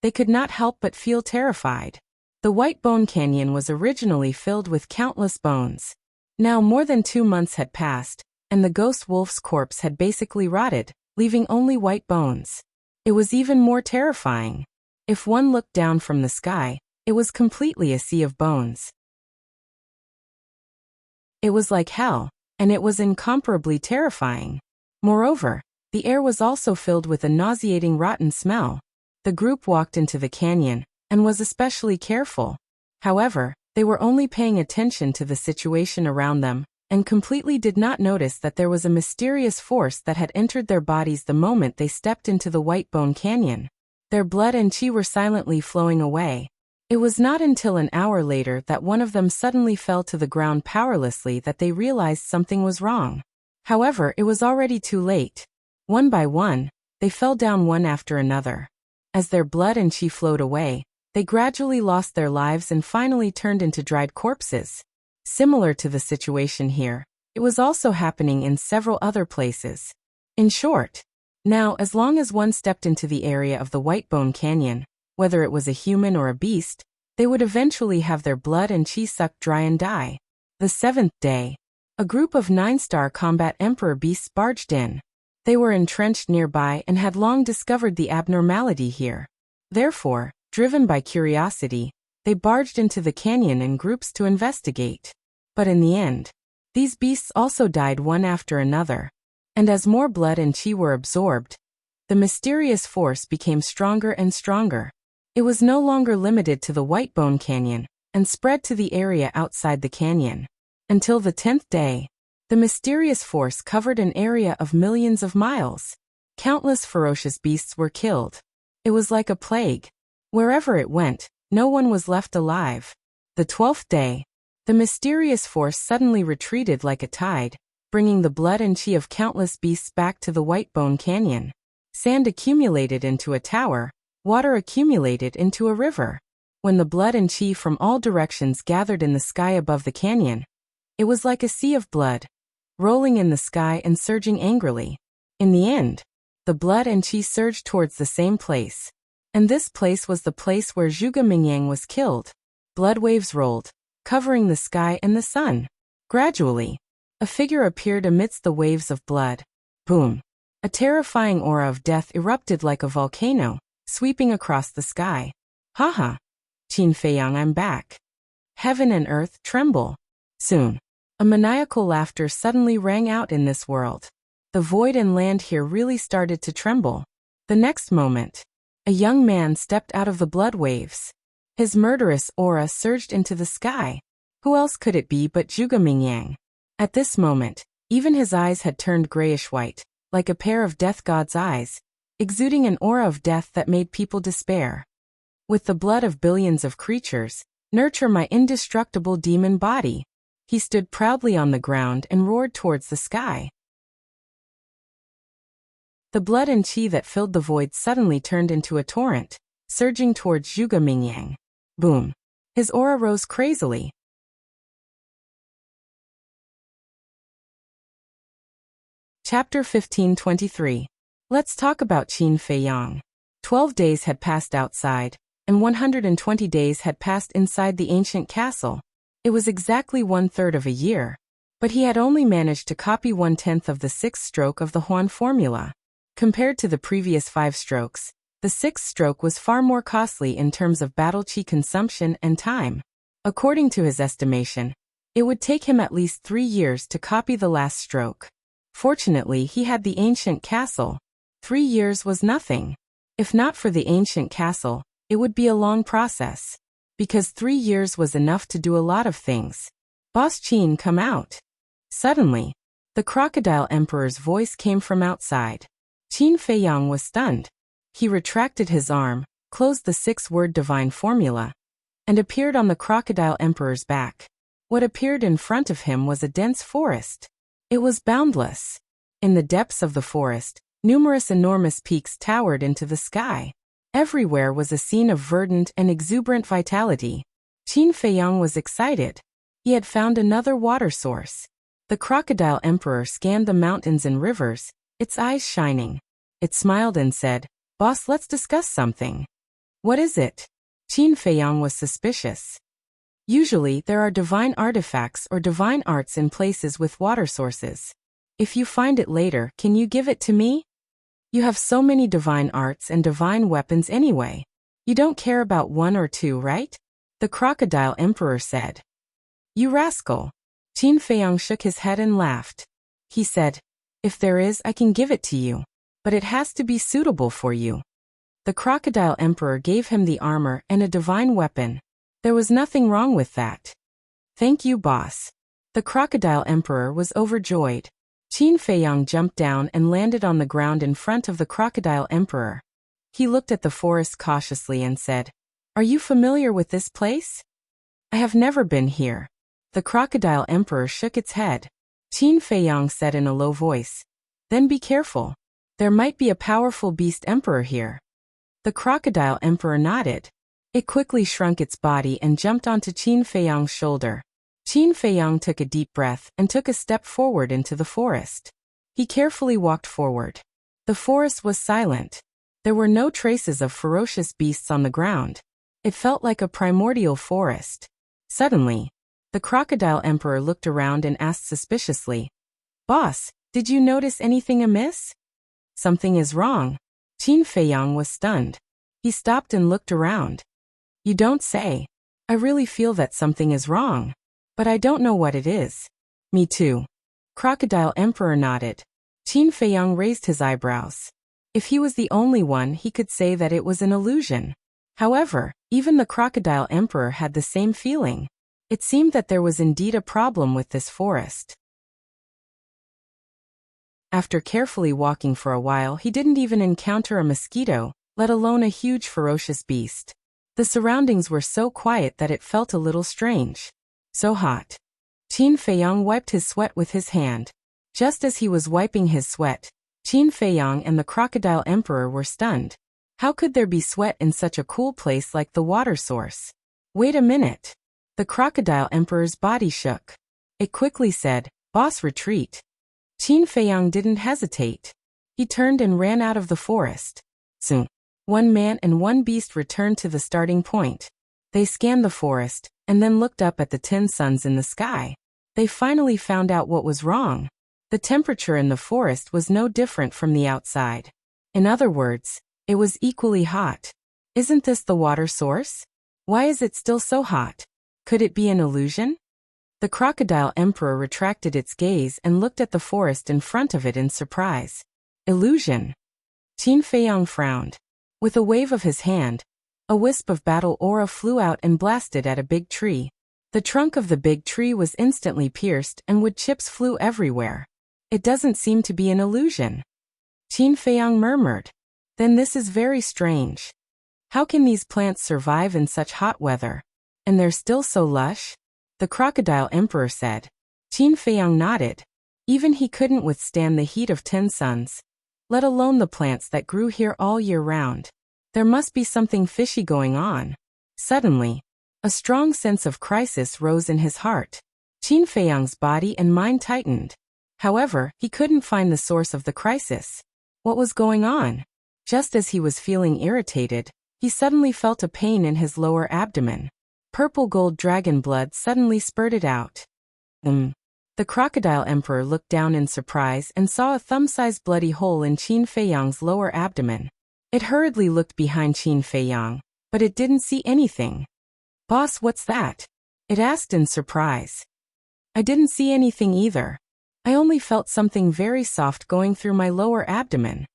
they could not help but feel terrified. The White Bone Canyon was originally filled with countless bones. Now more than 2 months had passed, and the ghost wolf's corpse had basically rotted, leaving only white bones. It was even more terrifying. If one looked down from the sky, it was completely a sea of bones. It was like hell, and it was incomparably terrifying. Moreover, the air was also filled with a nauseating rotten smell. The group walked into the canyon, and was especially careful. However, they were only paying attention to the situation around them, and completely did not notice that there was a mysterious force that had entered their bodies the moment they stepped into the White Bone Canyon. Their blood and qi were silently flowing away. It was not until an hour later that one of them suddenly fell to the ground powerlessly that they realized something was wrong. However, it was already too late. One by one, they fell down one after another. As their blood and qi flowed away, they gradually lost their lives and finally turned into dried corpses. Similar to the situation here, it was also happening in several other places. In short, now as long as one stepped into the area of the White Bone Canyon, whether it was a human or a beast, they would eventually have their blood and qi sucked dry and die. The 7th day, a group of 9-star combat emperor beasts barged in. They were entrenched nearby and had long discovered the abnormality here. Therefore, driven by curiosity, they barged into the canyon in groups to investigate. But in the end, these beasts also died one after another. And as more blood and qi were absorbed, the mysterious force became stronger and stronger. It was no longer limited to the White Bone Canyon and spread to the area outside the canyon. Until the 10th day, the mysterious force covered an area of millions of miles. Countless ferocious beasts were killed. It was like a plague. Wherever it went, no one was left alive. The 12th day, the mysterious force suddenly retreated like a tide, bringing the blood and chi of countless beasts back to the White Bone Canyon. Sand accumulated into a tower, water accumulated into a river. When the blood and chi from all directions gathered in the sky above the canyon, it was like a sea of blood, rolling in the sky and surging angrily. In the end, the blood and chi surged towards the same place. And this place was the place where Zhuge Mingyang was killed. Blood waves rolled, covering the sky and the sun. Gradually, a figure appeared amidst the waves of blood. Boom! A terrifying aura of death erupted like a volcano, sweeping across the sky. Haha! Qin Feiyang, I'm back. Heaven and earth tremble. Soon, a maniacal laughter suddenly rang out in this world. The void and land here really started to tremble. The next moment, a young man stepped out of the blood waves. His murderous aura surged into the sky. Who else could it be but Zhuge Mingyang? At this moment, even his eyes had turned grayish-white, like a pair of death god's eyes, exuding an aura of death that made people despair. With the blood of billions of creatures, nurture my indestructible demon body. He stood proudly on the ground and roared towards the sky. The blood and chi that filled the void suddenly turned into a torrent, surging towards Zhuge Mingyang. Boom! His aura rose crazily. Chapter 1523. Let's talk about Qin Feiyang. 12 days had passed outside, and 120 days had passed inside the ancient castle. It was exactly 1/3 of a year, but he had only managed to copy 1/10 of the 6th stroke of the Huan formula. Compared to the previous 5 strokes, the 6th stroke was far more costly in terms of battle chi consumption and time. According to his estimation, it would take him at least 3 years to copy the last stroke. Fortunately, he had the ancient castle. 3 years was nothing. If not for the ancient castle, it would be a long process. Because 3 years was enough to do a lot of things. Boss Qin, come out. Suddenly, the Crocodile Emperor's voice came from outside. Qin Feiyang was stunned. He retracted his arm, closed the 6-word divine formula, and appeared on the Crocodile Emperor's back. What appeared in front of him was a dense forest. It was boundless. In the depths of the forest, numerous enormous peaks towered into the sky. Everywhere was a scene of verdant and exuberant vitality. Qin Feiyang was excited. He had found another water source. The Crocodile Emperor scanned the mountains and rivers, its eyes shining. It smiled and said, "Boss, let's discuss something." "What is it?" Qin Feiyang was suspicious. Usually, there are divine artifacts or divine arts in places with water sources. If you find it later, can you give it to me? You have so many divine arts and divine weapons anyway. You don't care about 1 or 2, right? The Crocodile Emperor said. "You rascal." Qin Feiyang shook his head and laughed. He said, "If there is, I can give it to you. But it has to be suitable for you." The Crocodile Emperor gave him the armor and a divine weapon. There was nothing wrong with that. "Thank you, boss." The Crocodile Emperor was overjoyed. Qin Feiyang jumped down and landed on the ground in front of the Crocodile Emperor. He looked at the forest cautiously and said, "Are you familiar with this place?" "I have never been here." The Crocodile Emperor shook its head. Qin Feiyang said in a low voice, "Then be careful. There might be a powerful beast emperor here." The Crocodile Emperor nodded. It quickly shrunk its body and jumped onto Qin Feiyang's shoulder. Qin Feiyang took a deep breath and took a step forward into the forest. He carefully walked forward. The forest was silent. There were no traces of ferocious beasts on the ground. It felt like a primordial forest. Suddenly, the Crocodile Emperor looked around and asked suspiciously, "Boss, did you notice anything amiss?" "Something is wrong." Qin Feiyang was stunned. He stopped and looked around. "You don't say. I really feel that something is wrong. But I don't know what it is." "Me too." Crocodile Emperor nodded. Qin Feiyang raised his eyebrows. If he was the only one, he could say that it was an illusion. However, even the crocodile emperor had the same feeling. It seemed that there was indeed a problem with this forest. After carefully walking for a while, he didn't even encounter a mosquito, let alone a huge ferocious beast. The surroundings were so quiet that it felt a little strange. So hot. Qin Feiyang wiped his sweat with his hand. Just as he was wiping his sweat, Qin Feiyang and the crocodile emperor were stunned. How could there be sweat in such a cool place like the water source? Wait a minute. The crocodile emperor's body shook. It quickly said, "Boss, retreat." Qin Feiyang didn't hesitate. He turned and ran out of the forest. Soon, one man and one beast returned to the starting point. They scanned the forest, and then looked up at the 10 suns in the sky. They finally found out what was wrong. The temperature in the forest was no different from the outside. In other words, it was equally hot. Isn't this the water source? Why is it still so hot? Could it be an illusion? The crocodile emperor retracted its gaze and looked at the forest in front of it in surprise. Illusion? Qin Feiyang frowned. With a wave of his hand, a wisp of battle aura flew out and blasted at a big tree. The trunk of the big tree was instantly pierced and wood chips flew everywhere. It doesn't seem to be an illusion. Qin Feiyang murmured. Then this is very strange. How can these plants survive in such hot weather? And they're still so lush? The crocodile emperor said. Qin Feiyang nodded. Even he couldn't withstand the heat of 10 suns, let alone the plants that grew here all year round. There must be something fishy going on. Suddenly, a strong sense of crisis rose in his heart. Qin Feiyang's body and mind tightened. However, he couldn't find the source of the crisis. What was going on? Just as he was feeling irritated, he suddenly felt a pain in his lower abdomen. Purple gold dragon blood suddenly spurted out. The crocodile emperor looked down in surprise and saw a thumb-sized bloody hole in Qin Feiyang's lower abdomen. It hurriedly looked behind Qin Feiyang, but it didn't see anything. "Boss, what's that?" it asked in surprise. "I didn't see anything either. I only felt something very soft going through my lower abdomen."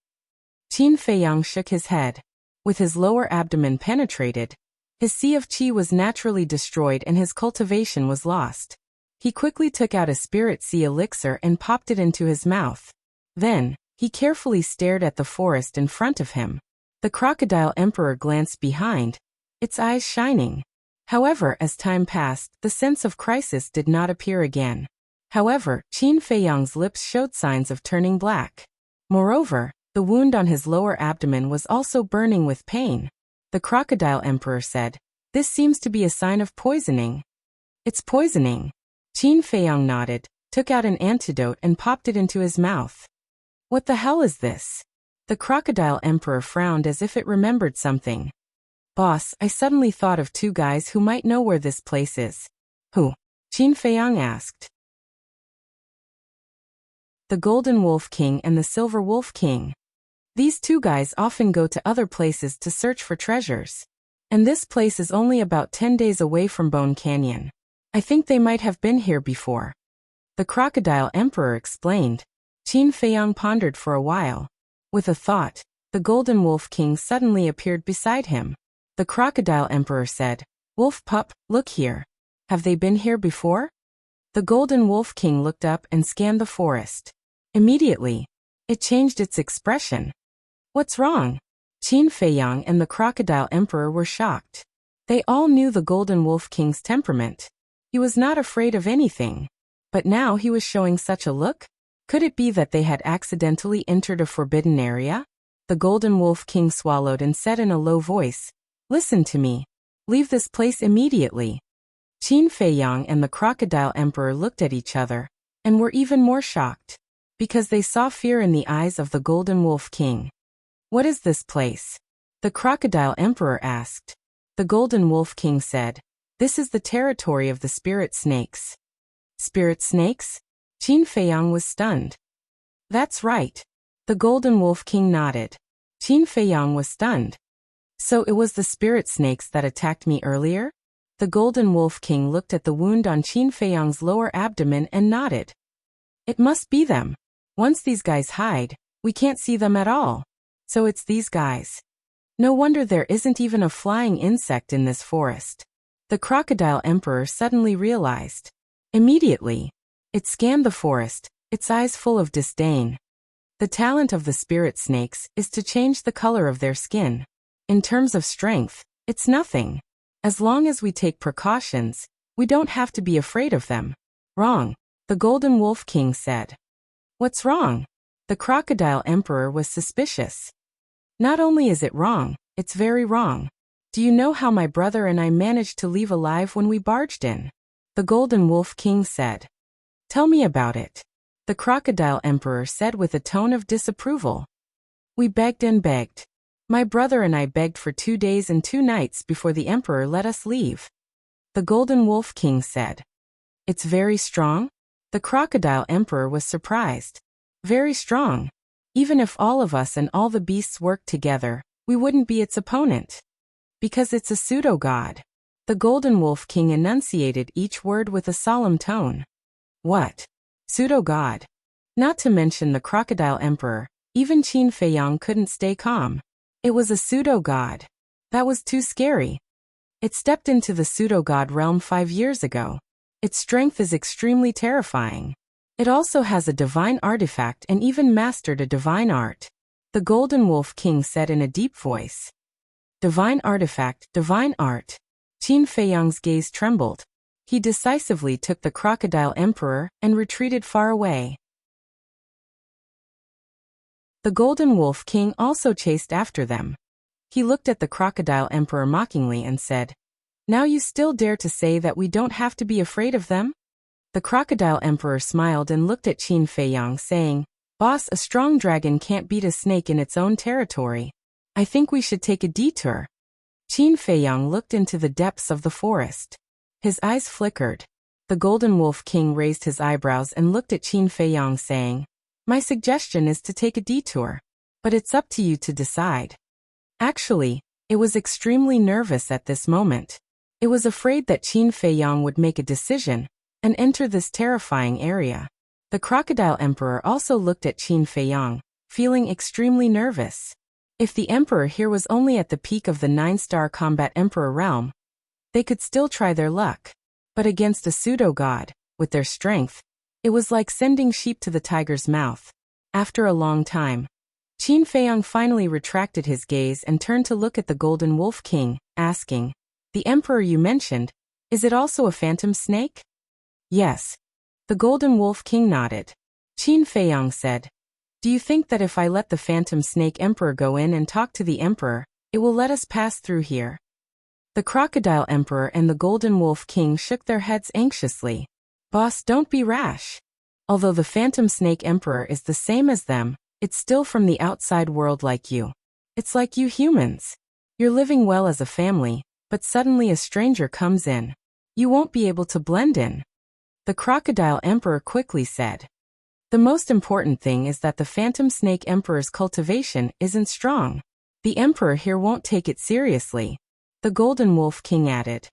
Qin Feiyang shook his head. With his lower abdomen penetrated, his sea of qi was naturally destroyed and his cultivation was lost. He quickly took out a spirit sea elixir and popped it into his mouth. Then, he carefully stared at the forest in front of him. The crocodile emperor glanced behind, its eyes shining. However, as time passed, the sense of crisis did not appear again. However, Qin Feiyang's lips showed signs of turning black. Moreover, the wound on his lower abdomen was also burning with pain. The crocodile emperor said, "This seems to be a sign of poisoning." "It's poisoning." Qin Feiyang nodded, took out an antidote and popped it into his mouth. "What the hell is this?" The crocodile emperor frowned as if it remembered something. "Boss, I suddenly thought of 2 guys who might know where this place is." "Who?" Qin Feiyang asked. "The Golden Wolf King and the Silver Wolf King. These 2 guys often go to other places to search for treasures. And this place is only about 10 days away from Bone Canyon. I think they might have been here before." The crocodile emperor explained. Qin Feiyang pondered for a while. With a thought, the Golden Wolf King suddenly appeared beside him. The crocodile emperor said, "Wolf pup, look here. Have they been here before?" The Golden Wolf King looked up and scanned the forest. Immediately, it changed its expression. "What's wrong?" Qin Feiyang and the crocodile emperor were shocked. They all knew the Golden Wolf King's temperament. He was not afraid of anything. But now he was showing such a look? Could it be that they had accidentally entered a forbidden area? The Golden Wolf King swallowed and said in a low voice, "Listen to me. Leave this place immediately." Qin Feiyang and the crocodile emperor looked at each other, and were even more shocked, because they saw fear in the eyes of the Golden Wolf King. "What is this place?" the crocodile emperor asked. The Golden Wolf King said, "This is the territory of the spirit snakes." "Spirit snakes?" Qin Feiyang was stunned. "That's right." The Golden Wolf King nodded. Qin Feiyang was stunned. "So it was the spirit snakes that attacked me earlier?" The Golden Wolf King looked at the wound on Qin Feiyang's lower abdomen and nodded. "It must be them. Once these guys hide, we can't see them at all. So it's these guys." No wonder there isn't even a flying insect in this forest. The crocodile emperor suddenly realized. Immediately, it scanned the forest, its eyes full of disdain. The talent of the spirit snakes is to change the color of their skin. In terms of strength, it's nothing. As long as we take precautions, we don't have to be afraid of them. Wrong, the Golden Wolf King said. What's wrong? The crocodile emperor was suspicious. Not only is it wrong, it's very wrong. Do you know how my brother and I managed to leave alive when we barged in? The Golden Wolf King said. Tell me about it. The crocodile emperor said with a tone of disapproval. We begged and begged. My brother and I begged for 2 days and 2 nights before the emperor let us leave. The Golden Wolf King said. It's very strong? The crocodile emperor was surprised. Very strong. Even if all of us and all the beasts worked together, we wouldn't be its opponent. Because it's a pseudo-god. The Golden Wolf King enunciated each word with a solemn tone. What? Pseudo-god. Not to mention the crocodile emperor, even Qin Feiyang couldn't stay calm. It was a pseudo-god. That was too scary. It stepped into the pseudo-god realm 5 years ago. Its strength is extremely terrifying. It also has a divine artifact and even mastered a divine art. The Golden Wolf King said in a deep voice. Divine artifact, divine art. Qin Feiyang's gaze trembled. He decisively took the crocodile emperor and retreated far away. The Golden Wolf King also chased after them. He looked at the crocodile emperor mockingly and said, Now you still dare to say that we don't have to be afraid of them? The crocodile emperor smiled and looked at Qin Feiyang saying, Boss, a strong dragon can't beat a snake in its own territory. I think we should take a detour. Qin Feiyang looked into the depths of the forest. His eyes flickered. The Golden Wolf King raised his eyebrows and looked at Qin Feiyang saying, My suggestion is to take a detour. But it's up to you to decide. Actually, it was extremely nervous at this moment. It was afraid that Qin Feiyang would make a decision and enter this terrifying area. The crocodile emperor also looked at Qin Feiyang, feeling extremely nervous. If the emperor here was only at the peak of the 9-star combat emperor realm, they could still try their luck. But against a pseudo-god, with their strength, it was like sending sheep to the tiger's mouth. After a long time, Qin Feiyang finally retracted his gaze and turned to look at the Golden Wolf King, asking, The emperor you mentioned, is it also a phantom snake? Yes. The Golden Wolf King nodded. Qin Feiyang said, Do you think that if I let the phantom snake emperor go in and talk to the emperor, it will let us pass through here? The crocodile emperor and the Golden Wolf King shook their heads anxiously. Boss, don't be rash. Although the phantom snake emperor is the same as them, it's still from the outside world like you. It's like you humans. You're living well as a family, but suddenly a stranger comes in. You won't be able to blend in. The crocodile emperor quickly said. The most important thing is that the phantom snake emperor's cultivation isn't strong. The emperor here won't take it seriously. The Golden Wolf King added.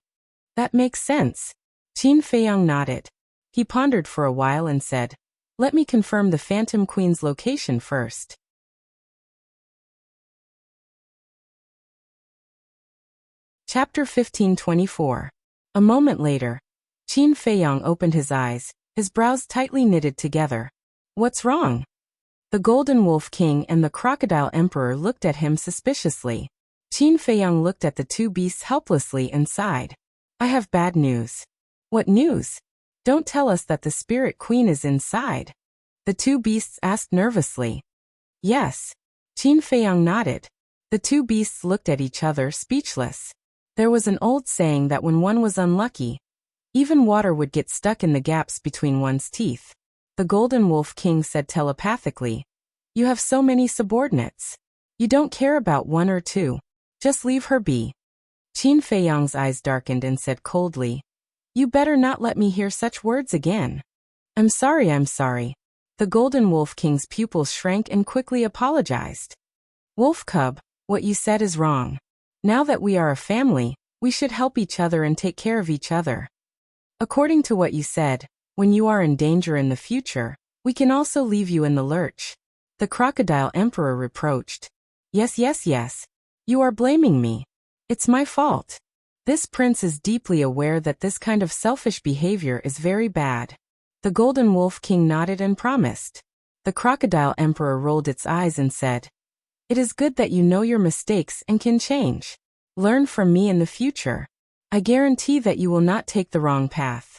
That makes sense. Qin Feiyang nodded. He pondered for a while and said, Let me confirm the Phantom Queen's location first. Chapter 1524. A moment later, Qin Feiyang opened his eyes, his brows tightly knitted together. What's wrong? The Golden Wolf King and the Crocodile Emperor looked at him suspiciously. Qin Feiyang looked at the two beasts helplessly and sighed. I have bad news. What news? Don't tell us that the Spirit Queen is inside. The two beasts asked nervously. Yes. Qin Feiyang nodded. The two beasts looked at each other speechless. There was an old saying that when one was unlucky, even water would get stuck in the gaps between one's teeth. The Golden Wolf King said telepathically, You have so many subordinates. You don't care about one or two. Just leave her be. Qin Feiyang's eyes darkened and said coldly, You better not let me hear such words again. I'm sorry. The Golden Wolf King's pupils shrank and quickly apologized. Wolf Cub, what you said is wrong. Now that we are a family, we should help each other and take care of each other. According to what you said, when you are in danger in the future, we can also leave you in the lurch. The Crocodile Emperor reproached. Yes. You are blaming me. It's my fault. This prince is deeply aware that this kind of selfish behavior is very bad. The Golden Wolf King nodded and promised. The Crocodile Emperor rolled its eyes and said, "It is good that you know your mistakes and can change. Learn from me in the future. I guarantee that you will not take the wrong path."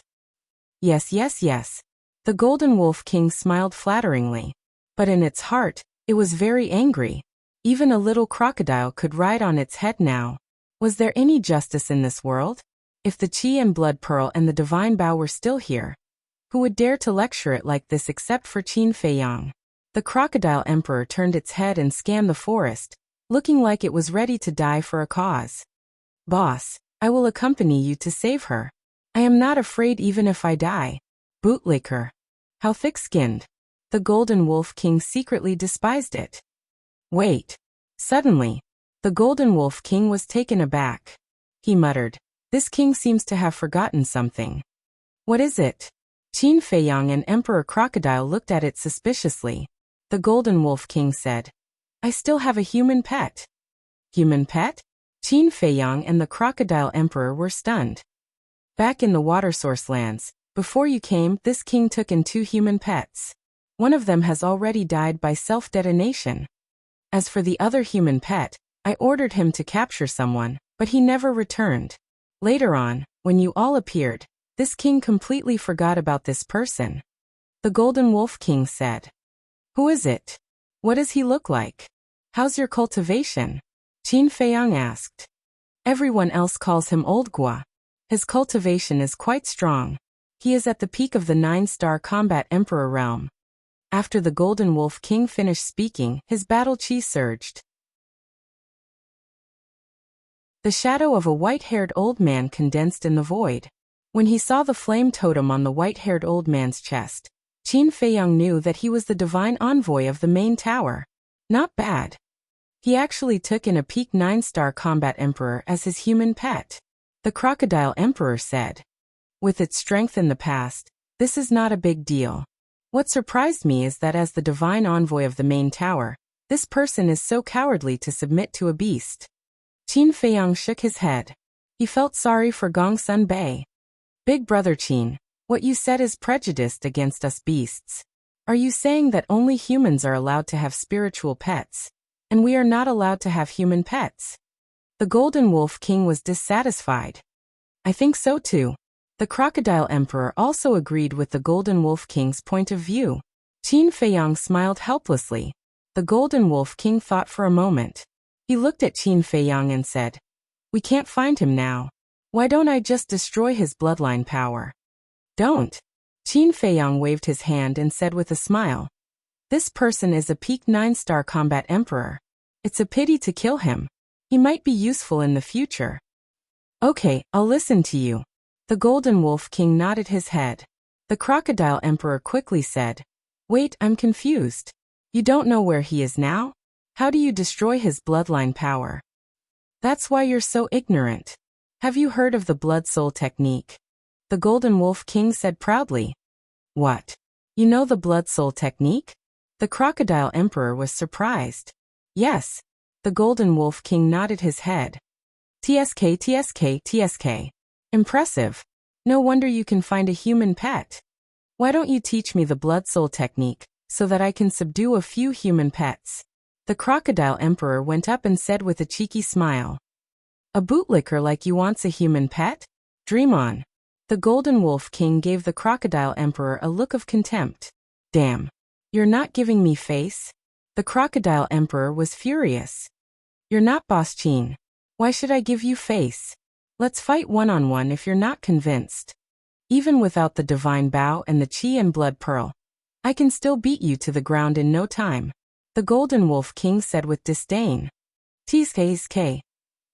Yes, yes, yes. The Golden Wolf King smiled flatteringly. But in its heart, it was very angry. Even a little crocodile could ride on its head now. Was there any justice in this world? If the Qi and Blood Pearl and the Divine Bow were still here, who would dare to lecture it like this except for Qin Feiyang? The Crocodile Emperor turned its head and scanned the forest, looking like it was ready to die for a cause. "Boss, I will accompany you to save her. I am not afraid even if I die." Bootlicker. How thick-skinned. The Golden Wolf King secretly despised it. Wait. Suddenly, the Golden Wolf King was taken aback. He muttered, "This king seems to have forgotten something." "What is it?" Qin Feiyang and Emperor Crocodile looked at it suspiciously. The Golden Wolf King said, "I still have a human pet." Human pet? Qin Feiyang and the Crocodile Emperor were stunned. Back in the water source lands, before you came, this king took in 2 human pets. One of them has already died by self-detonation. As for the other human pet, I ordered him to capture someone, but he never returned. Later on, when you all appeared, this king completely forgot about this person. The Golden Wolf King said, "Who is it? What does he look like? How's your cultivation?" Qin Feiyang asked. "Everyone else calls him Old Gua. His cultivation is quite strong. He is at the peak of the 9-star combat emperor realm." After the Golden Wolf King finished speaking, his battle chi surged. The shadow of a white-haired old man condensed in the void. When he saw the flame totem on the white-haired old man's chest, Qin Feiyang knew that he was the divine envoy of the main tower. Not bad. He actually took in a peak 9-star combat emperor as his human pet. The Crocodile Emperor said, "With its strength in the past, this is not a big deal. What surprised me is that as the divine envoy of the main tower, this person is so cowardly to submit to a beast." Qin Feiyang shook his head. He felt sorry for Gongsun Bei. "Big brother Qin, what you said is prejudiced against us beasts. Are you saying that only humans are allowed to have spiritual pets, and we are not allowed to have human pets?" The Golden Wolf King was dissatisfied. "I think so too." The Crocodile Emperor also agreed with the Golden Wolf King's point of view. Qin Feiyang smiled helplessly. The Golden Wolf King thought for a moment. He looked at Qin Feiyang and said, "We can't find him now. Why don't I just destroy his bloodline power?" "Don't." Qin Feiyang waved his hand and said with a smile, "This person is a peak 9-star combat emperor. It's a pity to kill him. He might be useful in the future." "Okay, I'll listen to you." The Golden Wolf King nodded his head. The Crocodile Emperor quickly said, "Wait, I'm confused. You don't know where he is now? How do you destroy his bloodline power?" "That's why you're so ignorant. Have you heard of the Blood Soul technique?" The Golden Wolf King said proudly. "What? You know the Blood Soul technique?" The Crocodile Emperor was surprised. "Yes." The Golden Wolf King nodded his head. "TSK, TSK, TSK. Impressive. No wonder you can find a human pet. Why don't you teach me the Blood Soul technique, so that I can subdue a few human pets?" The Crocodile Emperor went up and said with a cheeky smile. "A bootlicker like you wants a human pet? Dream on." The Golden Wolf King gave the Crocodile Emperor a look of contempt. "Damn. You're not giving me face?" The Crocodile Emperor was furious. "You're not Boss Qin. Why should I give you face? Let's fight one-on-one if you're not convinced. Even without the Divine Bow and the Qi and Blood Pearl, I can still beat you to the ground in no time." The Golden Wolf King said with disdain. "TSK."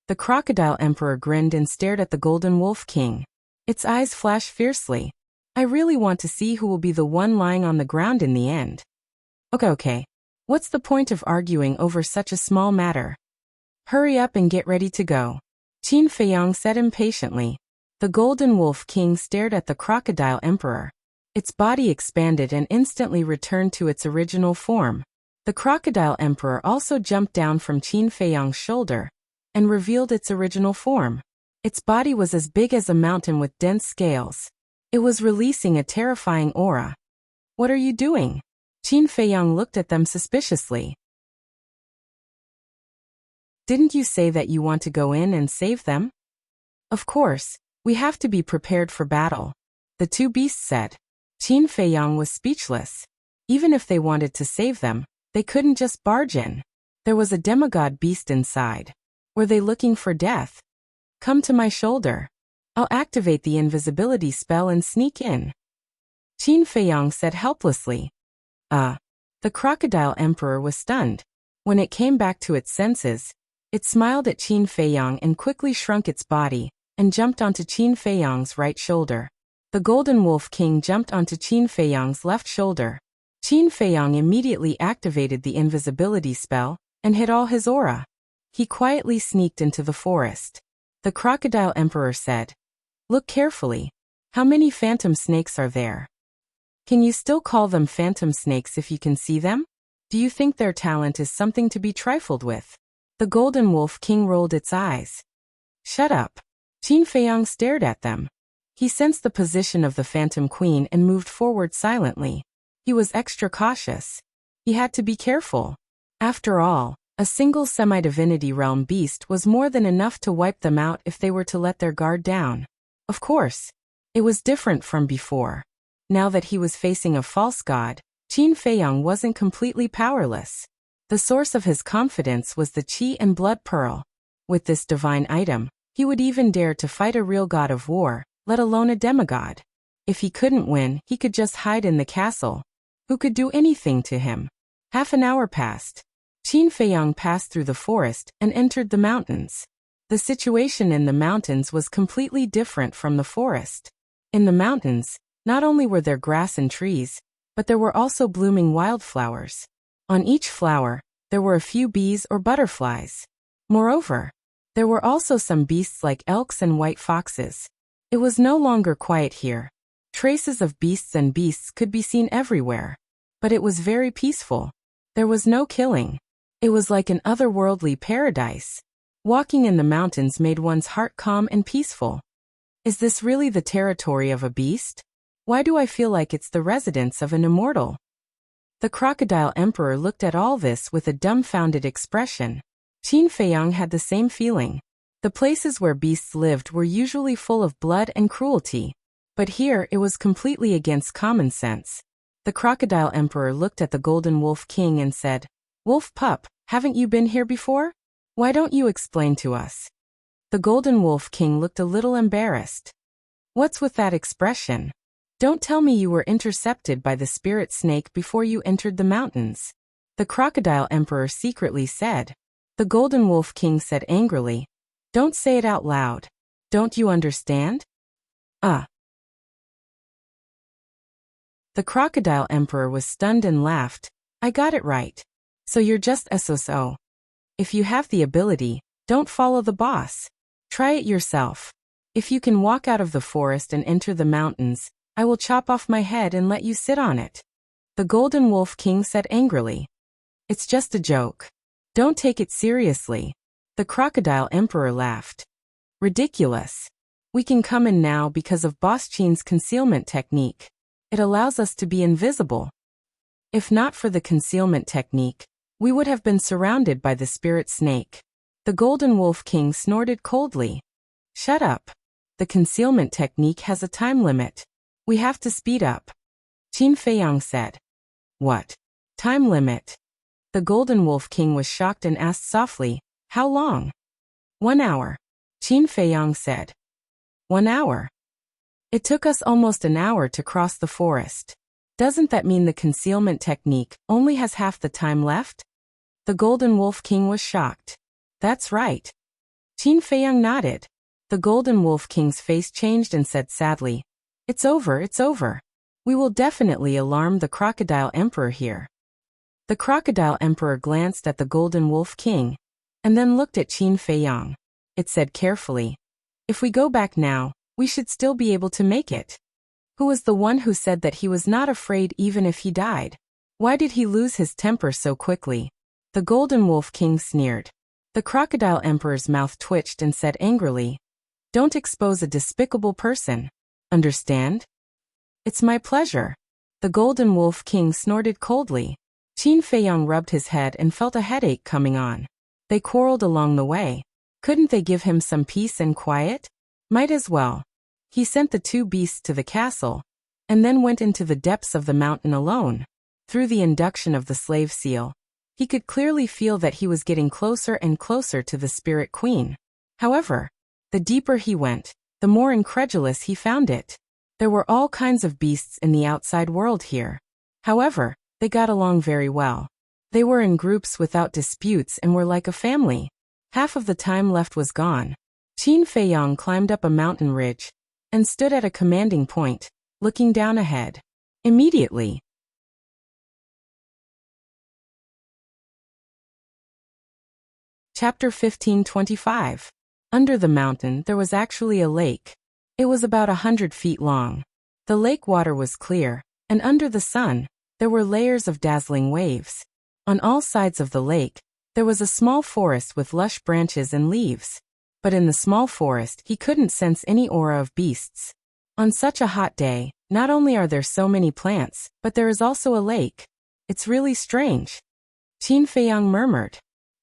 The Crocodile Emperor grinned and stared at the Golden Wolf King. Its eyes flashed fiercely. "I really want to see who will be the one lying on the ground in the end." Okay. What's the point of arguing over such a small matter? Hurry up and get ready to go." Qin Feiyang said impatiently. The Golden Wolf King stared at the Crocodile Emperor. Its body expanded and instantly returned to its original form. The Crocodile Emperor also jumped down from Qin Feiyang's shoulder. and revealed its original form. Its body was as big as a mountain with dense scales. It was releasing a terrifying aura. "What are you doing?" Qin Feiyang looked at them suspiciously. "Didn't you say that you want to go in and save them?" "Of course, we have to be prepared for battle," the two beasts said. Qin Feiyang was speechless. Even if they wanted to save them, they couldn't just barge in. There was a demigod beast inside. Were they looking for death? "Come to my shoulder. I'll activate the invisibility spell and sneak in," Qin Feiyang said helplessly. The crocodile emperor was stunned. When it came back to its senses, it smiled at Qin Feiyang and quickly shrunk its body and jumped onto Qin Feiyang's right shoulder. The Golden Wolf King jumped onto Qin Feiyang's left shoulder. Qin Feiyang immediately activated the invisibility spell and hid all his aura. He quietly sneaked into the forest. The crocodile emperor said, "Look carefully. How many phantom snakes are there? Can you still call them phantom snakes if you can see them? Do you think their talent is something to be trifled with?" The Golden Wolf King rolled its eyes. "Shut up." Qin Feiyang stared at them. He sensed the position of the Phantom Queen and moved forward silently. He was extra cautious. He had to be careful. After all, a single semi-divinity realm beast was more than enough to wipe them out if they were to let their guard down. Of course, it was different from before. Now that he was facing a false god, Qin Feiyang wasn't completely powerless. The source of his confidence was the Qi and Blood Pearl. With this divine item, he would even dare to fight a real god of war, let alone a demigod. If he couldn't win, he could just hide in the castle. Who could do anything to him? Half an hour passed. Qin Feiyang passed through the forest and entered the mountains. The situation in the mountains was completely different from the forest. In the mountains, not only were there grass and trees, but there were also blooming wildflowers. On each flower, there were a few bees or butterflies. Moreover, there were also some beasts like elks and white foxes. It was no longer quiet here. Traces of beasts could be seen everywhere. But it was very peaceful. There was no killing. It was like an otherworldly paradise. Walking in the mountains made one's heart calm and peaceful. Is this really the territory of a beast? Why do I feel like it's the residence of an immortal? The crocodile emperor looked at all this with a dumbfounded expression. Qin Feiyang had the same feeling. The places where beasts lived were usually full of blood and cruelty. But here it was completely against common sense. The crocodile emperor looked at the Golden Wolf King and said, "Wolf pup, haven't you been here before? Why don't you explain to us?" The Golden Wolf King looked a little embarrassed. "What's with that expression? Don't tell me you were intercepted by the spirit snake before you entered the mountains," the crocodile emperor secretly said. The Golden Wolf King said angrily, "Don't say it out loud. Don't you understand?" The crocodile emperor was stunned and laughed. "I got it right. So you're just SOSO. If you have the ability, don't follow the boss. Try it yourself. If you can walk out of the forest and enter the mountains, I will chop off my head and let you sit on it," the Golden Wolf King said angrily. "It's just a joke. Don't take it seriously," the crocodile emperor laughed. "Ridiculous. We can come in now because of Boss Qin's concealment technique. It allows us to be invisible. If not for the concealment technique, we would have been surrounded by the spirit snake." The Golden Wolf King snorted coldly. "Shut up. The concealment technique has a time limit. We have to speed up," Qin Feiyang said. "What? Time limit?" The Golden Wolf King was shocked and asked softly, "How long?" "1 hour," Qin Feiyang said. 1 hour? It took us almost an hour to cross the forest. Doesn't that mean the concealment technique only has half the time left? The Golden Wolf King was shocked. "That's right." Qin Feiyang nodded. The Golden Wolf King's face changed and said sadly, It's over. We will definitely alarm the Crocodile Emperor here." The Crocodile Emperor glanced at the Golden Wolf King, and then looked at Qin Feiyang. It said carefully, "If we go back now, we should still be able to make it." Who was the one who said that he was not afraid even if he died? Why did he lose his temper so quickly? The Golden Wolf King sneered. The crocodile emperor's mouth twitched and said angrily, "Don't expose a despicable person. Understand?" "It's my pleasure." The golden wolf king snorted coldly. Qin Feiyang rubbed his head and felt a headache coming on. They quarreled along the way. Couldn't they give him some peace and quiet? Might as well. He sent the two beasts to the castle, and then went into the depths of the mountain alone. Through the induction of the slave seal, he could clearly feel that he was getting closer and closer to the spirit queen. However, the deeper he went, the more incredulous he found it. There were all kinds of beasts in the outside world here. However, they got along very well. They were in groups without disputes and were like a family. Half of the time left was gone. Qin Feiyang climbed up a mountain ridge and stood at a commanding point, looking down ahead. Immediately, Chapter 1525. Under the mountain there was actually a lake. It was about 100 feet long. The lake water was clear, and under the sun, there were layers of dazzling waves. On all sides of the lake, there was a small forest with lush branches and leaves. But in the small forest he couldn't sense any aura of beasts. On such a hot day, not only are there so many plants, but there is also a lake. It's really strange. Qin Feiyang murmured.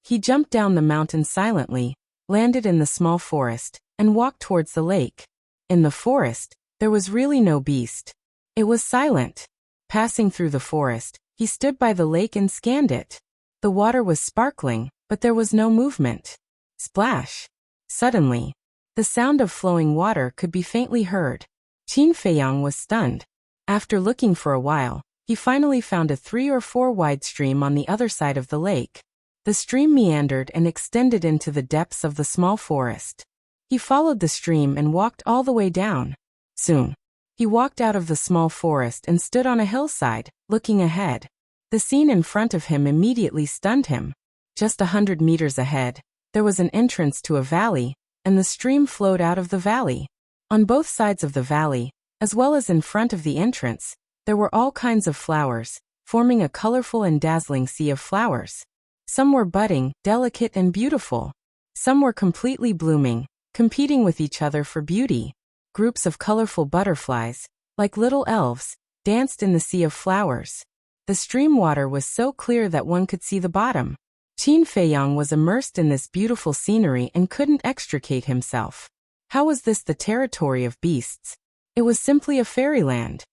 He jumped down the mountain silently, landed in the small forest, and walked towards the lake. In the forest, there was really no beast. It was silent. Passing through the forest, he stood by the lake and scanned it. The water was sparkling, but there was no movement. Splash! Suddenly, the sound of flowing water could be faintly heard. Qin Feiyang was stunned. After looking for a while, he finally found a 3 or 4 wide stream on the other side of the lake. The stream meandered and extended into the depths of the small forest. He followed the stream and walked all the way down. Soon, he walked out of the small forest and stood on a hillside, looking ahead. The scene in front of him immediately stunned him. Just 100 meters ahead, there was an entrance to a valley, and the stream flowed out of the valley. On both sides of the valley, as well as in front of the entrance, there were all kinds of flowers, forming a colorful and dazzling sea of flowers. Some were budding, delicate and beautiful. Some were completely blooming, competing with each other for beauty. Groups of colorful butterflies, like little elves, danced in the sea of flowers. The stream water was so clear that one could see the bottom. Qin Feiyang was immersed in this beautiful scenery and couldn't extricate himself. How was this the territory of beasts? It was simply a fairyland.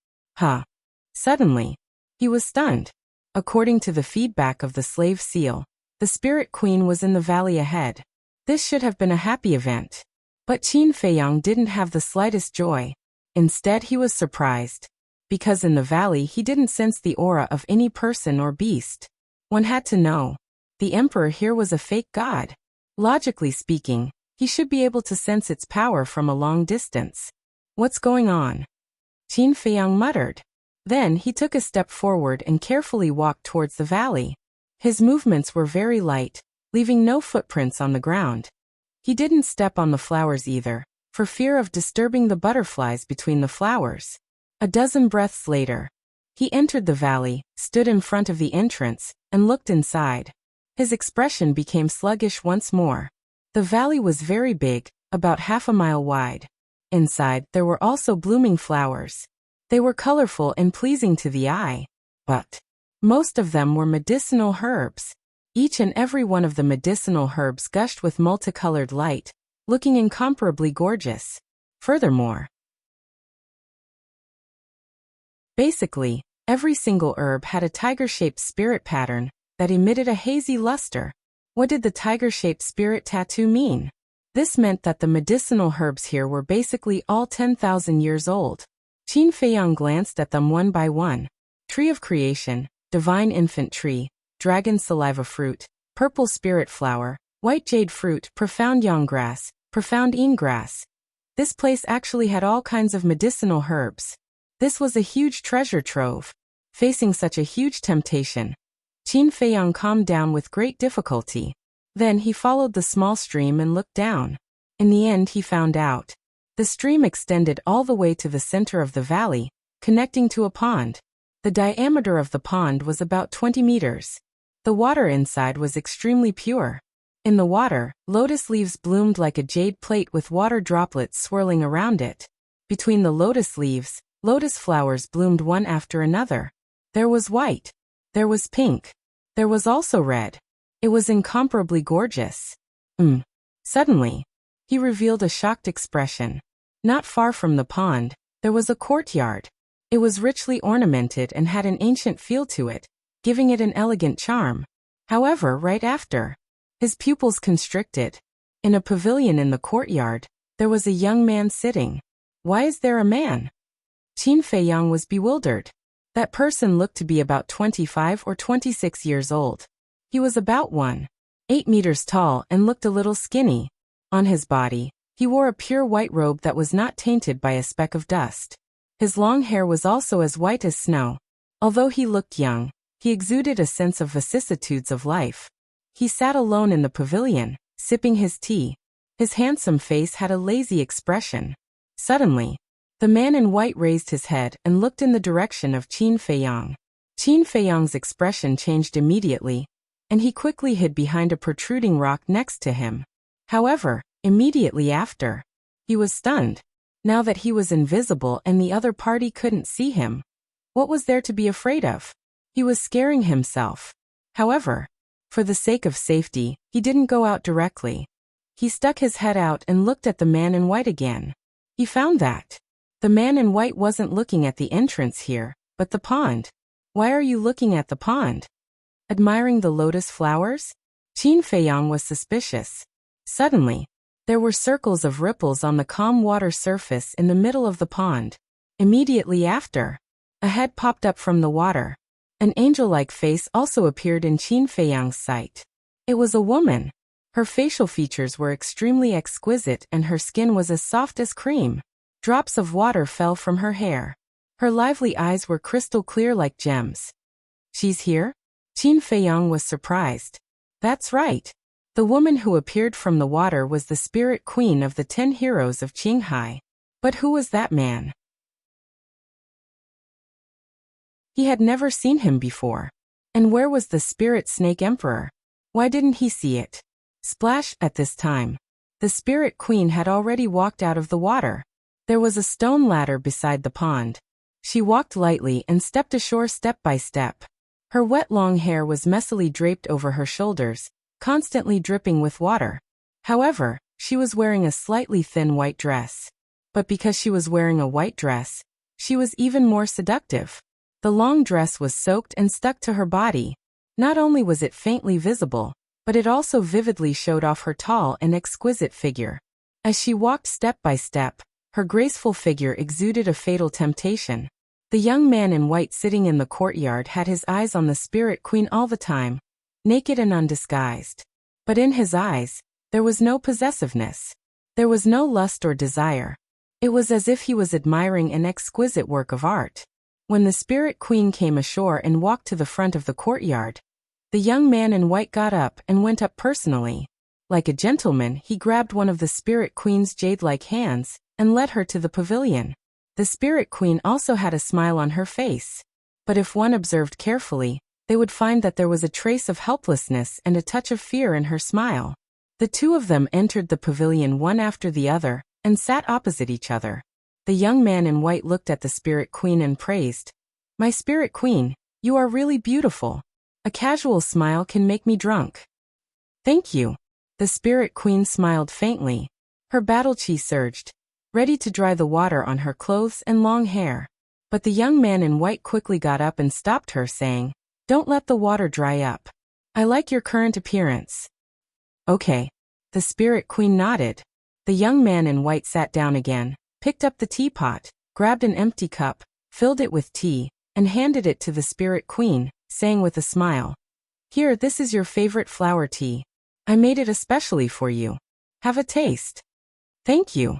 Suddenly, he was stunned. According to the feedback of the slave seal, the spirit queen was in the valley ahead. This should have been a happy event. But Qin Feiyang didn't have the slightest joy. Instead, he was surprised. Because in the valley he didn't sense the aura of any person or beast. One had to know. The emperor here was a fake god. Logically speaking, he should be able to sense its power from a long distance. What's going on? Qin Feiyang muttered. Then he took a step forward and carefully walked towards the valley. His movements were very light, leaving no footprints on the ground. He didn't step on the flowers either, for fear of disturbing the butterflies between the flowers. A dozen breaths later, he entered the valley, stood in front of the entrance, and looked inside. His expression became sluggish once more. The valley was very big, about half a mile wide. Inside, there were also blooming flowers. They were colorful and pleasing to the eye, but most of them were medicinal herbs. Each and every one of the medicinal herbs gushed with multicolored light, looking incomparably gorgeous. Furthermore, basically, every single herb had a tiger-shaped spirit pattern that emitted a hazy luster. What did the tiger-shaped spirit tattoo mean? This meant that the medicinal herbs here were basically all 10,000 years old. Qin Feiyang glanced at them one by one. Tree of Creation, Divine Infant Tree, Dragon Saliva Fruit, Purple Spirit Flower, White Jade Fruit, Profound Yang Grass, Profound Yin Grass. This place actually had all kinds of medicinal herbs. This was a huge treasure trove. Facing such a huge temptation, Qin Feiyang calmed down with great difficulty. Then he followed the small stream and looked down. In the end he found out. The stream extended all the way to the center of the valley, connecting to a pond. The diameter of the pond was about 20 meters. The water inside was extremely pure. In the water, lotus leaves bloomed like a jade plate with water droplets swirling around it. Between the lotus leaves, lotus flowers bloomed one after another. There was white. There was pink. There was also red. It was incomparably gorgeous. Suddenly, he revealed a shocked expression. Not far from the pond, there was a courtyard. It was richly ornamented and had an ancient feel to it, giving it an elegant charm. However, right after, his pupils constricted. In a pavilion in the courtyard, there was a young man sitting. Why is there a man? Qin Feiyang was bewildered. That person looked to be about 25 or 26 years old. He was about 1.8 meters tall and looked a little skinny. On his body, he wore a pure white robe that was not tainted by a speck of dust. His long hair was also as white as snow. Although he looked young, he exuded a sense of vicissitudes of life. He sat alone in the pavilion, sipping his tea. His handsome face had a lazy expression. Suddenly, the man in white raised his head and looked in the direction of Qin Feiyang. Qin Feiyang's expression changed immediately, and he quickly hid behind a protruding rock next to him. However, immediately after, he was stunned. Now that he was invisible and the other party couldn't see him, what was there to be afraid of? He was scaring himself. However, for the sake of safety, he didn't go out directly. He stuck his head out and looked at the man in white again. He found that the man in white wasn't looking at the entrance here, but the pond. Why are you looking at the pond? Admiring the lotus flowers? Qin Feiyang was suspicious. Suddenly, there were circles of ripples on the calm water surface in the middle of the pond. Immediately after, a head popped up from the water. An angel-like face also appeared in Qin Feiyang's sight. It was a woman. Her facial features were extremely exquisite and her skin was as soft as cream. Drops of water fell from her hair. Her lively eyes were crystal clear like gems. She's here? Qin Feiyang was surprised. That's right. The woman who appeared from the water was the spirit queen of the 10 heroes of Qinghai. But who was that man? He had never seen him before. And where was the spirit snake emperor? Why didn't he see it? Splash! At this time, the spirit queen had already walked out of the water. There was a stone ladder beside the pond. She walked lightly and stepped ashore step by step. Her wet long hair was messily draped over her shoulders, constantly dripping with water. However, she was wearing a slightly thin white dress. But because she was wearing a white dress, she was even more seductive. The long dress was soaked and stuck to her body. Not only was it faintly visible, but it also vividly showed off her tall and exquisite figure. As she walked step by step, her graceful figure exuded a fatal temptation. The young man in white sitting in the courtyard had his eyes on the spirit queen all the time, naked and undisguised. But in his eyes, there was no possessiveness. There was no lust or desire. It was as if he was admiring an exquisite work of art. When the spirit queen came ashore and walked to the front of the courtyard, the young man in white got up and went up personally. Like a gentleman, he grabbed one of the spirit queen's jade-like hands and led her to the pavilion. The spirit queen also had a smile on her face. But if one observed carefully, they would find that there was a trace of helplessness and a touch of fear in her smile. The two of them entered the pavilion one after the other and sat opposite each other. The young man in white looked at the spirit queen and praised, "My spirit queen, you are really beautiful. A casual smile can make me drunk." "Thank you." The spirit queen smiled faintly. Her battle chi surged, ready to dry the water on her clothes and long hair. But the young man in white quickly got up and stopped her, saying, "Don't let the water dry up. I like your current appearance." "Okay." The spirit queen nodded. The young man in white sat down again, picked up the teapot, grabbed an empty cup, filled it with tea, and handed it to the spirit queen, saying with a smile, "Here, this is your favorite flower tea. I made it especially for you. Have a taste." "Thank you."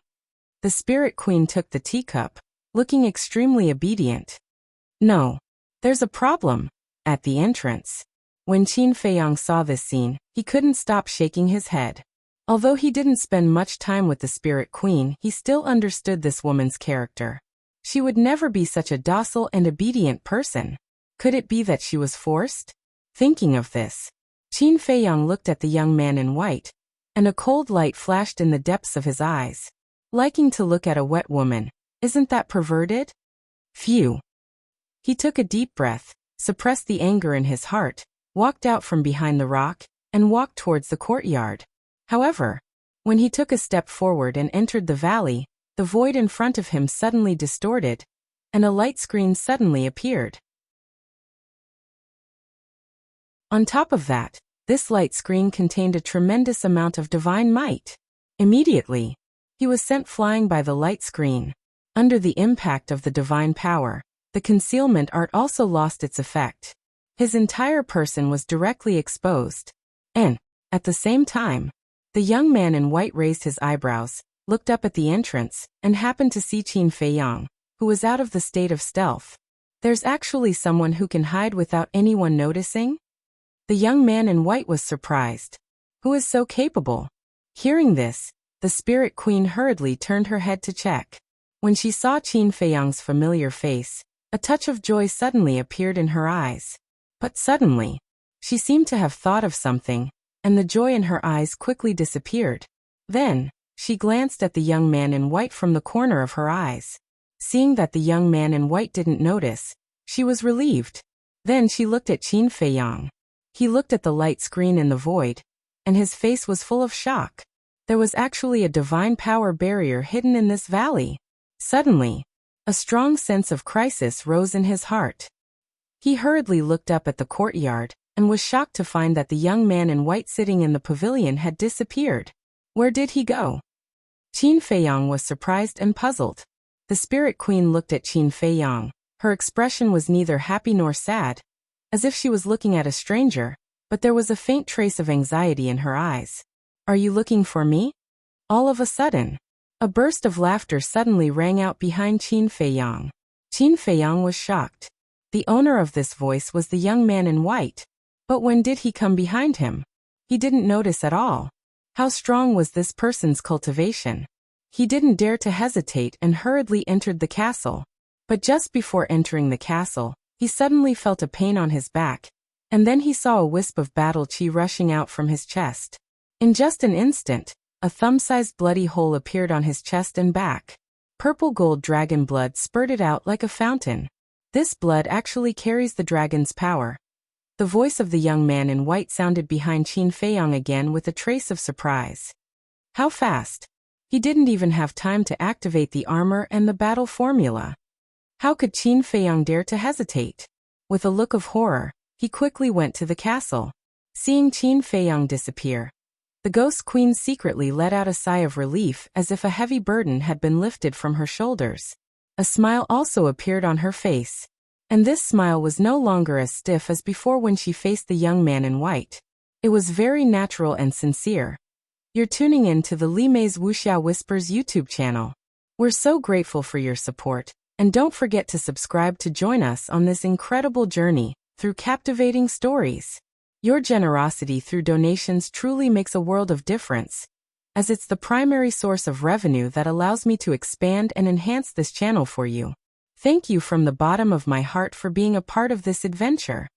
The spirit queen took the teacup, looking extremely obedient. "No. There's a problem." At the entrance, when Qin Feiyang saw this scene, he couldn't stop shaking his head. Although he didn't spend much time with the spirit queen, he still understood this woman's character. She would never be such a docile and obedient person. Could it be that she was forced? Thinking of this, Qin Feiyang looked at the young man in white, and a cold light flashed in the depths of his eyes. Liking to look at a wet woman, isn't that perverted? Phew. He took a deep breath, suppressed the anger in his heart, walked out from behind the rock, and walked towards the courtyard. However, when he took a step forward and entered the valley, the void in front of him suddenly distorted, and a light screen suddenly appeared. On top of that, this light screen contained a tremendous amount of divine might. Immediately, he was sent flying by the light screen. Under the impact of the divine power, the concealment art also lost its effect. His entire person was directly exposed. And, at the same time, the young man in white raised his eyebrows, looked up at the entrance, and happened to see Qin Feiyang, who was out of the state of stealth. There's actually someone who can hide without anyone noticing? The young man in white was surprised. Who is so capable? Hearing this, the spirit queen hurriedly turned her head to check. When she saw Qin Feiyang's familiar face, a touch of joy suddenly appeared in her eyes. But suddenly, she seemed to have thought of something, and the joy in her eyes quickly disappeared. Then, she glanced at the young man in white from the corner of her eyes. Seeing that the young man in white didn't notice, she was relieved. Then she looked at Qin Feiyang. He looked at the light screen in the void, and his face was full of shock. There was actually a divine power barrier hidden in this valley. Suddenly, a strong sense of crisis rose in his heart. He hurriedly looked up at the courtyard, and was shocked to find that the young man in white sitting in the pavilion had disappeared. Where did he go? Qin Feiyang was surprised and puzzled. The spirit queen looked at Qin Feiyang. Her expression was neither happy nor sad, as if she was looking at a stranger, but there was a faint trace of anxiety in her eyes. Are you looking for me? All of a sudden, a burst of laughter suddenly rang out behind Qin Feiyang. Qin Feiyang was shocked. The owner of this voice was the young man in white. But when did he come behind him? He didn't notice at all. How strong was this person's cultivation? He didn't dare to hesitate and hurriedly entered the castle. But just before entering the castle, he suddenly felt a pain on his back, and then he saw a wisp of battle chi rushing out from his chest. In just an instant, a thumb-sized bloody hole appeared on his chest and back. Purple gold dragon blood spurted out like a fountain. This blood actually carries the dragon's power. The voice of the young man in white sounded behind Qin Feiyang again with a trace of surprise. How fast? He didn't even have time to activate the armor and the battle formula. How could Qin Feiyang dare to hesitate? With a look of horror, he quickly went to the castle. Seeing Qin Feiyang disappear, the ghost queen secretly let out a sigh of relief as if a heavy burden had been lifted from her shoulders. A smile also appeared on her face. And this smile was no longer as stiff as before when she faced the young man in white. It was very natural and sincere. You're tuning in to the Li Mei's Wuxia Whispers YouTube channel. We're so grateful for your support, and don't forget to subscribe to join us on this incredible journey through captivating stories. Your generosity through donations truly makes a world of difference, as it's the primary source of revenue that allows me to expand and enhance this channel for you. Thank you from the bottom of my heart for being a part of this adventure.